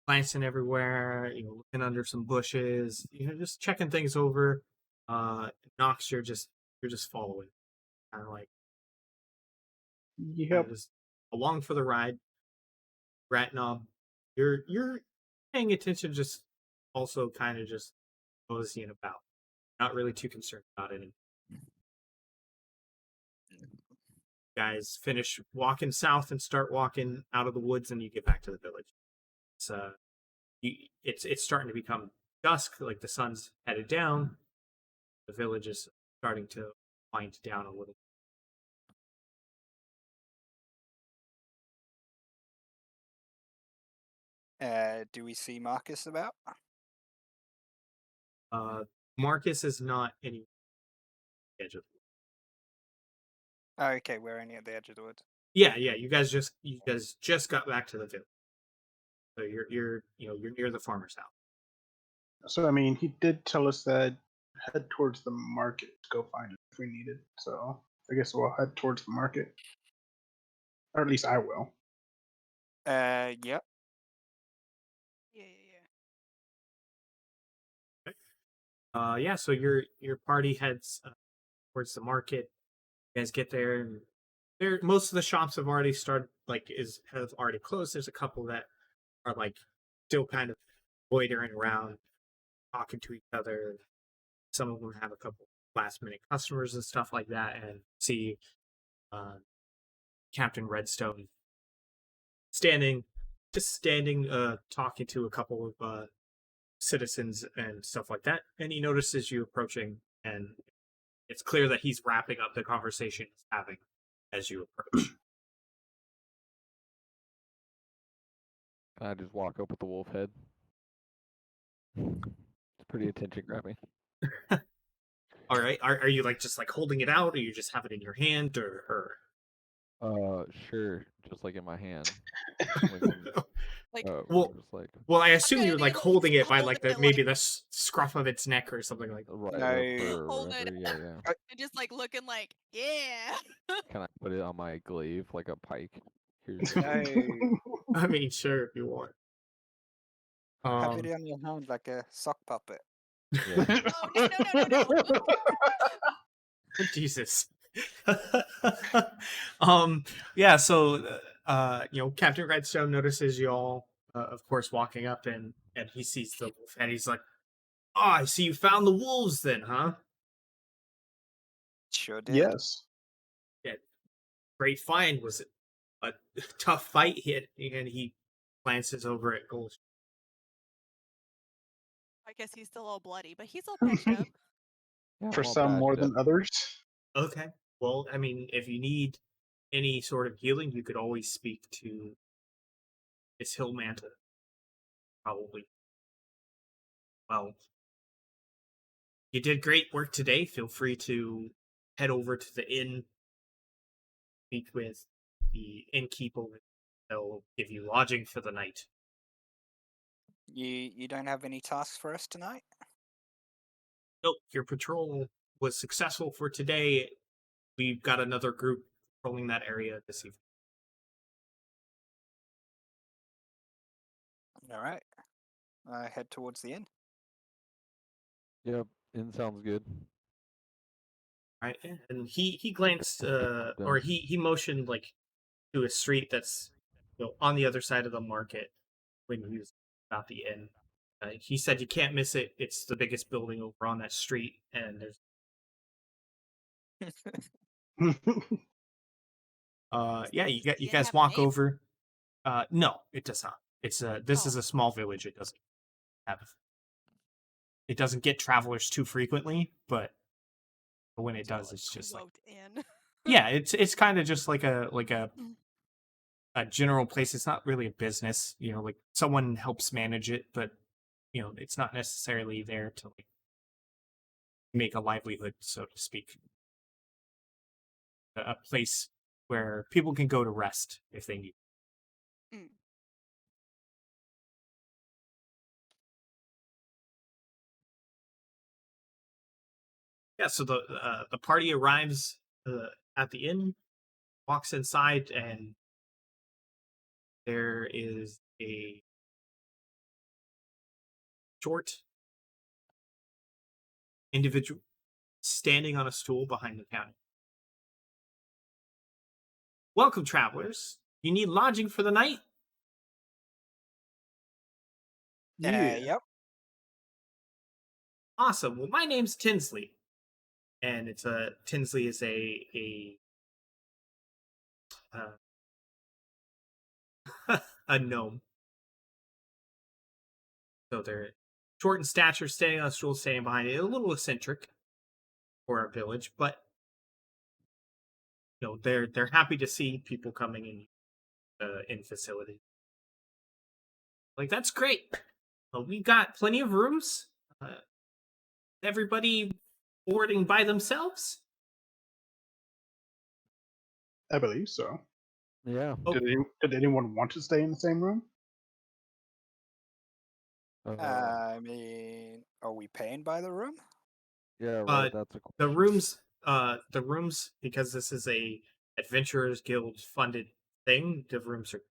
glancing everywhere. Looking under some bushes. Just checking things over. Knox, you're just following, kind of like Yep. just along for the ride. Ratnob, you're paying attention, just also kind of just moseying about. Not really too concerned about it. Guys finish walking south and start walking out of the woods, and you get back to the village. It's it's starting to become dusk, like the sun's headed down. The village is starting to wind down a little. Do we see Marcus about? Marcus is not any edge of. Oh, okay, we're only at the edge of the woods. Yeah. You guys just got back to the village, so you're near the farmer's house. So I mean, he did tell us that head towards the market to go find it if we need it. So I guess we'll head towards the market, or at least I will. Yep. Yeah, yeah, Yeah. So your party heads towards the market. You guys get there, and most of the shops have already started. Have already closed. There's a couple that are like still kind of loitering around, talking to each other. Some of them have a couple last minute customers and stuff like that, and see uh, Captain Redstone standing, talking to a couple of citizens and stuff like that. And he notices you approaching, and it's clear that he's wrapping up the conversation he's having as you approach. Can I just walk up with the wolf head? It's pretty attention grabbing. All right, are you like just like holding it out, or you just have it in your hand, or? Sure, just like in my hand. Like, Like, Well, I'm just like Well, I I'm assume gonna you're do like like holding it by holding like the it maybe like the scruff of its neck or something like that. right, No. the fur or hold it whatever. Yeah, yeah. and just like looking like, yeah. Can I put it on my glaive like a pike? Here's No. I mean, sure if you want. Have it on your hand like a sock puppet. yeah. Oh no. Jesus. Yeah, so Captain Redstone notices you all of course walking up, and he sees the wolf, and he's like, "Oh, I see you found the wolves then, huh? Sure did. Yes. Yeah, great find. Was it a tough fight hit?" And he glances over at Gold. I guess he's still all bloody, but he's all patched up. Yeah, For I'm all some more patched than up. others. Okay. Well, I mean, if you need any sort of healing, you could always speak to Miss Hillmanta. Probably. Well, you did great work today. Feel free to head over to the inn, speak with the innkeeper. They'll give you lodging for the night. You don't have any tasks for us tonight? Nope, your patrol was successful for today. We've got another group patrolling that area this evening. All right. Head towards the inn. Yep, inn sounds good. Right, and he glanced, Done. or he motioned like to a street that's on the other side of the market when he was about the inn. He said you can't miss it. It's the biggest building over on that street, and there's yeah, you Does the inn guys have a walk name? over. No, it does not. It's this is Oh. a small village. Have it doesn't get travelers too frequently, but when it does, it's just like, Quote inn. yeah, it's kind of just like a general place. It's not really a business, like someone helps manage it, but it's not necessarily there to like make a livelihood, so to speak. A place where people can go to rest if they need. Mm. Yeah, so the party arrives at the inn, walks inside, and there is a short individual standing on a stool behind the counter. Welcome, travelers. You need lodging for the night? Yeah. Yep. Awesome. Well, my name's Tinsley, and Tinsley is a a gnome. So they're short in stature, standing on a stool, standing behind it. A little eccentric for a village, but they're happy to see people coming in facility. Like, that's great. We've got plenty of rooms. Everybody boarding by themselves. I believe so. Yeah. Oh, Did anyone want to stay in the same room? I mean, are we paying by the room? Yeah, right. That's a the question. rooms, because this is a Adventurers Guild funded thing. The rooms are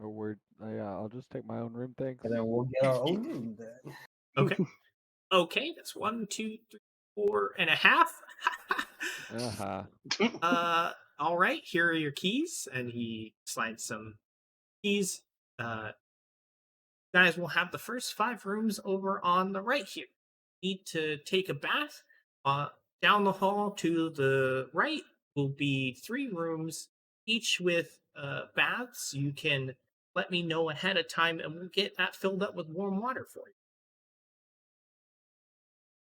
Or yeah, I'll just take my own room, thanks. And then we'll get our own room then. Okay. Okay, that's 1, 2, 3, 4.5. All right, here are your keys. And he slides some keys. Guys will have the first 5 rooms over on the right here. Need to take a bath. Down the hall to the right will be 3 rooms, each with baths. You can let me know ahead of time, and we'll get that filled up with warm water for you.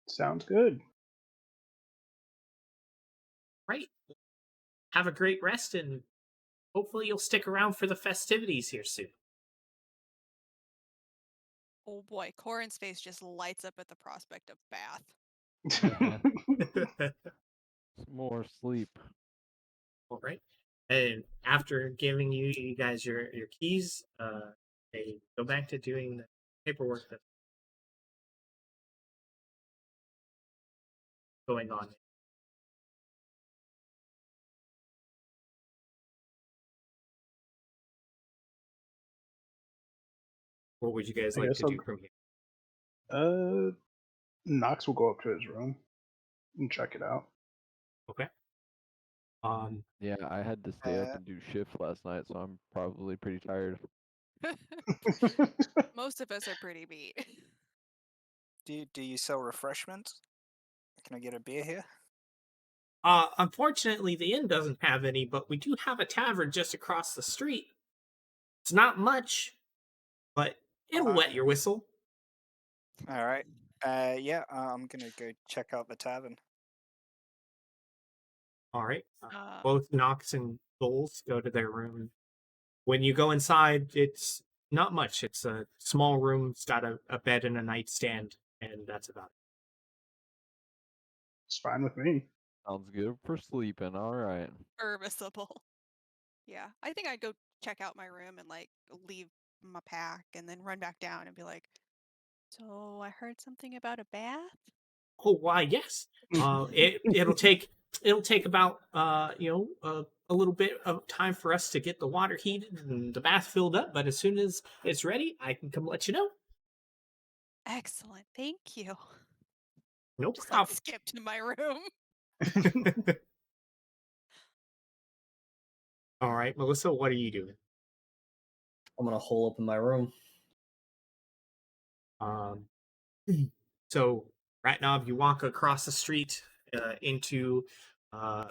Sounds good. Right. Have a great rest, and hopefully you'll stick around for the festivities here soon. Oh boy, Corin's face just lights up at the prospect of bath. Some more sleep. All right. And after giving you guys your keys, they go back to doing the paperwork that's going on. What would you guys I like guess to do from here? Knox will go up to his room and check it out. Okay. Yeah, I had to stay up and do shift last night, so I'm probably pretty tired. Most of us are pretty beat. Do you sell refreshments? Can I get a beer here? Unfortunately, the inn doesn't have any, but we do have a tavern just across the street. It's not much, but it'll wet your whistle. All right. Yeah, I'm gonna go check out the tavern. All right. Both Knox and Goals go to their room. When you go inside, it's not much. It's a small room. It's got a bed and a nightstand, and that's about it. It's fine with me. Sounds good for sleeping. All right. Serviceable. Yeah, I think I'd go check out my room and like leave my pack and then run back down and be like, "So I heard something about a bath." Oh, why? Yes. It'll take about a little bit of time for us to get the water heated and the bath filled up. But as soon as it's ready, I can come let you know. Excellent, thank you. No Just like problem. skip to my room. All right, Melissa, what are you doing? I'm gonna hole up in my room. So right now, if you walk across the street into a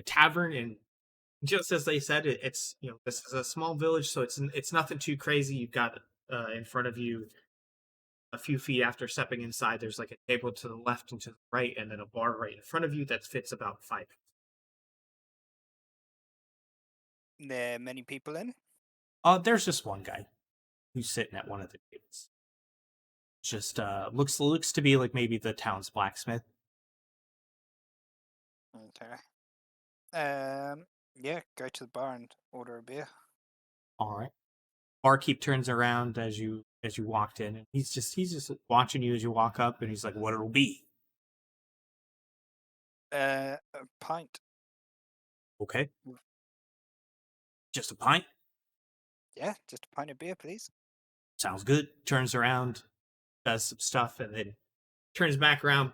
tavern, and just as they said, it's this is a small village, so it's nothing too crazy. You've got in front of you, a few feet after stepping inside, there's like a table to the left and to the right, and then a bar right in front of you that fits about 5. There are many people in. There's just one guy who's sitting at one of the tables. Just looks to be like maybe the town's blacksmith. Okay. Yeah, go to the bar and order a beer. All right. Barkeep turns around as you walked in, and he's just watching you as you walk up, and he's like, "What it'll be?" A pint. Okay. Just a pint? Yeah, just a pint of beer, please. Sounds good. Turns around, does some stuff, and then turns back around.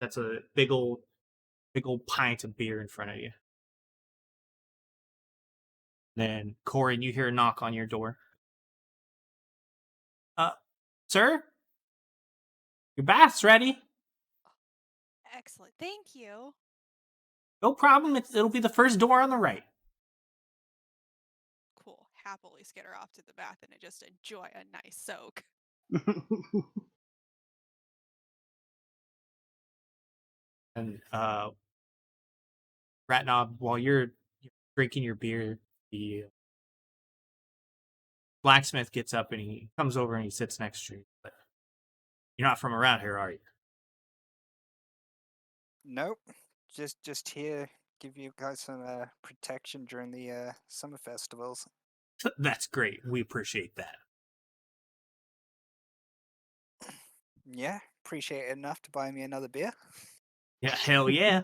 That's a big old pint of beer in front of you. Then, Corin, you hear a knock on your door. Sir? Your bath's ready. Excellent, thank you. No problem. It'll be the first door on the right. Cool. Happily skitter off to the bath and just enjoy a nice soak. And Ratnob, while you're drinking your beer, the blacksmith gets up and he comes over and he sits next to you. But you're not from around here, are you? Nope. Just here. Give you guys some protection during the summer festivals. That's great. We appreciate that. Yeah, appreciate it enough to buy me another beer. Yeah, hell yeah.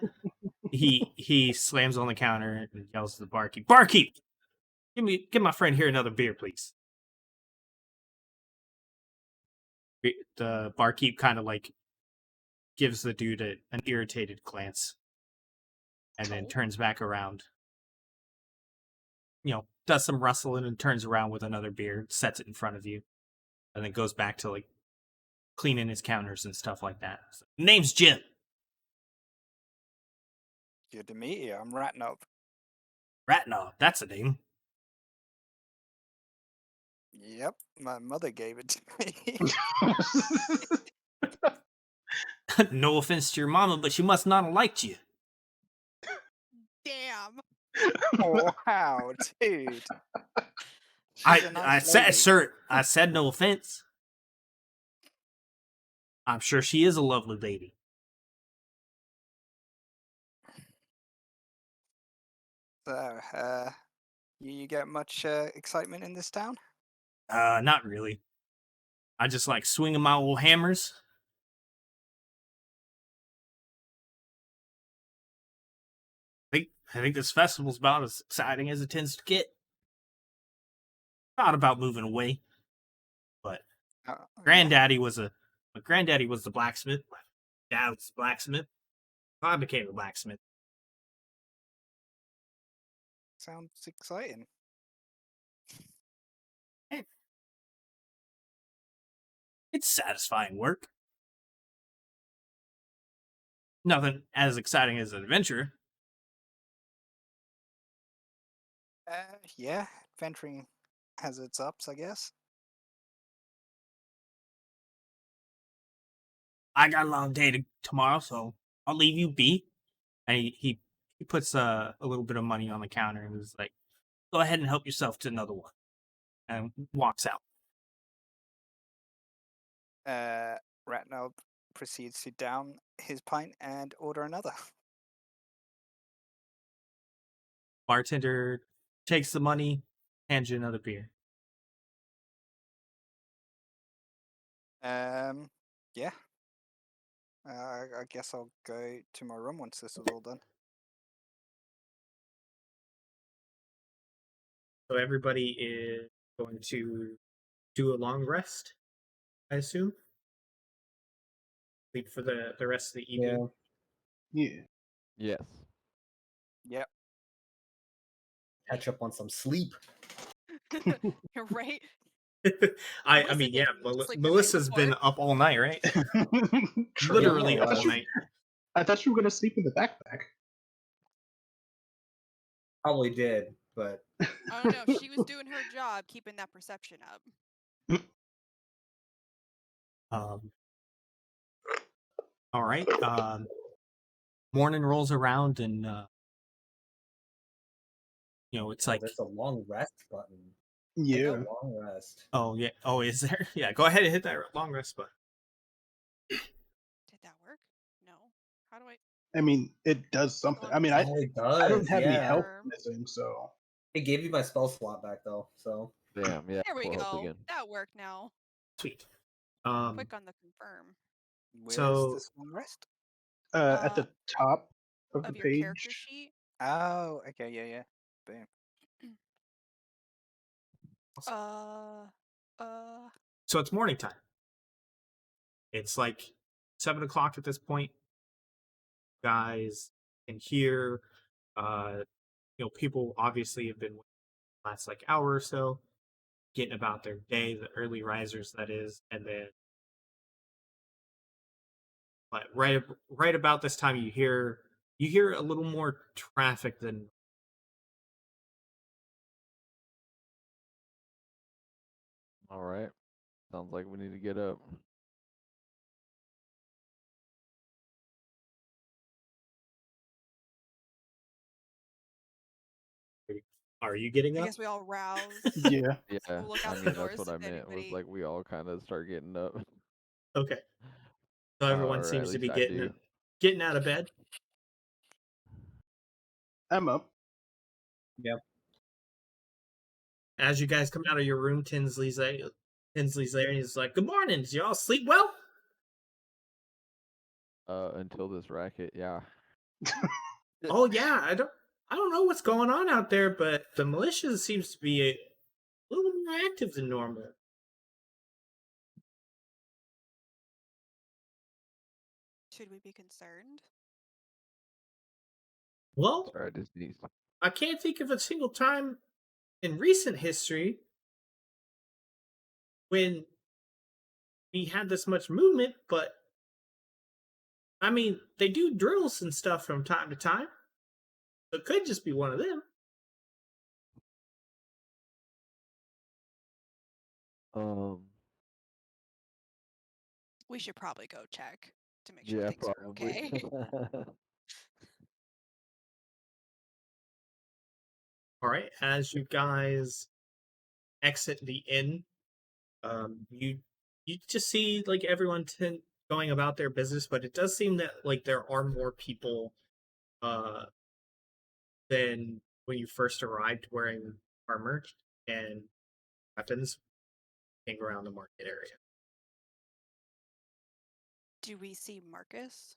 He slams on the counter and yells to the barkeep. Barkeep! Give my friend here another beer, please. The barkeep kind of like gives the dude an irritated glance, and then turns back around. Does some rustling and turns around with another beer, sets it in front of you, and then goes back to like cleaning his counters and stuff like that. So, name's Jim. Good to meet you. I'm Ratnob. Ratnob, that's a name. Yep, my mother gave it to me. No offense to your mama, but she must not have liked you. Damn. Oh, wow, dude. She's I a nice said, lady. sir, I said no offense. I'm sure she is a lovely lady. So, you get much excitement in this town? Not really. I just like swinging my old hammers. I think this festival's about as exciting as it tends to get. Thought about moving away, but Yeah. my granddaddy was the blacksmith. My dad was the blacksmith. I became a blacksmith. Sounds exciting. It's satisfying work. Nothing as exciting as an adventure. Yeah, adventuring has its ups, I guess. I got a long day tomorrow, so I'll leave you be. And he puts a little bit of money on the counter and is like, "Go ahead and help yourself to another one," and walks out. Ratnob proceeds to down his pint and order another. Bartender takes the money, hands you another beer. Yeah. I guess I'll go to my room once this is all done. So everybody is going to do a long rest, I assume. Sleep for the rest of the evening. Yeah. Yes. Yep. Catch up on some sleep. Right? I Melissa mean, yeah, didn't sleep the night Melissa's been before. up all night, right? True. Literally Yeah, up well, all night. I thought you were gonna sleep in the backpack. Probably did, but I don't know. She was doing her job, keeping that perception up. All right. Morning rolls around, and it's like, there's a long rest button. Yeah. Take a long rest. oh yeah, oh is there? Yeah, go ahead and hit that long rest button. Did that work? No. How do I? I mean, it does something. I mean, Oh, it I don't does. have any Yeah. health missing, so It gave you my spell slot back though, so Damn. Yeah. There we full health go. again. That worked now. Sweet. Click on the confirm. Where's So- this long rest? at the top of the Of your character page. sheet. Oh, okay, yeah. Boom. So it's morning time. It's like 7 o'clock at this point. Guys can hear, people obviously have been the last like hour or so getting about their day, the early risers that is, and then but right about this time you hear a little more traffic than All right. Sounds like we need to get up. Are you getting I up? guess we all rouse. Yeah. Yeah. We'll look I out the mean, doors that's what if I meant. Was anybody- like we all kind of start getting up. Okay. So everyone Or at seems to be least I do. getting out of bed. I'm up. yep. As you guys come out of your room, Tinsley's there, and he's like, "Good morning. Did y'all sleep well?" Until this racket, yeah. Oh yeah, I don't know what's going on out there, but the militia seems to be a little more active than normal. Should we be concerned? Well, Sorry, I just sneezed. I can't think of a single time in recent history when we had this much movement, but I mean, they do drills and stuff from time to time. So it could just be one of them. Um, We should probably go check to make sure yeah, things are probably. okay. All right, as you guys exit the inn, you just see like everyone going about their business, but it does seem that like there are more people uh than when you first arrived wearing armor and weapons hanging around the market area. Do we see Marcus?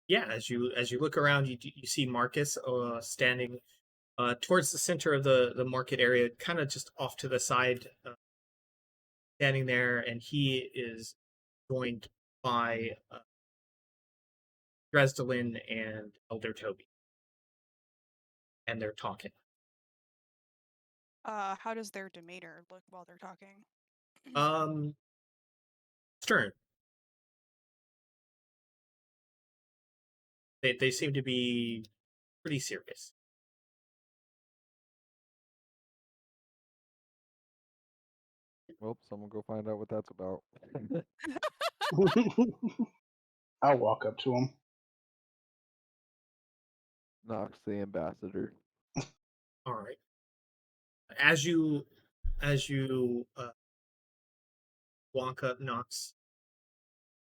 Yeah, as you look around, you see Marcus standing towards the center of the market area, kind of just off to the side, standing there, and he is joined by Dresdelin and Elder Toby, and they're talking. How does their demeanor look while they're talking? Stern. They seem to be pretty serious. Well, someone go find out what that's about. I'll walk up to him. Knox the ambassador. All right. As you walk up, Knox,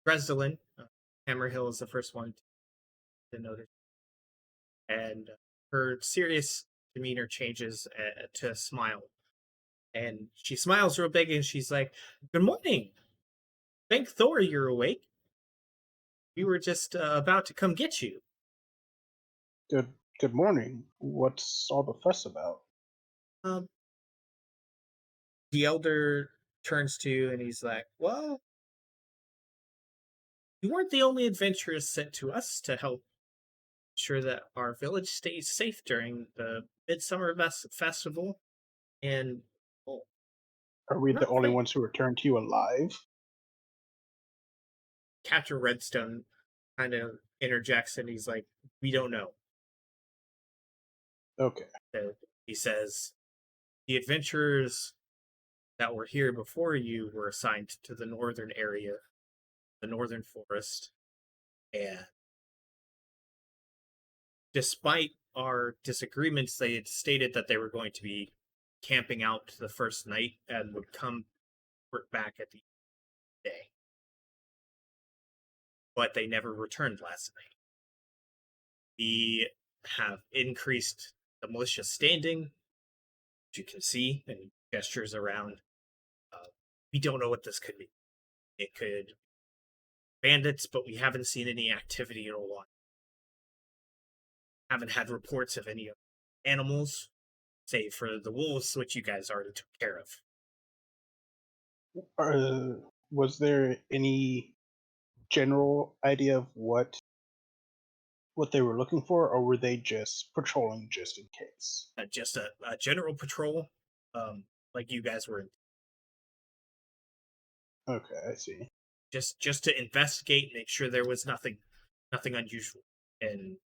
Dresdelin, Hammerhill is the first one to notice, and her serious demeanor changes to a smile, and she smiles real big, and she's like, "Good morning. Thank Thor you're awake. We were just about to come get you." Good morning. What's all the fuss about? Um, the elder turns to you and he's like, "Well, you weren't the only adventurers sent to us to help ensure that our village stays safe during the Midsummer Festival. And well, Are we the not only fa- ones who returned to you alive? Captain Redstone kind of interjects and he's like, "We don't know." Okay. So he says, "The adventurers that were here before you were assigned to the northern area, the northern forest, and despite our disagreements, they had stated that they were going to be camping out the first night and would come back at the day. But they never returned last night. We have increased the militia standing, as you can see, and gestures around. We don't know what this could be. It could be bandits, but we haven't seen any activity in a while. Haven't had reports of any animals, save for the wolves, which you guys already took care of." Was there any general idea of what they were looking for, or were they just patrolling just in case? Just a general patrol, like you guys were, Okay, I see. just to investigate, make sure there was nothing unusual, and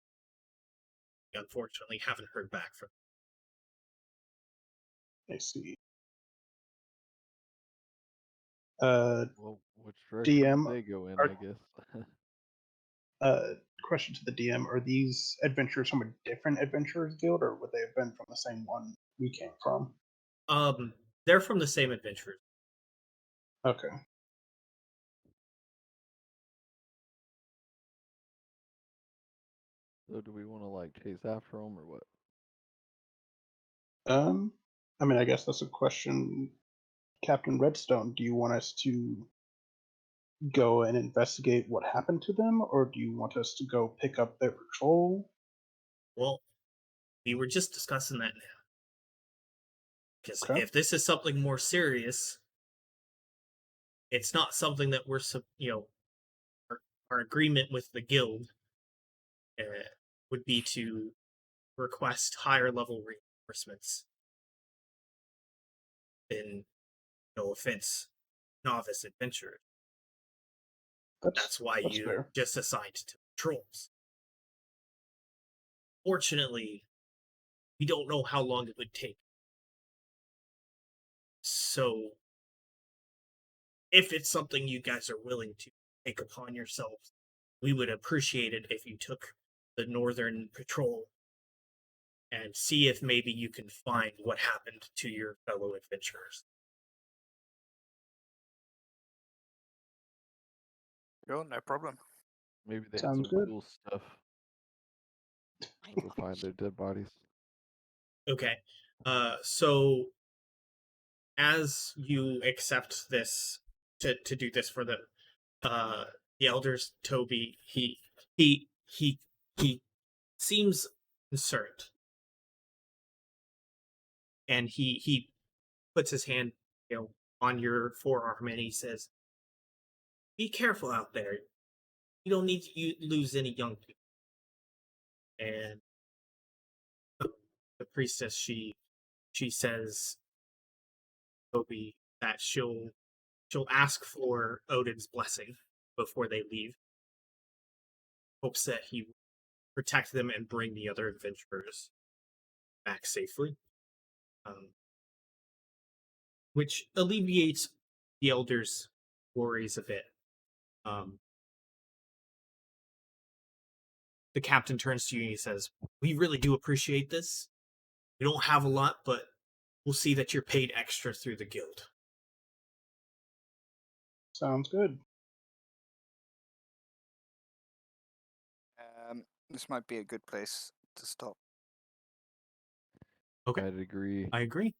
unfortunately haven't heard back from. I see. Well, which direction DM, did they go in, are, I guess. question to the DM: are these adventurers from a different adventurers guild, or would they have been from the same one we came from? They're from the same adventurers. Okay. So do we want to like chase after them or what? I mean, I guess that's a question, Captain Redstone. Do you want us to go and investigate what happened to them, or do you want us to go pick up their patrol? Well, We were just discussing that now. Because Okay. if this is something more serious, it's not something that we're, our agreement with the guild would be to request higher level reinforcements than, no offense, novice adventurers. That's why That's you fair. just assigned to patrols. Fortunately, we don't know how long it would take. So, if it's something you guys are willing to take upon yourselves, we would appreciate it if you took the Northern Patrol and see if maybe you can find what happened to your fellow adventurers. Sure, no problem. Maybe they had Sounds some good. cool stuff. I We'll find their dead bodies. Okay. So as you accept this to do this for the elders, Toby, he he seems concerned. And he puts his hand, on your forearm and he says, "Be careful out there. You don't need to lose any young people." And the priestess, she says, Toby, that she'll ask for Odin's blessing before they leave. Hopes that he will protect them and bring the other adventurers back safely. Which alleviates the elders' worries a bit. The captain turns to you and he says, "We really do appreciate this. We don't have a lot, but we'll see that you're paid extra through the guild." Sounds good. This might be a good place to stop. Okay. I'd agree. I agree.